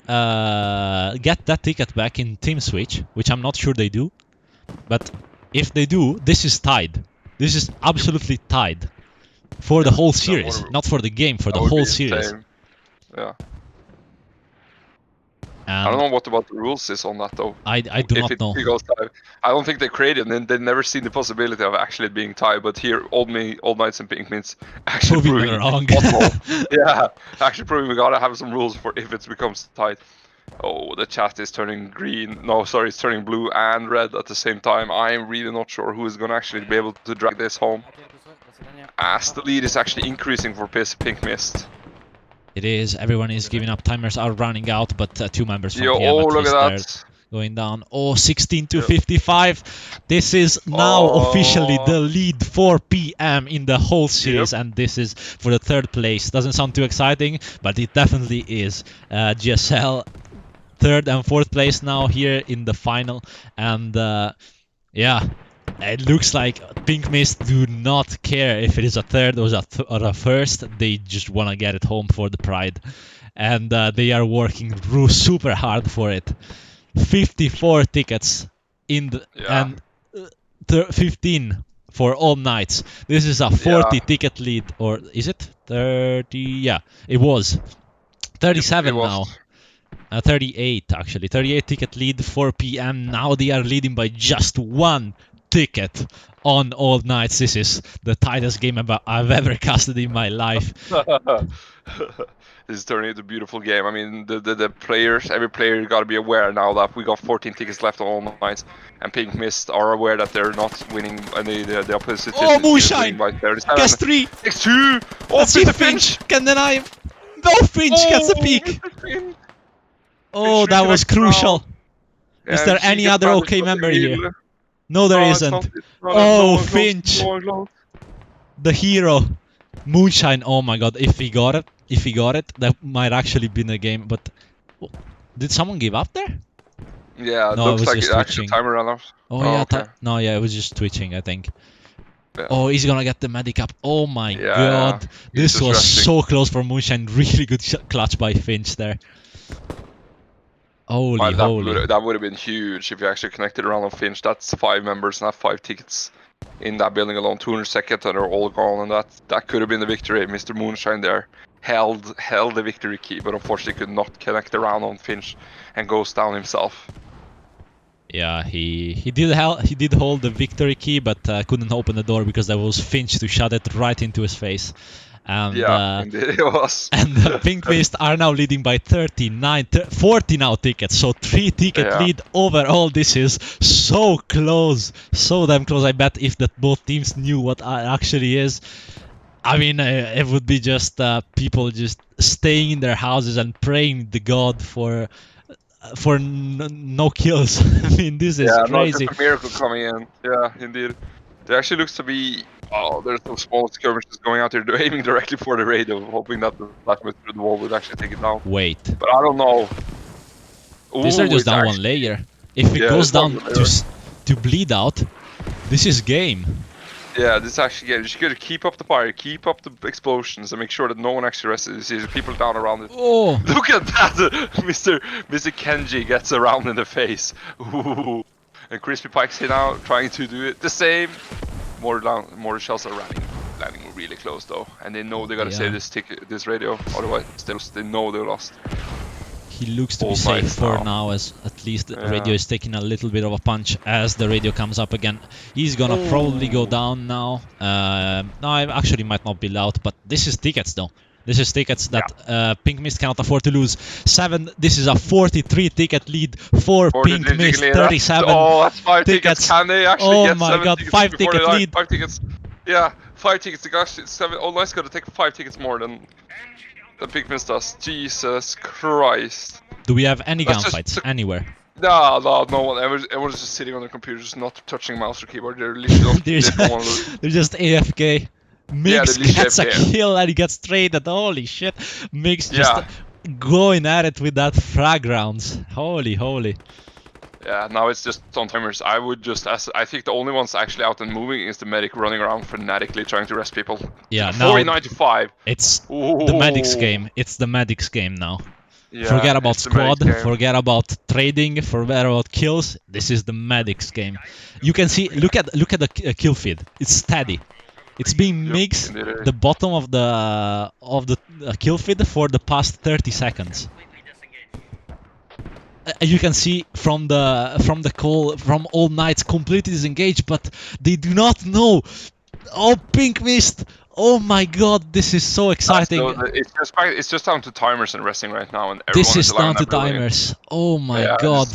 get that ticket back in Team Switch, which I'm not sure they do, but if they do, this is tied. This is absolutely tied for the whole series, not for the game, for the whole series. Yeah. I don't know what about the rules is on that though. I do not know. I don't think they created it, and they've never seen the possibility of actually being tied. But here, Old Knights and Pink Mints actually proving wrong. Yeah, actually proving we gotta have some rules for if it becomes tied. Oh, the chat is turning green. No, sorry, it's turning blue and red at the same time. I'm really not sure who is gonna actually be able to drag this home. As the lead is actually increasing for Pink Mist. It is. Everyone is giving up. Timers are running out, but 2 members from PM look at that. Going down. Oh, 16-55. This is now officially the lead for PM in the whole series, and this is for the 3rd place. Doesn't sound too exciting, but it definitely is. GSL 3rd and 4th place now here in the final, and yeah. It looks like Pink Mist do not care if it is a 3rd or a 1st. They just want to get it home for the pride. And they are working super hard for it. 54 tickets in the, and 15 for all nights. This is a 40 ticket lead. Or is it 30? Yeah, it was. 37 now. 38 actually. 38 ticket lead, 4 p.m. Now they are leading by just 1 ticket on all nights. This is the tightest game I've ever casted in my life. This is turning into a beautiful game. I mean, the players, every player got to be aware now that we got 14 tickets left on all nights, and Pink Mist are aware that they're not winning, and the opposite team is Moonshine! winning by 37. Guess 3! X2! Oh, Let's see Mr. if Finch can deny him. No, Finch gets a peek. Mr. Finch. Oh, Finch that was reconnected now. crucial. Is there And she any gets other banished OK from the member here? middle. No, there No, it's isn't. not. It's not. Oh, No one close, Finch. no one close. The hero. Moonshine, oh my god, if he got it, that might actually be the game, but... Did someone give up there? Yeah, it No, it looks was like just it actually twitching. timer ran out. Oh yeah, okay. no, yeah, it was just twitching, I think. Yeah. Oh, he's gonna get the medic up. Oh my Yeah, god. he's This just was resting. so close for Moonshine. Really good clutch by Finch there. Holy, But holy. that would have been huge if you actually connected around on Finch. That's 5 members, not 5 tickets in that building alone. 200 seconds and they're all gone, and that could have been the victory. Mr. Moonshine there held the victory key, but unfortunately could not connect around on Finch and goes down himself. Yeah, he did hold the victory key, but couldn't open the door because there was Finch to shut it right into his face. And, yeah, indeed it was. And the Pink Mist are now leading by 40 now tickets, so 3 ticket lead overall. This is so close, so damn close. I bet if that both teams knew what it actually is, I mean, it would be just people just staying in their houses and praying to God for no kills. I mean, this is crazy. Just a miracle coming in. Yeah, indeed. There actually looks to be. Oh, there's some small skirmishes going out there. They're aiming directly for the radio, hoping that the plasma through the wall would actually take it down. Wait. But I don't know. These are just down 1 layer. If it goes down to bleed out, this is game. Yeah, this actually, you just gotta keep up the fire, keep up the explosions, and make sure that no one actually rests. You see the people down around it. Oh! Look at that! Mr. Kenji gets around in the face. Ooh. And Crispy Pike's here now, trying to do it the same. More shells are landing really close though, and they know they gotta save this radio, otherwise they know they're lost. He looks to be safe for now, as at least the radio is taking a little bit of a punch as the radio comes up again. He's gonna probably go down now. No, I actually might not be loud, but this is tickets though. This is tickets that Pink Mist cannot afford to lose. 7. This is a 43 ticket lead for Pink Mist. 37. Oh, that's 5 tickets. Can they actually get 7 god, tickets? 5 ticket lead. 5 tickets. Yeah, 5 tickets. The gosh, 7. Oh, nice. Got to take 5 tickets more than Pink Mist does. Jesus Christ. Do we have any gunfights anywhere? No one. Everyone's just sitting on their computer, just not touching mouse or keyboard. They're literally they're just AFK. Mix gets a kill and he gets traded. Holy shit. Mix just going at it with that frag rounds. Holy. Yeah, now it's just on timers. I would just, I think the only ones actually out and moving is the medic running around fanatically trying to rest people. Yeah, now 49-5. It's the medic's game. It's the medic's game now. Yeah, forget about squad, forget about trading, forget about kills. This is the medic's game. You can see, look at the kill feed. It's steady. It's being mixed the bottom of the kill feed for the past 30 seconds. You can see from the call from all nights completely disengaged, but they do not know. Oh, Pink Mist! Oh my god, this is so exciting. It's just down to timers and resting right now, and this is down to timers. Oh my god.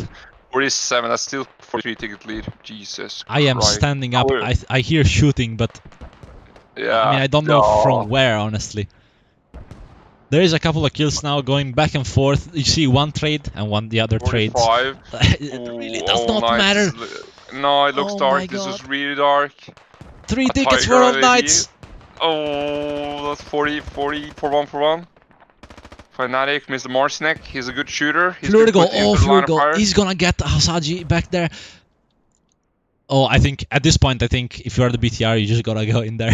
47. That's still 43 ticket lead. Jesus. I am standing up. I hear shooting, but yeah. I mean, I don't know from where, honestly. There is a couple of kills now going back and forth. You see one trade and the other trades. It really does not matter. No, it looks dark. This is really dark. 3 tickets for all nights. Oh, that's 40 for one. Fnatic, Mr. Marcinek, he's a good shooter. Flurigo. He's gonna get Hasaji back there. Oh, I think at this point, if you are the BTR, you just gotta go in there.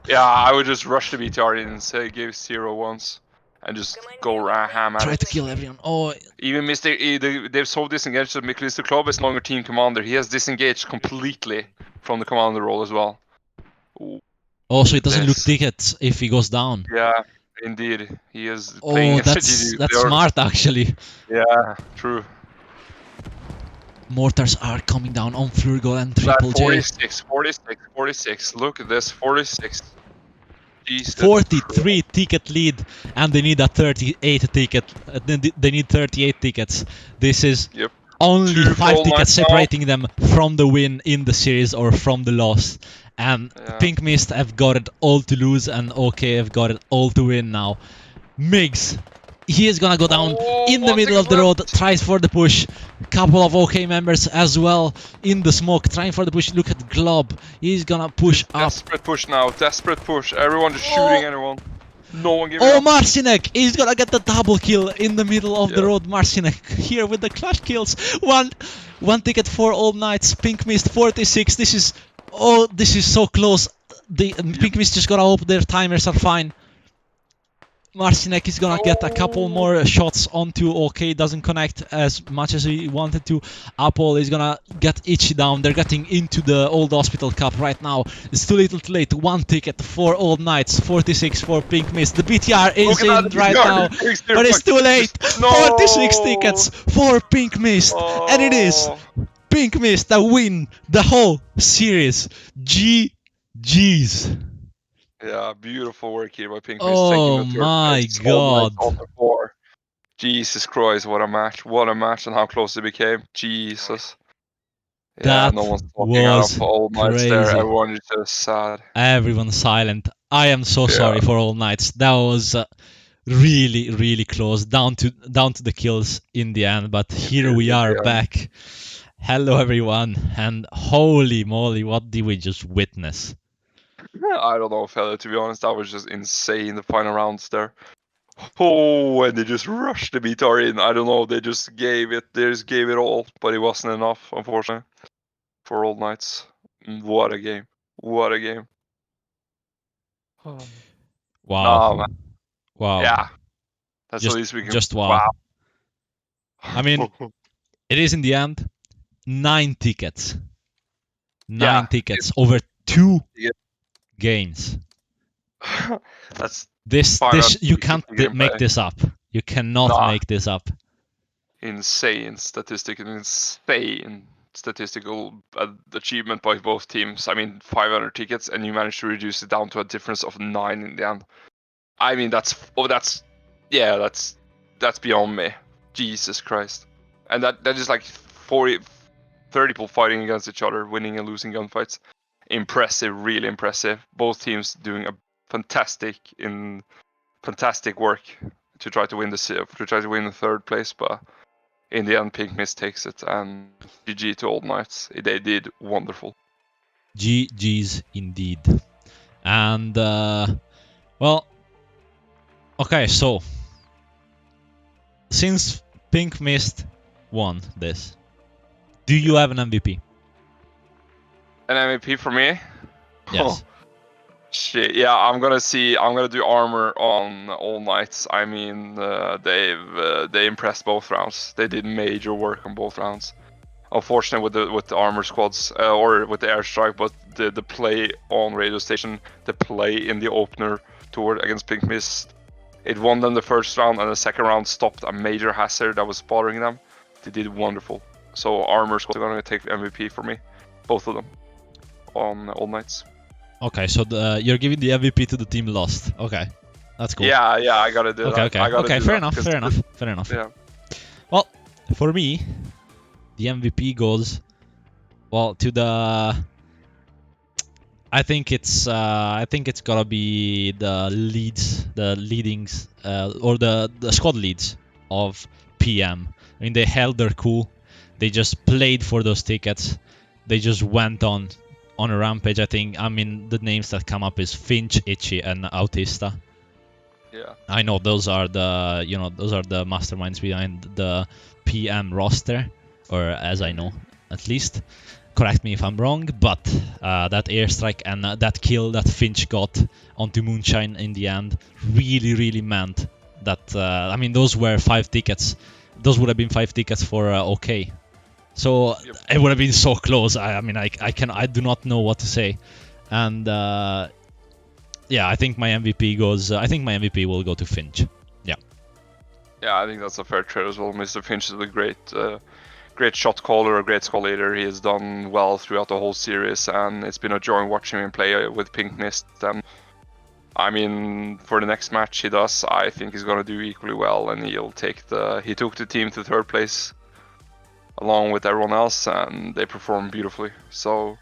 Yeah, I would just rush the BTR in and say give 0 once, and just go ham at it. Try to kill everyone. Oh, even they've so disengaged that Mr. Club is no longer team commander. He has disengaged completely from the commander role as well. Ooh. Also, it doesn't look tickets if he goes down. Yeah, Indeed, he is playing Oh, against that's GG. that's smart actually. Yeah, true. Mortars are coming down on Flurgo and That Triple J. 46, 46, 46. Look at this, 46. Jesus 43 ticket lead, and they need a 38 ticket. They need 38 tickets. This is Yep. only 2 for 5 all tickets nights now. separating them from the win in the series or from the loss. And Yeah. Pink Mist have got it all to lose, and OK have got it all to win now. Migs, he is gonna go down in the 1 middle of ticket the road, left. tries for the push. Couple of OK members as well in the smoke, trying for the push. Look at Glob, he's gonna push up. Desperate push now, desperate push. Everyone just shooting anyone. No one giving Oh, up. Marcinek! He's gonna get the double kill in the middle of the Yeah. road. Marcinek here with the clutch kills. One ticket for all nights. Pink Mist 46. This is so close. The Pink Mist just gotta hope their timers are fine. Marcinek is gonna get a couple more shots onto OK, doesn't connect as much as he wanted to. Apple is gonna get Itchy down. They're getting into the Old Hospital Cup right now. It's too little too late. 1 ticket for Old Knights, 46 for Pink Mist. The BTR is in right now, but it's too late. No! 46 tickets for Pink Mist, and it is Pink Mist that win the whole series. GG's. Yeah, beautiful work here by Pink Mist. Oh taking the third my place. All nights god. on the 4. Jesus Christ, what a match. What a match and how close it became. Jesus. Yeah, That no one's talking was out of all nights there. crazy. Everyone is just sad. Everyone's silent. I am so sorry for all nights. That was really, really close, down to the kills in the end. But here we are back. Hello, everyone, and holy moly, what did we just witness? I don't know, fella. To be honest, that was just insane. The final rounds there. Oh, and they just rushed the BTR in. I don't know. They just gave it. They just gave it all, but it wasn't enough, unfortunately, for all nights. What a game! What a game! Wow. Nah, man. Wow. Yeah, that's Just, the least we can. just wow. I mean, it is in the end 9 tickets. 9 tickets over 2 games. That's This you can't make gameplay. this up. You cannot make this up. Insane statistical achievement by both teams. I mean, 500 tickets, and you managed to reduce it down to a difference of 9 in the end. I mean, that's beyond me. Jesus Christ. And that is like 30 people fighting against each other, winning and losing gunfights. Impressive, really impressive. Both teams doing a fantastic work to try to win the 3rd place, but in the end, Pink Mist takes it, and GG to Old Knights. They did wonderful. GG's indeed. And well, okay, so since Pink Mist won this, do you have an MVP? An MVP for me? Yes. Shit, yeah, I'm gonna do Armor on All Knights. I mean, they impressed both rounds. They did major work on both rounds. Unfortunately, with the Armor squads or with the airstrike, but the play on radio station, the play in the opener tour against Pink Mist, it won them the first round, and the second round stopped a major hazard that was bothering them. They did wonderful. So Armor squads are gonna take the MVP for me, both of them, on All Knights. Okay, so you're giving the MVP to the team lost. Okay, that's cool. Yeah, I gotta do that. Okay, fair enough. Yeah. Well, for me, the MVP goes, well, to the. I think it's gotta be the leadings, or the squad leads of PM. I mean, they held their cool. They just played for those tickets. They just went on a rampage. I mean, the names that come up is Finch, Itchy, and Autista. Yeah. I know those are the masterminds behind the PM roster, or as I know, at least. Correct me if I'm wrong, but that airstrike and that kill that Finch got onto Moonshine in the end really meant that. I mean, those were 5 tickets. Those would have been 5 tickets for OK. So it would have been so close. I mean, I do not know what to say. And yeah, I think my MVP goes. I think my MVP will go to Finch. Yeah, I think that's a fair trade as well. Mr. Finch is a great shot caller, a great squad leader. He has done well throughout the whole series, and it's been a joy watching him play with Pink Mist. And I mean, for the next match he does, I think he's gonna do equally well, and he took the team to third place along with everyone else, and they performed beautifully. So,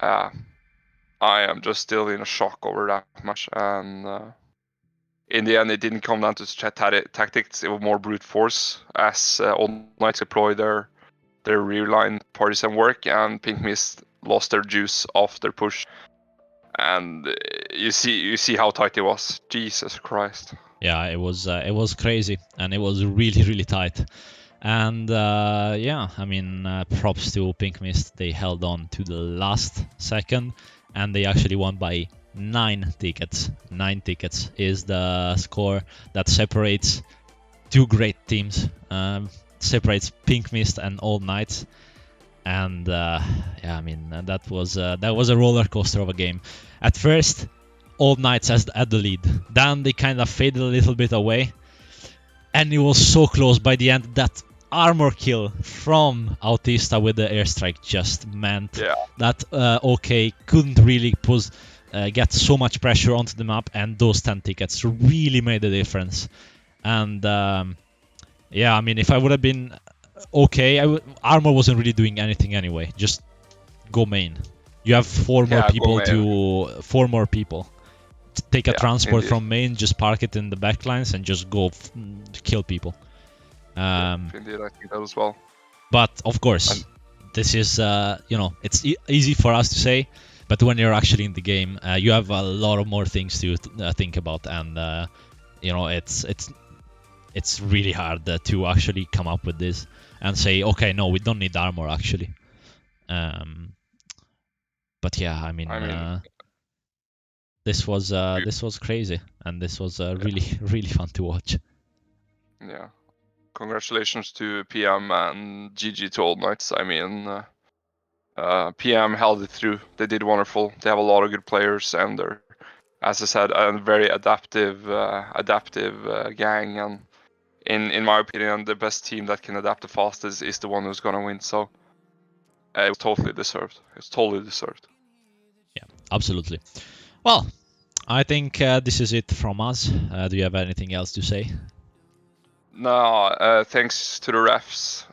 I am just still in a shock over that match, and in the end, it didn't come down to tactics. It was more brute force as all Knights deployed their rear line partisan work, and Pink Mist lost their juice off their push. And you see how tight it was. Jesus Christ. Yeah, it was crazy, and it was really tight. And yeah, I mean, props to Pink Mist. They held on to the last second, and they actually won by 9 tickets. 9 tickets is the score that separates two great teams. Separates Pink Mist and All Knights. And yeah, I mean, that was a roller coaster of a game. At first, All Knights had the lead. Then they kind of faded a little bit away, and it was so close by the end. That armor kill from Autista with the airstrike just meant that OK couldn't really get so much pressure onto the map, and those 10 tickets really made a difference. And yeah, I mean, if I would have been OK, Armor wasn't really doing anything anyway. Just go main. You have four more people. Take a transport indeed. from main, just park it in the backlines, and just go kill people. Indeed, I think that as well. But of course, this is it's easy for us to say, but when you're actually in the game, you have a lot of more things to think about, and it's really hard to actually come up with this and say, okay, no, we don't need armor actually. But yeah, I mean this was crazy, and this was really fun to watch. Yeah, congratulations to PM and GG to Old Knights. I mean, PM held it through. They did wonderful. They have a lot of good players, and they're, as I said, a very adaptive gang. And in my opinion, the best team that can adapt the fastest is the one who's gonna win. So it was totally deserved. It's totally deserved. Yeah, absolutely. Well, I think this is it from us. Do you have anything else to say? No, thanks to the refs,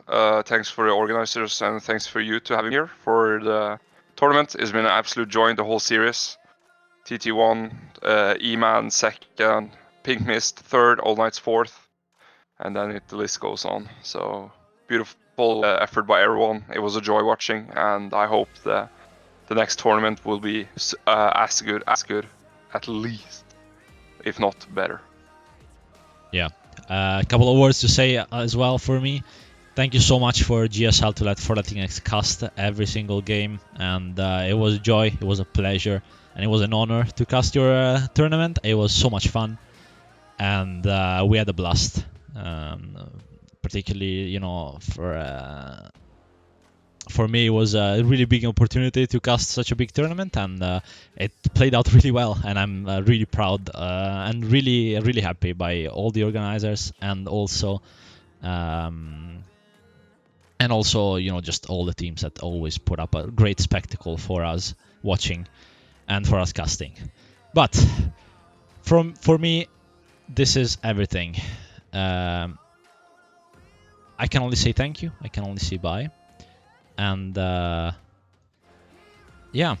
thanks for the organizers, and thanks for you to having me here for the tournament. It's been an absolute joy in the whole series. TT1, E-Man second, Pink Mist third, All Knights fourth, and then the list goes on. So beautiful effort by everyone. It was a joy watching, and I hope the next tournament will be as good, at least, if not better. Yeah. A couple of words to say as well for me. Thank you so much for GSL for letting us cast every single game, and it was a joy, it was a pleasure, and it was an honor to cast your tournament. It was so much fun, and we had a blast. Particularly, for me, it was a really big opportunity to cast such a big tournament, and it played out really well. And I'm really proud and really happy by all the organizers, and also just all the teams that always put up a great spectacle for us watching and for us casting. But for me, this is everything. I can only say thank you. I can only say bye. And yeah,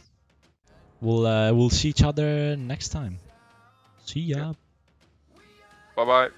we'll see each other next time. See ya. Bye bye.